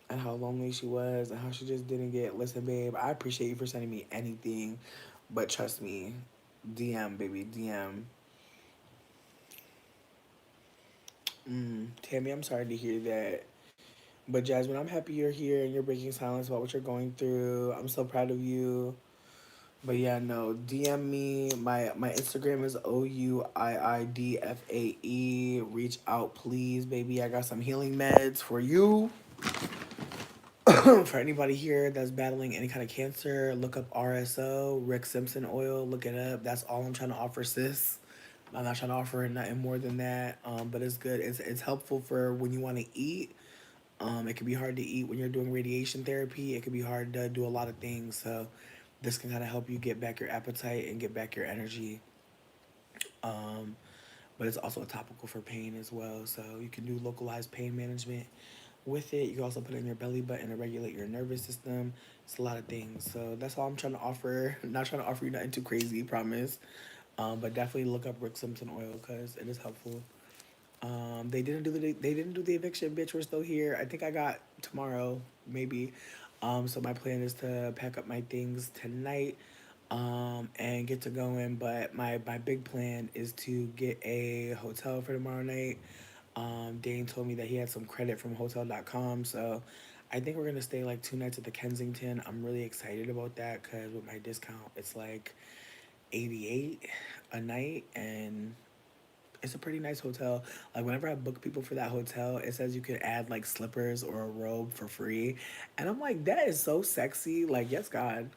and how lonely she was and how she just didn't get. Listen, babe, I appreciate you for sending me anything, but trust me, DM baby, DM. Tammy, I'm sorry to hear that. But Jasmine, I'm happy you're here and you're breaking silence about what you're going through. I'm so proud of you. But yeah, no. DM me. My Instagram is OUIIDFAE. Reach out, please, baby. I got some healing meds for you. For anybody here that's battling any kind of cancer, look up RSO, Rick Simpson oil. Look it up. That's all I'm trying to offer, sis. I'm not trying to offer nothing more than that. But it's good. It's helpful for when you want to eat. It can be hard to eat when you're doing radiation therapy. It can be hard to do a lot of things. So this can kind of help you get back your appetite and get back your energy. Um, but it's also a topical for pain as well. So you can do localized pain management with it. You can also put it in your belly button to regulate your nervous system. It's a lot of things. So that's all I'm trying to offer. I'm not trying to offer you nothing too crazy, promise. But definitely look up Rick Simpson oil because it is helpful. They didn't do the eviction, bitch. We're still here. I think I got tomorrow, maybe. So my plan is to pack up my things tonight, and get to going. But my big plan is to get a hotel for tomorrow night. Dane told me that he had some credit from Hotel.com, so I think we're gonna stay like 2 nights at the Kensington. I'm really excited about that because with my discount, it's like 88 a night, and it's a pretty nice hotel. Like whenever I book people for that hotel, it says you could add like slippers or a robe for free, and I'm like, that is so sexy. Like, yes, God.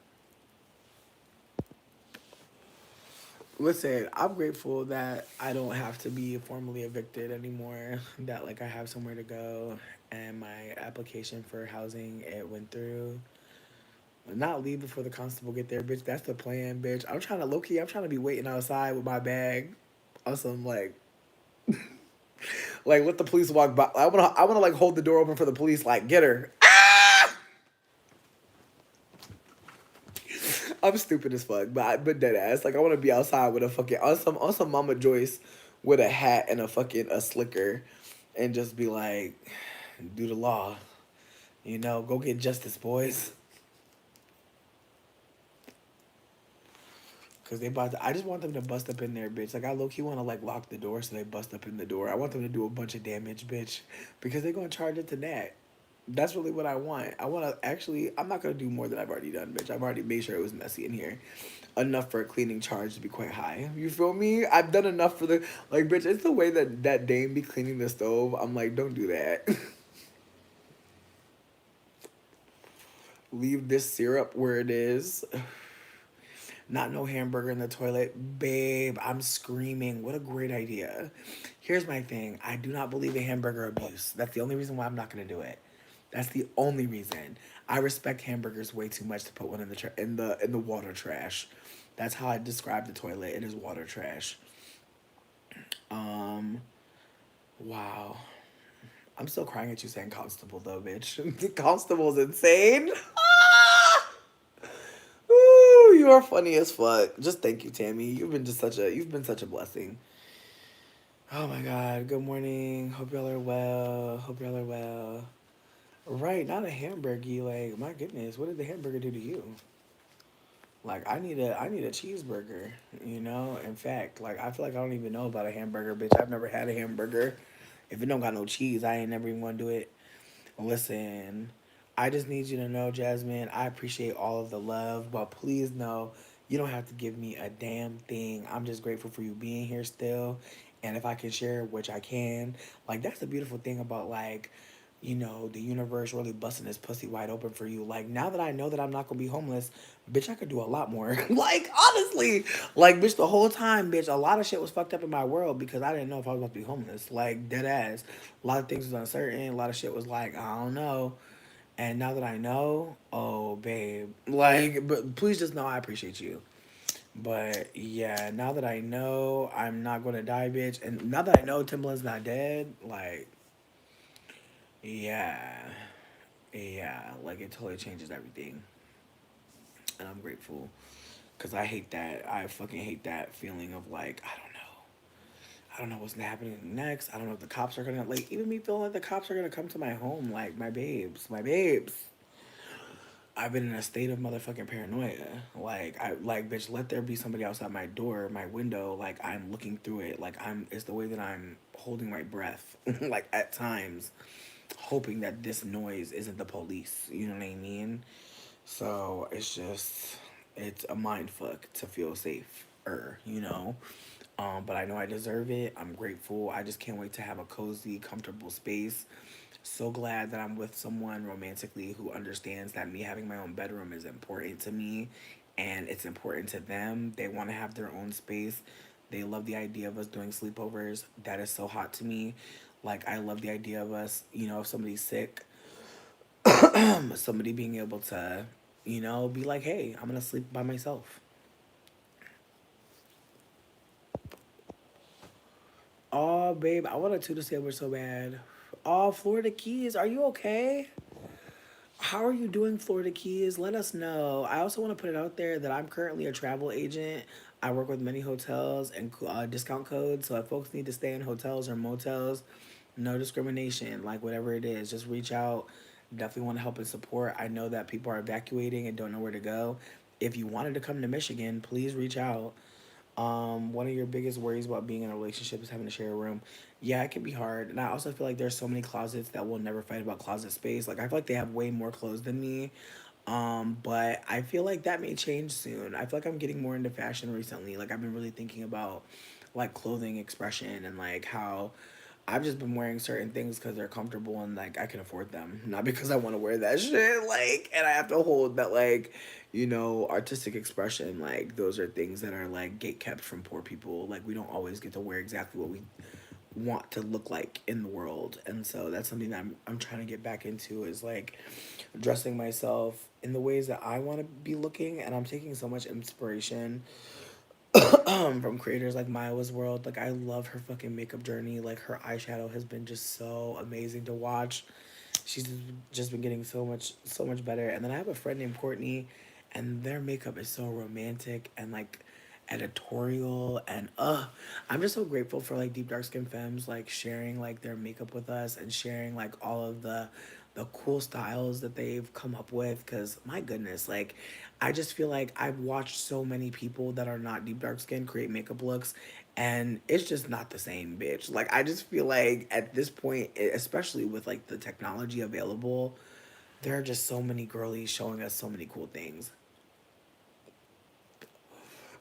Listen, I'm grateful that I don't have to be formally evicted anymore. That like I have somewhere to go, and my application for housing it went through. Not leave before the constable get there, bitch. That's the plan, bitch. I'm trying to low key. I'm trying to be waiting outside with my bag, on some like let the police walk by. I wanna like hold the door open for the police. Like get her. I'm stupid as fuck, but dead ass. Like I want to be outside with a fucking on some Mama Joyce with a hat and a slicker, and just be like, do the law. Go get justice, boys. Cause they about to, I just want them to bust up in there, bitch. Like I low key want to like lock the door so they bust up in the door. I want them to do a bunch of damage, bitch, because they're gonna charge it to that. That's really what I want. I want to actually. I'm not gonna do more than I've already done, bitch. I've already made sure it was messy in here, enough for a cleaning charge to be quite high. You feel me? I've done enough for the like, bitch. It's the way that Dame be cleaning the stove. I'm like, don't do that. Leave this syrup where it is. Not no hamburger in the toilet. Babe, I'm screaming. What a great idea. Here's my thing. I do not believe in hamburger abuse. That's the only reason why I'm not going to do it. That's the only reason. I respect hamburgers way too much to put one in the water trash. That's how I describe the toilet. It is water trash. Um, wow. I'm still crying at you saying constable though, bitch. The constable's insane. Ooh, you are funny as fuck. Just thank you, Tammy. You've been such a blessing. Oh my god. Good morning. Hope y'all are well. Hope y'all are well. Right, not a hamburger. Like, my goodness, what did the hamburger do to you? Like I need a cheeseburger, you know? In fact, like I feel like I don't even know about a hamburger, bitch. I've never had a hamburger. If it don't got no cheese, I ain't never even gonna do it. Listen, I just need you to know, Jasmine, I appreciate all of the love, but please know you don't have to give me a damn thing. I'm just grateful for you being here still. And if I can share, which I can, like that's the beautiful thing about like, the universe really busting this pussy wide open for you. Like now that I know that I'm not gonna be homeless, bitch, I could do a lot more. Like honestly, like bitch, the whole time, bitch, a lot of shit was fucked up in my world because I didn't know if I was about to be homeless. Like dead ass, a lot of things was uncertain. A lot of shit was like I don't know. And now that I know, oh babe, like, but please just know I appreciate you. But yeah, now that I know I'm not gonna die, bitch, and now that I know Timbaland's not dead, like, yeah, yeah, like it totally changes everything, and I'm grateful because I hate that. I fucking hate that feeling of like I don't know. I don't know what's happening next. I don't know if the cops are gonna like even me feeling like the cops are gonna come to my home. Like my babes, my babes. I've been in a state of motherfucking paranoia. Like I like bitch, let there be somebody outside my door, my window, like I'm looking through it. Like it's the way that I'm holding my breath. Like at times, hoping that this noise isn't the police. You know what I mean? So it's a mind fuck to feel safe, but I know I deserve it. I'm grateful. I just can't wait to have a cozy, comfortable space. So glad that I'm with someone romantically who understands that me having my own bedroom is important to me and it's important to them. They want to have their own space. They love the idea of us doing sleepovers. That is so hot to me. Like, I love the idea of us, if somebody's sick, somebody being able to, be like, hey, I'm going to sleep by myself. Oh, babe, I want a tutor sandwich so bad. Oh, Florida Keys, are you okay? How are you doing, Florida Keys? Let us know. I also want to put it out there that I'm currently a travel agent. I work with many hotels and discount codes. So if folks need to stay in hotels or motels, no discrimination. Like whatever it is, just reach out. Definitely want to help and support. I know that people are evacuating and don't know where to go. If you wanted to come to Michigan, please reach out. One of your biggest worries about being in a relationship is having to share a room. Yeah, it can be hard. And I also feel like there's so many closets that will never fight about closet space. Like I feel like they have way more clothes than me. But I feel like that may change soon. I feel like I'm getting more into fashion recently. Like I've been really thinking about like clothing expression and like how I've just been wearing certain things because they're comfortable and like I can afford them, not because I want to wear that shit. Like, and I have to hold that like, artistic expression. Like, those are things that are like gate kept from poor people. Like, we don't always get to wear exactly what we want to look like in the world, and so that's something that I'm trying to get back into is like dressing myself in the ways that I want to be looking, and I'm taking so much inspiration from creators like Mila's World. Like I love her fucking makeup journey. Like her eyeshadow has been just so amazing to watch. She's just been getting so much better. And then I have a friend named Courtney, and their makeup is so romantic and like editorial and I'm just so grateful for like deep dark skin femmes like sharing like their makeup with us and sharing like all of the cool styles that they've come up with because my goodness, like I just feel like I've watched so many people that are not deep dark skin create makeup looks and it's just not the same, bitch. Like I just feel like at this point, especially with like the technology available, there are just so many girlies showing us so many cool things.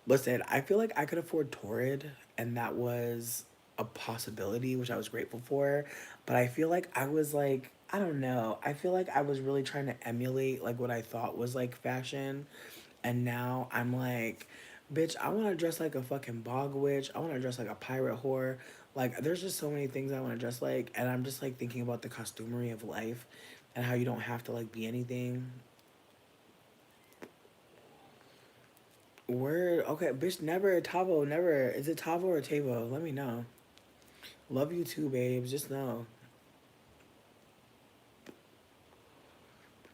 Listen, I feel like I could afford Torrid, and that was a possibility, which I was grateful for. But I feel like I was like, I don't know. I feel like I was really trying to emulate like what I thought was like fashion. And now I'm like, bitch, I want to dress like a fucking bog witch. I want to dress like a pirate whore. Like, there's just so many things I want to dress like. And I'm just like thinking about the costumery of life and how you don't have to like be anything. Word. Okay, bitch, never. Tavo, never. Is it Tavo or Tavo? Let me know. Love you too, babes. Just know.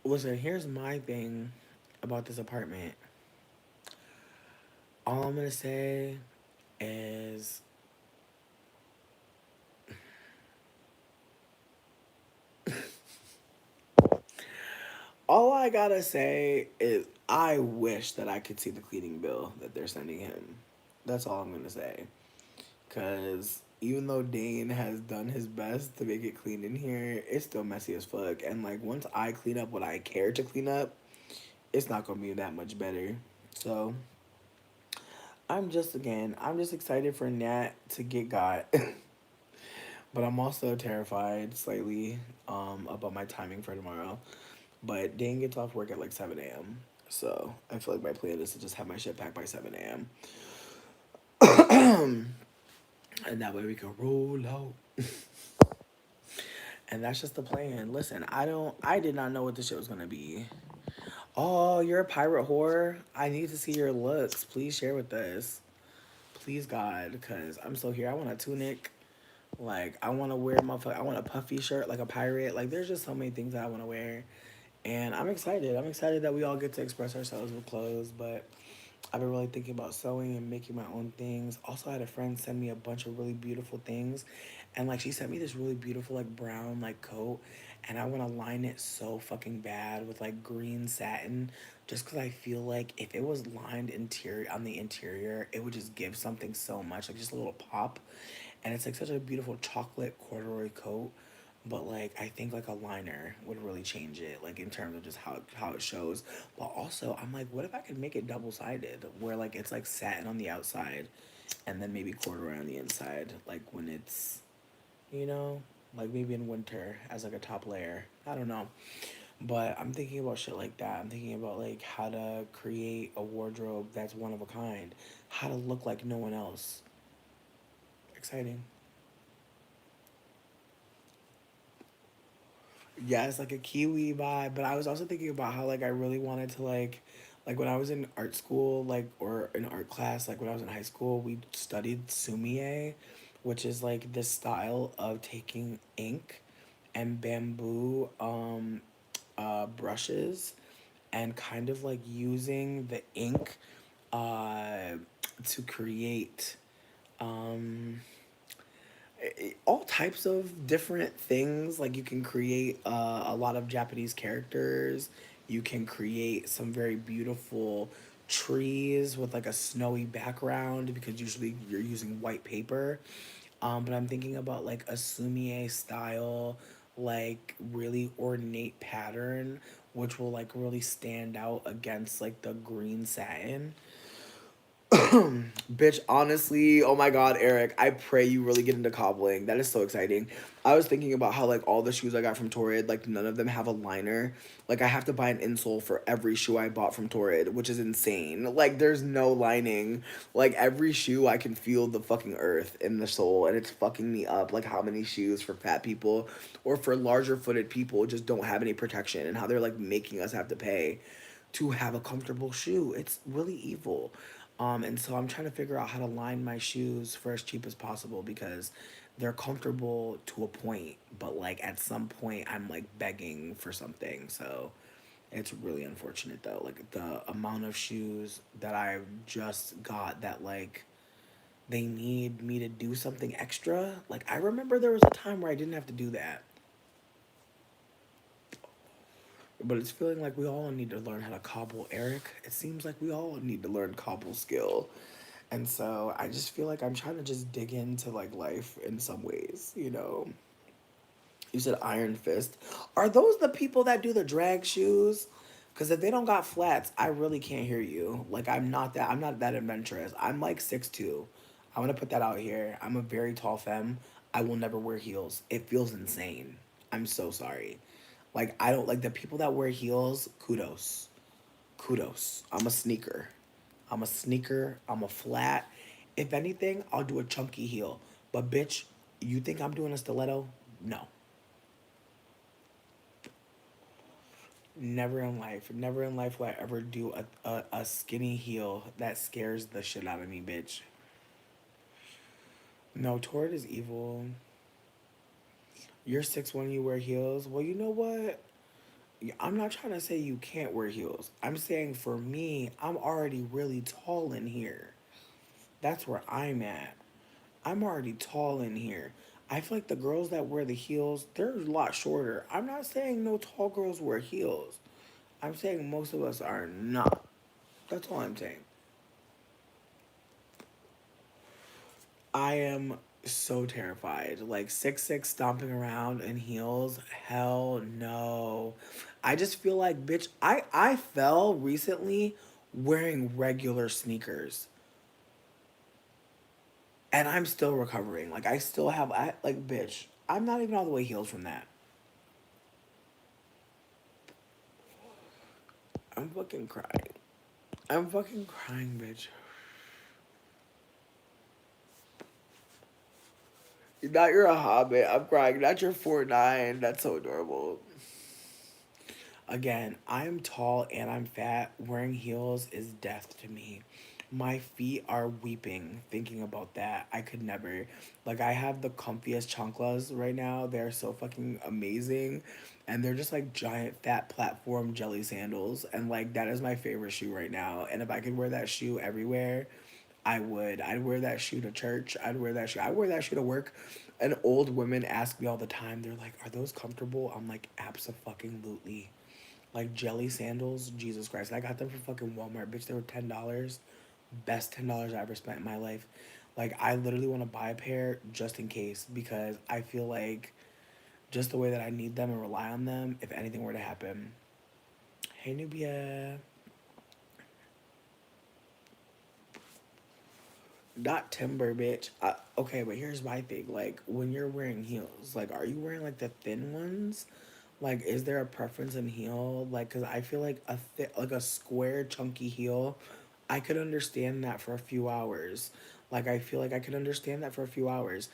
Listen, here's my thing about this apartment. All I'm gonna say is all I gotta say is I wish that I could see the cleaning bill that they're sending him. That's all I'm gonna say. Cause even though Dane has done his best to make it clean in here, it's still messy as fuck. And like once I clean up what I care to clean up, it's not gonna be that much better. So I'm just excited for Nat to get got. But I'm also terrified slightly about my timing for tomorrow. But Dane gets off work at like 7 a.m. So I feel like my plan is to just have my shit packed by 7 a.m. And that way we can roll out. And that's just the plan. Listen, I did not know what this shit was gonna be. Oh, you're a pirate whore. I need to see your looks. Please share with us. Please God, because I'm still here. I want a tunic. Like I want to wear I want a puffy shirt like a pirate. Like there's just so many things that I want to wear, and I'm excited. I'm excited that we all get to express ourselves with clothes. But I've been really thinking about sewing and making my own things. Also, I had a friend send me a bunch of really beautiful things, and like she sent me this really beautiful like brown like coat, and I want to line it so fucking bad with like green satin, just because I feel like if it was lined interior on the interior, it would just give something so much like just a little pop, and it's like such a beautiful chocolate corduroy coat. But like I think like a liner would really change it, like in terms of just how it shows. But also I'm like, what if I could make it double sided, where like it's like satin on the outside, and then maybe corduroy on the inside, like when it's, you know, like maybe in winter as like a top layer. I don't know, but I'm thinking about shit like that. I'm thinking about like how to create a wardrobe that's one of a kind, how to look like no one else. Exciting. Yes, like a Kiwi vibe. But I was also thinking about how like I really wanted to like when I was in art school, like or in art class, like when I was in high school, we studied sumie, which is like this style of taking ink and bamboo brushes and kind of like using the ink uh to create um all types of different things. Like you can create a lot of Japanese characters. You can create some very beautiful trees with like a snowy background because usually you're using white paper. But I'm thinking about like a sumie style, like really ornate pattern, which will like really stand out against like the green satin. Bitch, honestly, oh my god, Eric, I pray you really get into cobbling. That is so exciting. I was thinking about how like all the shoes I got from Torrid, like none of them have a liner. Like I have to buy an insole for every shoe I bought from Torrid, which is insane. Like there's no lining. Like every shoe I can feel the fucking earth in the sole and it's fucking me up. Like how many shoes for fat people or for larger footed people just don't have any protection and how they're like making us have to pay to have a comfortable shoe. It's really evil. And so I'm trying to figure out how to line my shoes for as cheap as possible because they're comfortable to a point, but like at some point I'm like begging for something. So it's really unfortunate though. Like the amount of shoes that I've just got that like they need me to do something extra. Like I remember there was a time where I didn't have to do that. But it's feeling like we all need to learn how to cobble, Eric. It seems like we all need to learn cobble skill. And so I just feel like I'm trying to just dig into like life in some ways, you know. You said Iron Fist. Are those the people that do the drag shoes? Cause if they don't got flats, I really can't hear you. Like I'm not that adventurous. I'm like 6'2". I wanna put that out here. I'm a very tall femme. I will never wear heels. It feels insane. I'm so sorry. Like I don't like the people that wear heels, kudos. Kudos. I'm a sneaker. I'm a sneaker. I'm a flat. If anything, I'll do a chunky heel. But bitch, you think I'm doing a stiletto? No. Never in life. Never in life will I ever do a skinny heel that scares the shit out of me, bitch. No, Torrid is evil. You're 6'1", you wear heels. Well, you know what? I'm not trying to say you can't wear heels. I'm saying for me, I'm already really tall in here. That's where I'm at. I'm already tall in here. I feel like the girls that wear the heels, they're a lot shorter. I'm not saying no tall girls wear heels. I'm saying most of us are not. That's all I'm saying. I am so terrified. Like 6'6" stomping around in heels. Hell no. I just feel like bitch, I fell recently wearing regular sneakers. And I'm still recovering. Like I still have I like bitch. I'm not even all the way healed from that. I'm fucking crying. I'm fucking crying, bitch. Not you're a hobbit. I'm crying. Not your 4'9". That's so adorable. Again, I'm tall and I'm fat. Wearing heels is death to me. My feet are weeping thinking about that. I could never. Like, I have the comfiest chanclas right now. They're so fucking amazing. And they're just like giant fat platform jelly sandals. And like, that is my favorite shoe right now. And if I could wear that shoe everywhere, I would. I'd wear that shoe to church. I'd wear that shoe. I wear that shoe to work. And old women ask me all the time, they're like, are those comfortable? I'm like, absolutely. Like jelly sandals, Jesus Christ. I got them from fucking Walmart, bitch. They were $10. Best $10 I ever spent in my life. Like I literally want to buy a pair just in case because I feel like just the way that I need them and rely on them if anything were to happen. Hey Nubia. Not timber, bitch. Okay, but here's my thing. Like, when you're wearing heels, like, are you wearing like the thin ones? Like, is there a preference in heel? Like, cause I feel like like a square, chunky heel, I could understand that for a few hours. Like, I feel like I could understand that for a few hours.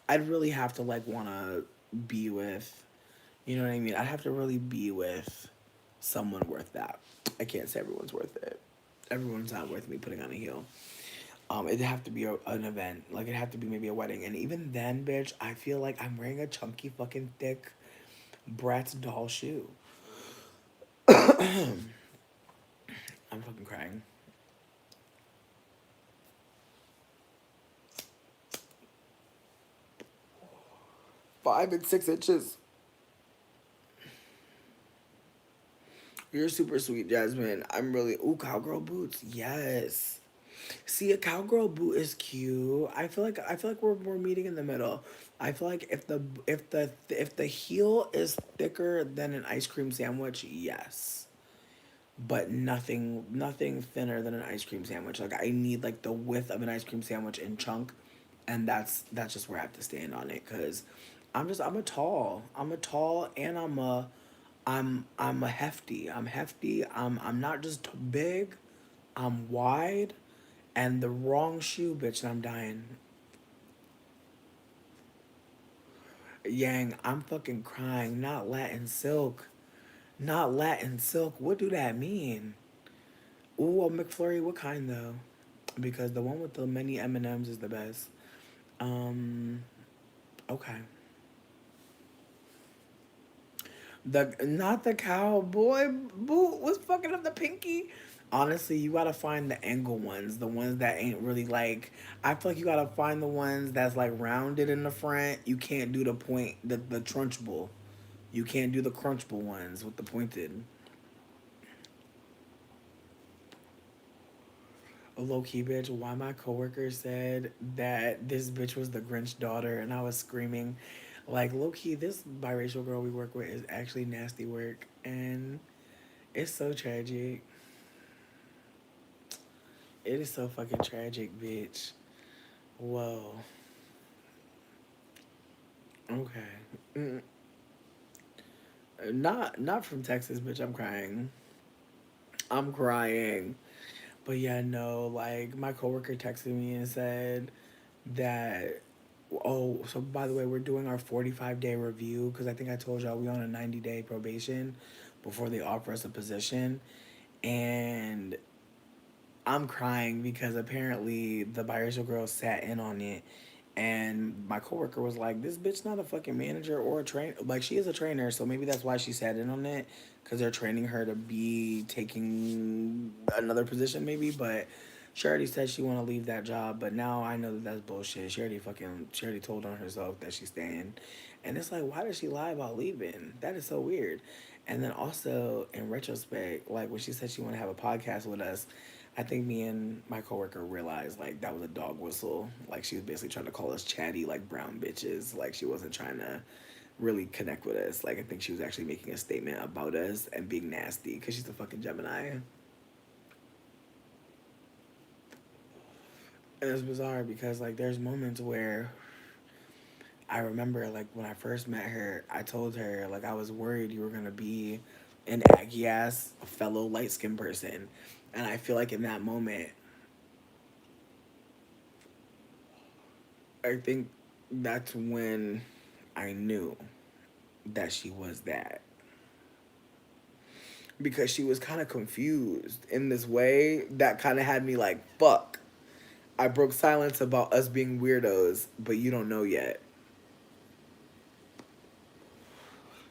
I'd really have to like wanna be with, you know what I mean? I'd have to really be with someone worth that. I can't say everyone's worth it. Everyone's not worth me putting on a heel. It'd have to be an event. Like it'd have to be maybe a wedding. And even then, bitch, I feel like I'm wearing a chunky fucking thick Bratz doll shoe. I'm fucking crying. 5 and 6 inches. You're super sweet, Jasmine. I'm really cowgirl boots. Yes. See, a cowgirl boot is cute. I feel like we're meeting in the middle. I feel like if the heel is thicker than an ice cream sandwich, yes. But nothing thinner than an ice cream sandwich. Like I need like the width of an ice cream sandwich in chunk, and that's just where I have to stand on it because I'm a tall and I'm a hefty. I'm hefty. I'm not just big. I'm wide, and the wrong shoe, bitch, and I'm dying. Yang, I'm fucking crying. Not Latin silk. Not Latin silk. What do that mean? Ooh, a McFlurry. What kind though? Because the one with the many M&Ms is the best. Um, okay. The not the cowboy boot was fucking up the pinky. Honestly, you gotta find the angle ones, the ones that ain't really like. I feel like you gotta find the ones that's like rounded in the front. You can't do the point, the trunchable. You can't do the crunchable ones with the pointed. A low key bitch. Why my coworker said that this bitch was the Grinch daughter, and I was screaming, like low key. This biracial girl we work with is actually nasty work, and it's so tragic. It is so fucking tragic, bitch. Whoa. Okay. Mm, not from Texas, bitch. I'm crying. I'm crying. But yeah, no, like my coworker texted me and said that oh, so by the way, we're doing our 45-day review because I think I told y'all we on a 90-day probation before they offer us a position. And I'm crying because apparently the biracial girl sat in on it, and my coworker was like, "This bitch not a fucking manager or a trainer. Like she is a trainer, so maybe that's why she sat in on it, because they're training her to be taking another position, maybe." But She already said she want to leave that job, but now I know that that's bullshit. She already told on herself that she's staying, and it's like, why did she lie about leaving? That is so weird. And then also in retrospect, like when she said she want to have a podcast with us, I think me and my coworker realized like that was a dog whistle. Like she was basically trying to call us chatty, like brown bitches. Like she wasn't trying to really connect with us. Like I think she was actually making a statement about us and being nasty because she's a fucking Gemini. And it's bizarre because like there's moments where I remember like when I first met her, I told her like I was worried you were gonna be an Aggie ass fellow light skinned person. And I feel like in that moment, I think that's when I knew that she was that. Because she was kind of confused in this way that kind of had me like, fuck. I broke silence about us being weirdos, but you don't know yet.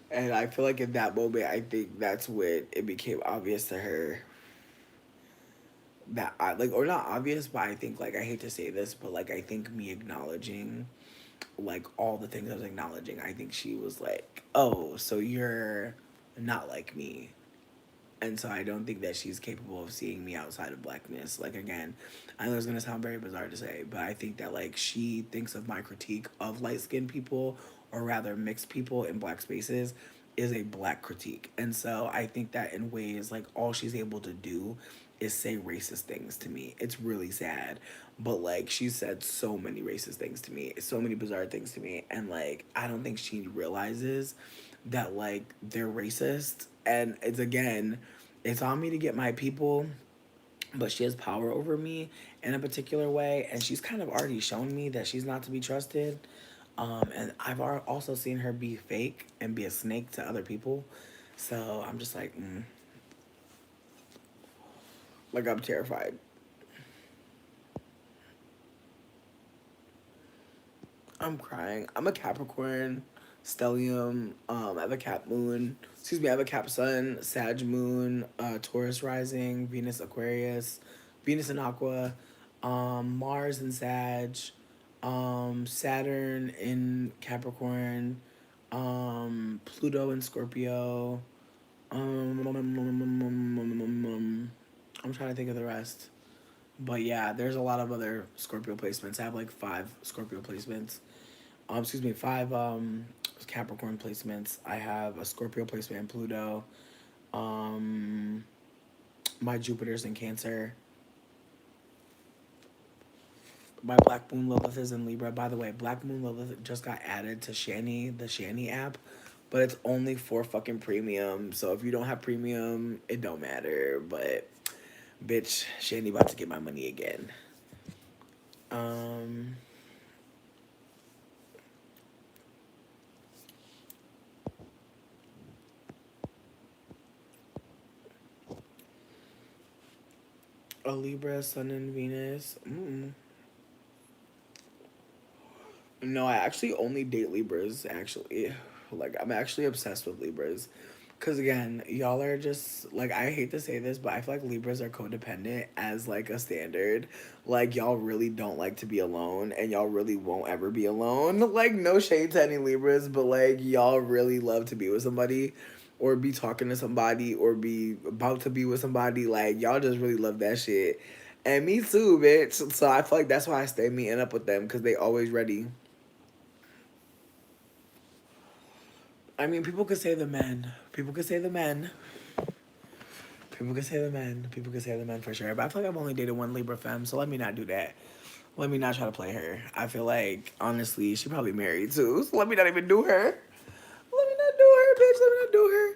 And I feel like in that moment, I think that's when it became obvious to her that I like, or not obvious, but I think like I hate to say this, but like I think me acknowledging like all the things I was acknowledging, I think she was like, oh, so you're not like me. And so I don't think that she's capable of seeing me outside of blackness. Like again, I know it's gonna sound very bizarre to say, but I think that like she thinks of my critique of light skinned people, or rather mixed people in black spaces, is a black critique. And so I think that in ways like all she's able to do is say racist things to me. It's really sad. But like she said so many racist things to me, so many bizarre things to me, and like I don't think she realizes that like they're racist. And it's again, it's on me to get my people, but she has power over me in a particular way, and she's kind of already shown me that she's not to be trusted. And I've also seen her be fake and be a snake to other people. So I'm just like I'm terrified. I'm crying. I'm a Capricorn, stellium. I have a Cap moon. Excuse me. I have a Cap sun, Sag moon, Taurus rising, Venus Aquarius, Venus in Aqua, Mars in Sag, Saturn in Capricorn, Pluto in Scorpio. I'm trying to think of the rest. But yeah, there's a lot of other Scorpio placements. I have like 5 Scorpio placements. Excuse me, 5 Capricorn placements. I have a Scorpio placement in Pluto. Um, my Jupiter's in Cancer. My Black Moon Lilith is in Libra. By the way, Black Moon Lilith just got added to the Shani app, but it's only for fucking premium. So if you don't have premium, it don't matter. But bitch, Shani about to get my money again. Um, a Libra, Sun and Venus. No, I actually only date Libras, actually. Like, I'm actually obsessed with Libras. Because, again, y'all are just, like, I hate to say this, but I feel like Libras are codependent as, like, a standard. Like, y'all really don't like to be alone, and y'all really won't ever be alone. Like, no shade to any Libras, but, like, y'all really love to be with somebody, or be talking to somebody, or be about to be with somebody. Like, y'all just really love that shit. And me too, bitch. So I feel like that's why I stay meeting up with them, because they always ready. I mean, people could say the men. People could say the men. People could say the men. People could say the men for sure. But I feel like I've only dated one Libra femme, so let me not do that. Let me not try to play her. I feel like, honestly, she probably married too, so let me not even do her. Let me not do her, bitch. Let me not do her.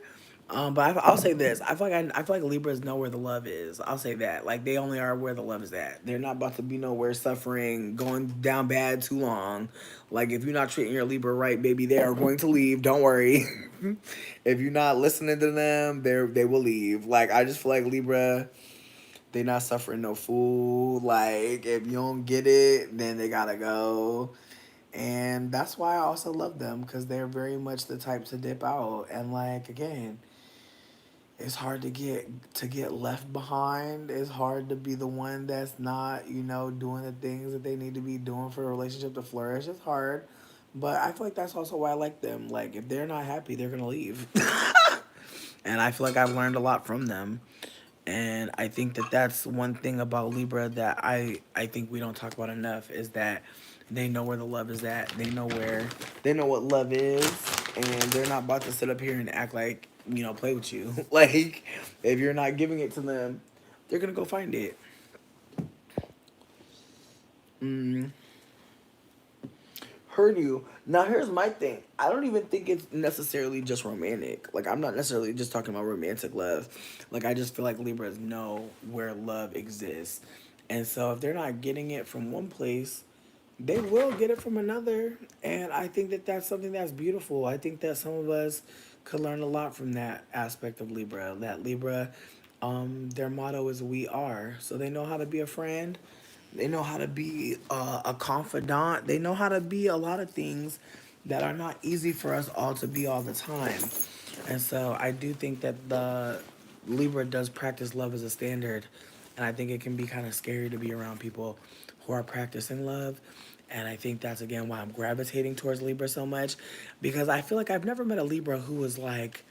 But I'll say this: I feel like Libras know where the love is. I'll say that. Like they only are where the love is at. They're not about to be nowhere suffering, going down bad too long. Like if you're not treating your Libra right, baby, they are going to leave. Don't worry. If you're not listening to them, they will leave. Like I just feel like Libra, they not suffering no fool. Like if you don't get it, then they gotta go. And that's why I also love them because they're very much the type to dip out. And like again, it's hard to get left behind. It's hard to be the one that's not, doing the things that they need to be doing for a relationship to flourish. It's hard. But I feel like that's also why I like them. Like if they're not happy, they're gonna leave. And I feel like I've learned a lot from them. And I think that that's one thing about Libra that I think we don't talk about enough is that they know where the love is at. They know what love is, and they're not about to sit up here and act like play with you. Like if you're not giving it to them, they're gonna go find it. Mm, Heard you. Now here's my thing. I don't even think it's necessarily just romantic. Like I'm not necessarily just talking about romantic love. Like I just feel like Libras know where love exists. And so if they're not getting it from one place, they will get it from another. And I think that that's something that's beautiful. I think that some of us could learn a lot from that aspect of Libra. That Libra, their motto is "We are," so they know how to be a friend. They know how to be a confidant. They know how to be a lot of things that are not easy for us all to be all the time. And so I do think that the Libra does practice love as a standard. And I think it can be kind of scary to be around people who are practicing love. And I think that's again why I'm gravitating towards Libra so much. Because I feel like I've never met a Libra who was like,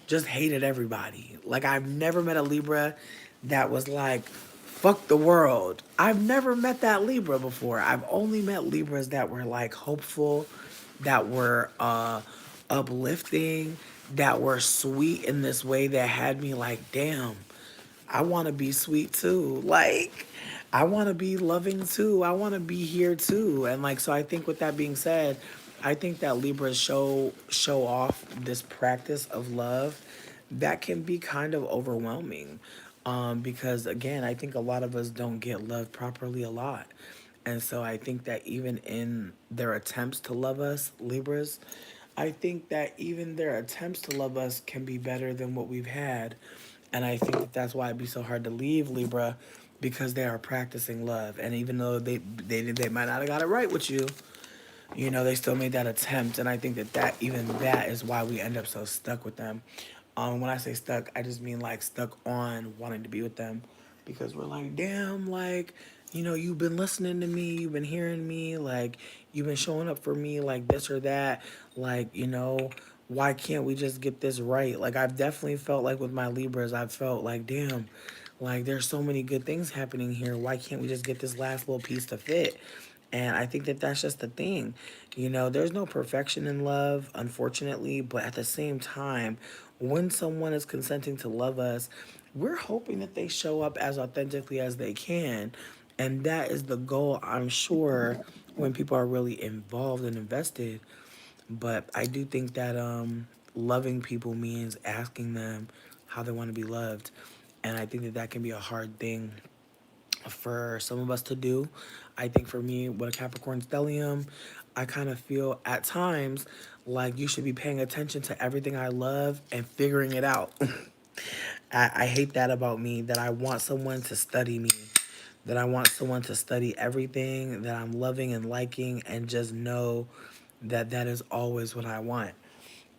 just hated everybody. Like I've never met a Libra that was like, fuck the world. I've never met that Libra before. I've only met Libras that were like hopeful, that were uplifting, that were sweet in this way that had me like, damn, I want to be sweet too. Like, I want to be loving too. I want to be here too. And like, so I think with that being said, I think that Libras show off this practice of love that can be kind of overwhelming. Because again, I think a lot of us don't get loved properly a lot. And so I think that even in their attempts to love us, Libras, I think that even their attempts to love us can be better than what we've had. And I think that that's why it'd be so hard to leave Libra because they are practicing love. And even though they might not have got it right with you, they still made that attempt. And I think that even that is why we end up so stuck with them. When I say stuck, I just mean like stuck on wanting to be with them because we're like, damn, like, you've been listening to me, you've been hearing me, like, you've been showing up for me, like this or that, like, why can't we just get this right? Like, I've definitely felt like with my Libras, I've felt like, damn, like, there's so many good things happening here. Why can't we just get this last little piece to fit? And I think that that's just the thing. There's no perfection in love, unfortunately, but at the same time, when someone is consenting to love us, we're hoping that they show up as authentically as they can. And that is the goal, I'm sure, when people are really involved and invested. But I do think that loving people means asking them how they want to be loved. And I think that that can be a hard thing for some of us to do. I think for me, with a Capricorn stellium, I kind of feel at times like you should be paying attention to everything I love and figuring it out. I hate that about me, that I want someone to study me, that I want someone to study everything that I'm loving and liking and just know that that is always what I want.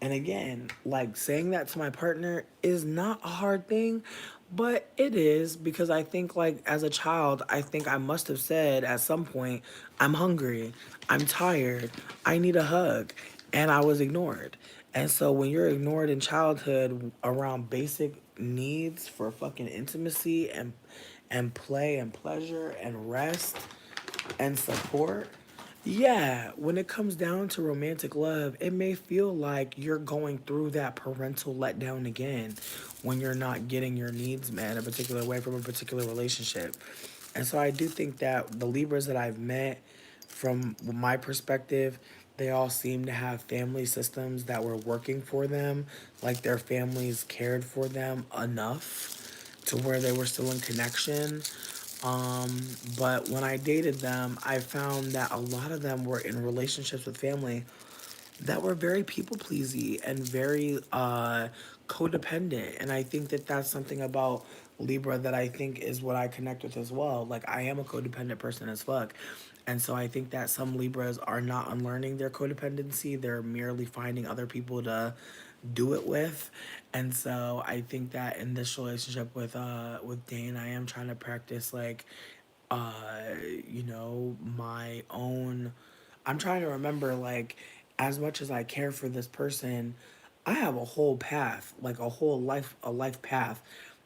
And again, like saying that to my partner is not a hard thing, but it is because I think, like, as a child, I think I must have said at some point, I'm hungry, I'm tired, I need a hug, and I was ignored. And so when you're ignored in childhood around basic needs for fucking intimacy and play and pleasure and rest and support, yeah, when it comes down to romantic love, it may feel like you're going through that parental letdown again when you're not getting your needs met in a particular way from a particular relationship. And so I do think that the Libras that I've met, from my perspective, they all seem to have family systems that were working for them, like their families cared for them enough to where they were still in connection. But when I dated them, I found that a lot of them were in relationships with family that were very people pleasy and very codependent. And I think that that's something about Libra that I think is what I connect with as well. Like, I am a codependent person as fuck. And so I think that some Libras are not unlearning their codependency. They're merely finding other people to do it with. And so I think that in this relationship with Dane, I am trying to practice like my own. I'm trying to remember like as much as I care for this person, I have a whole path, like a life path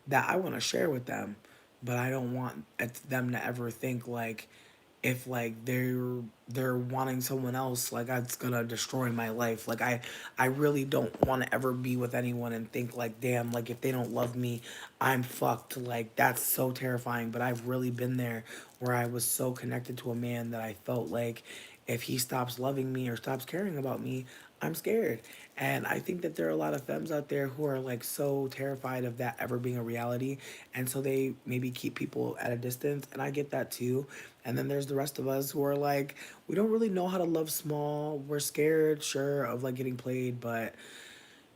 that I want to share with them, but I don't want them to ever think like if like they're wanting someone else, like that's gonna destroy my life. Like I really don't want to ever be with anyone and think like, damn, like if they don't love me, I'm fucked. Like that's so terrifying. But I've really been there where I was so connected to a man that I felt like if he stops loving me or stops caring about me, I'm scared. And I think that there are a lot of femmes out there who are like so terrified of that ever being a reality. And so they maybe keep people at a distance. And I get that too. And then there's the rest of us who are like, we don't really know how to love small. We're scared, sure, of like getting played, but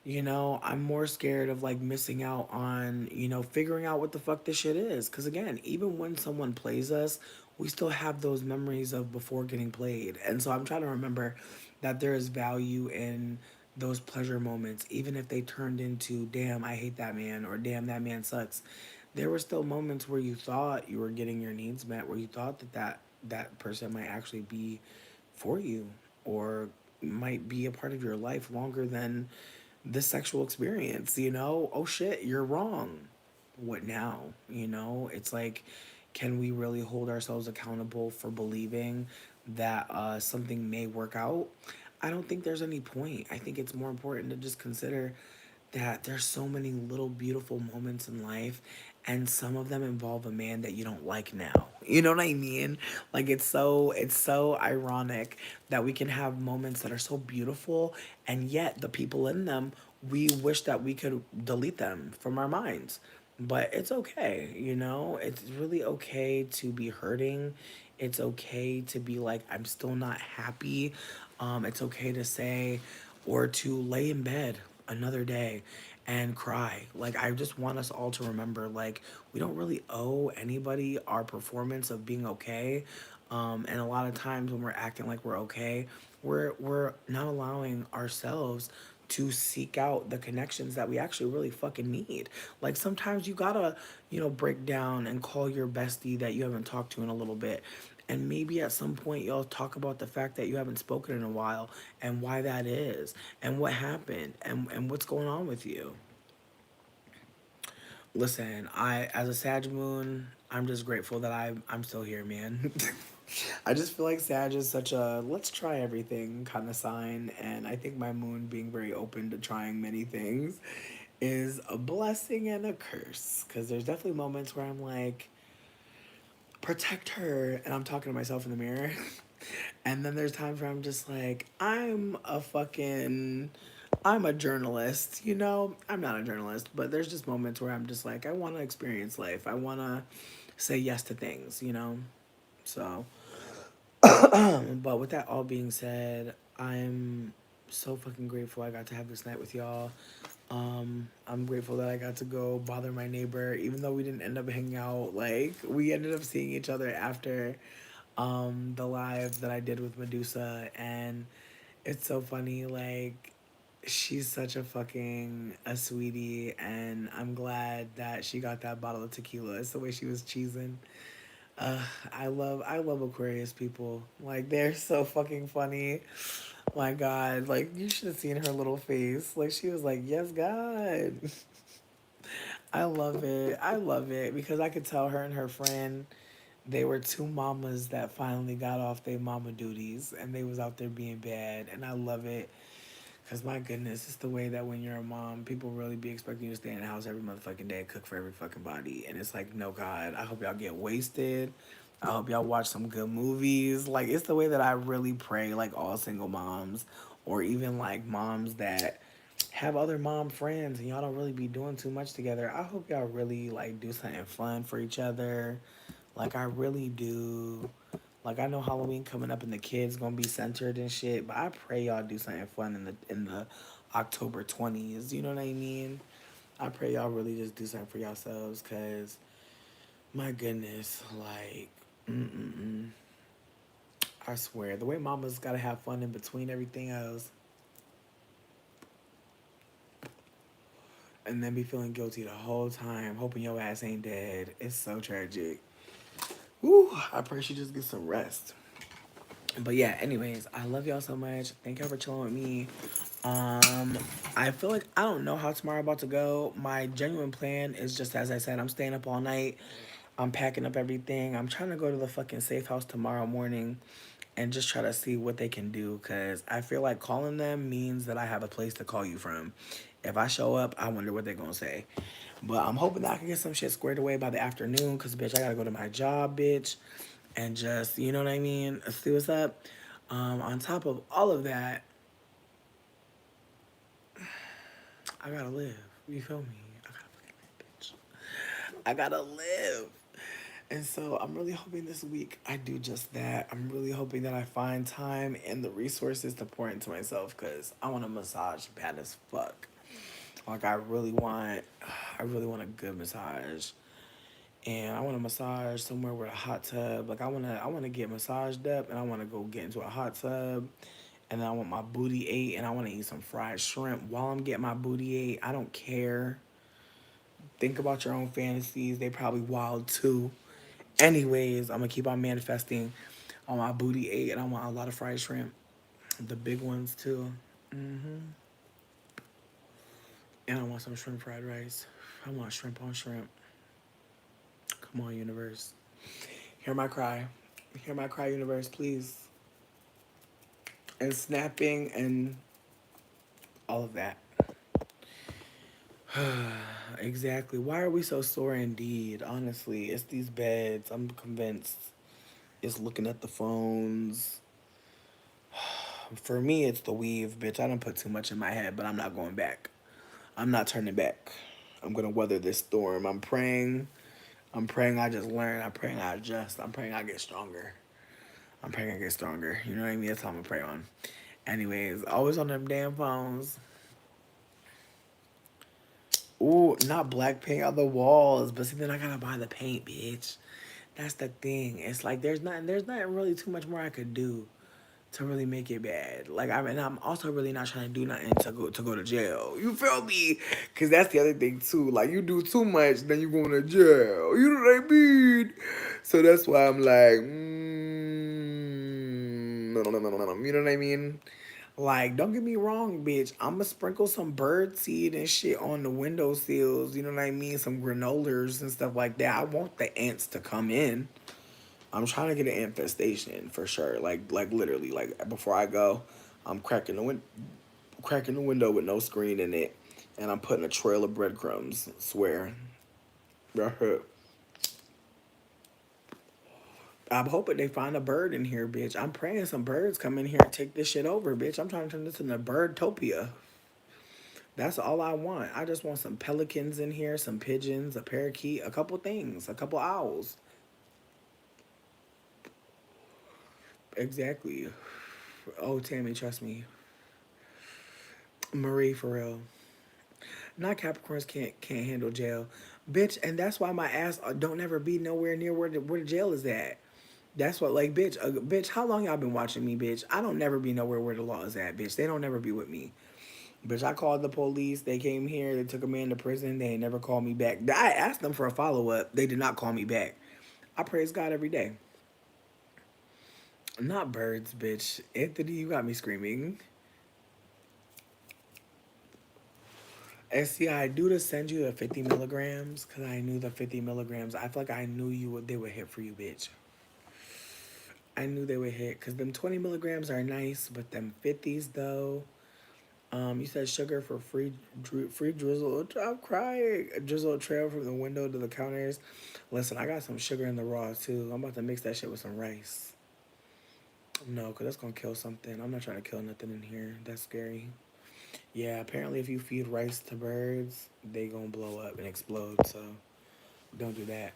I'm more scared of like missing out on, figuring out what the fuck this shit is. Cause again, even when someone plays us, we still have those memories of before getting played. And so I'm trying to remember that there is value in those pleasure moments, even if they turned into, damn, I hate that man, or damn, that man sucks. There were still moments where you thought you were getting your needs met, where you thought that person might actually be for you or might be a part of your life longer than this sexual experience, Oh shit, you're wrong. What now? It's like, can we really hold ourselves accountable for believing that something may work out? I don't think there's any point. I think it's more important to just consider that there's so many little beautiful moments in life, and some of them involve a man that you don't like now. You know what I mean? Like it's so ironic that we can have moments that are so beautiful, and yet the people in them, we wish that we could delete them from our minds. But it's okay, it's really okay to be hurting. It's okay to be like, I'm still not happy. It's okay to say, or to lay in bed another day and cry. Like, I just want us all to remember, like, we don't really owe anybody our performance of being okay. And a lot of times when we're acting like we're okay, we're not allowing ourselves to seek out the connections that we actually really fucking need. Like sometimes you gotta, break down and call your bestie that you haven't talked to in a little bit. And maybe at some point y'all talk about the fact that you haven't spoken in a while and why that is and what happened and what's going on with you. Listen, I as a Sag moon, I'm just grateful that I'm still here, man. I just feel like Sag is such a let's try everything kind of sign, and I think my moon being very open to trying many things is a blessing and a curse. Because there's definitely moments where I'm like, protect her, and I'm talking to myself in the mirror. And then there's times where I'm just like, I'm a journalist, I'm not a journalist, but there's just moments where I'm just like, I want to experience life. I want to say yes to things. So, but with that all being said, I'm so fucking grateful I got to have this night with y'all. I'm grateful that I got to go bother my neighbor, even though we didn't end up hanging out. Like, we ended up seeing each other after the live that I did with Medusa, and it's so funny. Like, she's such a sweetie, and I'm glad that she got that bottle of tequila. It's the way she was cheesing. I love Aquarius people. Like, they're so fucking funny. My God, like you should have seen her little face. Like she was like, "Yes, God." I love it. I love it because I could tell her and her friend, they were two mamas that finally got off their mama duties and they was out there being bad, and I love it. Cause my goodness, it's the way that when you're a mom, people really be expecting you to stay in the house every motherfucking day, cook for every fucking body, and it's like, no, God, I hope y'all get wasted. I hope y'all watch some good movies. Like, it's the way that I really pray, like all single moms, or even like moms that have other mom friends and y'all don't really be doing too much together. I hope y'all really like do something fun for each other. Like, I really do. Like, I know Halloween coming up and the kids gonna be centered and shit, but I pray y'all do something fun in the October 20s. You know what I mean? I pray y'all really just do something for yourselves, cause my goodness, like, mm-mm-mm. I swear, the way mamas gotta have fun in between everything else. and then be feeling guilty the whole time, hoping your ass ain't dead. It's so tragic. Woo, I pray she just gets some rest. But yeah, anyways, I love y'all so much. Thank y'all for chilling with me. Um, I feel like I don't know how tomorrow about to go. My genuine plan is just as I said, I'm staying up all night. I'm packing up everything. I'm trying to go to the fucking safe house tomorrow morning and just try to see what they can do because I feel like calling them means that I have a place to call you from. If I show up, I wonder what they're gonna say. But I'm hoping that I can get some shit squared away by the afternoon because, bitch, I gotta go to my job, bitch, and just, you know what I mean? See what's up. On top of all of that, I gotta live. You feel me? I gotta fucking live, bitch. I gotta live. And so I'm really hoping this week I do just that. I'm really hoping that I find time and the resources to pour into myself because I want a massage bad as fuck. Like I really want a good massage. And I want a massage somewhere with a hot tub. Like I wanna get massaged up and I wanna go get into a hot tub. And then I want my booty ate and I wanna eat some fried shrimp while I'm getting my booty ate. I don't care. Think about your own fantasies. They probably wild too. Anyways, I'm gonna keep on manifesting on my booty ate, and I want a lot of fried shrimp, the big ones too. And I want some shrimp fried rice. I want shrimp on shrimp. Come on, universe. Hear my cry. Hear my cry, universe, please. And snapping and all of that. Exactly. Why are we so sore indeed? Honestly, it's these beds. I'm convinced. It's looking at the phones. For me, it's the weave, bitch. I don't put too much in my head, but I'm not going back. I'm not turning back. I'm gonna weather this storm. I'm praying. I'm praying I just learn. I'm praying I adjust. I'm praying I get stronger. I'm praying I get stronger. You know what I mean? That's all I'm gonna pray on. Anyways, always on them damn phones. Ooh, not black paint on the walls, but see then I gotta buy the paint, bitch. That's the thing. It's like there's not really too much more I could do to really make it bad. Like I'm also really not trying to do nothing to go to jail. You feel me? Cause that's the other thing too. Like you do too much, then you going to jail. You know what I mean? So that's why I'm like, you know what I mean? Like, don't get me wrong, bitch. I'ma sprinkle some bird seed and shit on the window sills. You know what I mean? Some granolas and stuff like that. I want the ants to come in. I'm trying to get an infestation for sure. Like literally, like before I go, I'm cracking the window with no screen in it, and I'm putting a trail of breadcrumbs. Swear. I'm hoping they find a bird in here, bitch. I'm praying some birds come in here and take this shit over, bitch. I'm trying to turn this into birdtopia. That's all I want. I just want some pelicans in here, some pigeons, a parakeet, a couple things, a couple owls. Exactly. Oh, Tammy, trust me. Marie, for real. Not Capricorns can't handle jail, bitch, and that's why my ass don't ever be nowhere near where the jail is at. That's what like bitch. How long y'all been watching me, bitch? I don't never be nowhere where the law is at, bitch. They don't never be with me, bitch. I called the police. They came here. They took a man to prison. They ain't never called me back. I asked them for a follow up. They did not call me back. I praise God every day. Not birds, bitch. Anthony, you got me screaming. And see, I do to send you the 50 milligrams because I knew the 50 milligrams. I feel like I knew they would hit for you, bitch. I knew they would hit because them 20 milligrams are nice, but them 50s though. You said sugar for free drizzle. I'm crying. A drizzle trail from the window to the counters. Listen, I got some sugar in the raw too. I'm about to mix that shit with some rice. No, because that's going to kill something. I'm not trying to kill nothing in here. That's scary. Yeah, apparently if you feed rice to birds, they going to blow up and explode. So don't do that.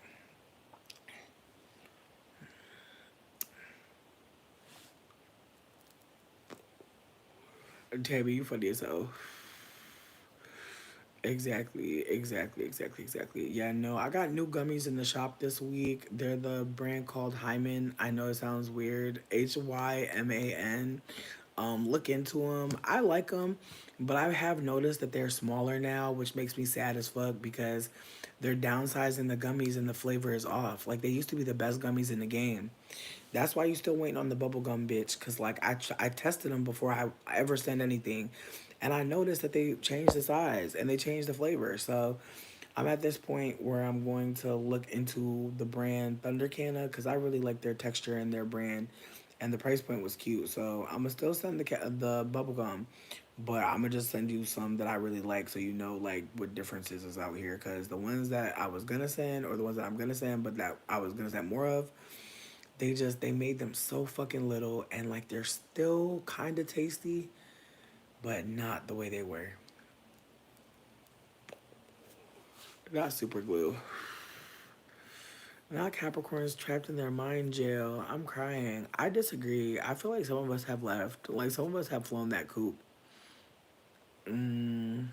Tabby, you funny as hell. Exactly. Yeah, no, I got new gummies in the shop this week. They're the brand called Hyman. I know it sounds weird. Hyman. look into them. I like them, but I have noticed that they're smaller now, which makes me sad as fuck because they're downsizing the gummies and the flavor is off. Like they used to be the best gummies in the game. That's why you still waiting on the bubblegum bitch. Cause like I tested them before I ever sent anything, and I noticed that they changed the size and they changed the flavor. So I'm at this point where I'm going to look into the brand Thunder Canna because I really like their texture and their brand, and the price point was cute. So I'm gonna still send the bubblegum, but I'm gonna just send you some that I really like so you know like what differences is out here. Because the ones that I was gonna send or the ones that I'm gonna send, but that I was gonna send more of, they made them so fucking little and like they're still kind of tasty, but not the way they were. Not super glue. Not Capricorns trapped in their mind jail. I'm crying. I disagree. I feel like some of us have left. Like some of us have flown that coop. Mm,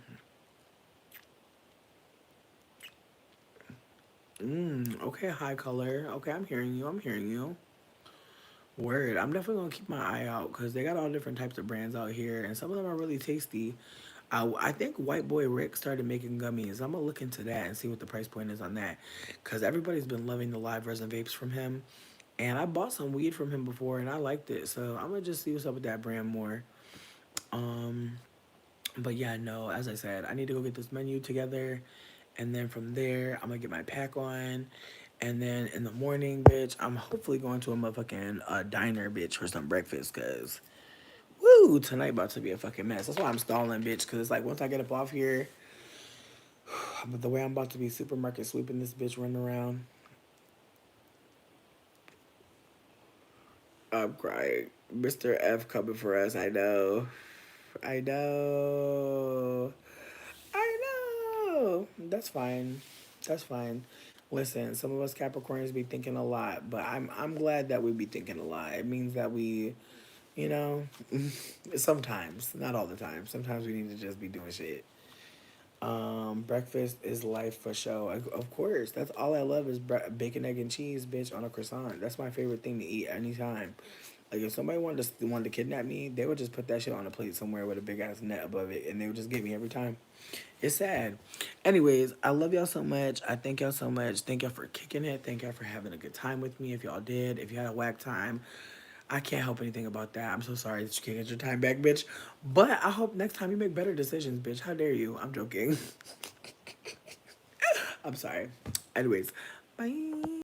okay, high color. Okay, I'm hearing you. I'm hearing you. Word. I'm definitely gonna keep my eye out because they got all different types of brands out here, and some of them are really tasty. I think White Boy Rick started making gummies. I'm gonna look into that and see what the price point is on that, because everybody's been loving the live resin vapes from him, and I bought some weed from him before and I liked it. So I'm gonna just see what's up with that brand more. Um, but yeah, no, as I said, I need to go get this menu together, and then from there I'm gonna get my pack on. And then in the morning, bitch, I'm hopefully going to a motherfucking diner, bitch, for some breakfast, cause woo, tonight about to be a fucking mess. That's why I'm stalling, bitch, cause it's like once I get up off here, but the way I'm about to be supermarket sweeping this bitch running around, I'm crying. Mr. F coming for us. I know. I know. I know. That's fine. That's fine. Listen, some of us Capricorns be thinking a lot, but I'm glad that we be thinking a lot. It means that we, you know, sometimes, not all the time. Sometimes we need to just be doing shit. Breakfast is life for sure. Of course, that's all I love is bacon, egg, and cheese, bitch, on a croissant. That's my favorite thing to eat anytime. Like if somebody wanted to kidnap me, they would just put that shit on a plate somewhere with a big ass net above it, and they would just get me every time. It's sad. Anyways, I love y'all so much. I thank y'all so much. Thank y'all for kicking it. Thank y'all for having a good time with me. If y'all did, if you had a whack time, I can't help anything about that. I'm so sorry that you can't get your time back, bitch. But I hope next time you make better decisions, bitch. How dare you? I'm joking. I'm sorry. Anyways, bye.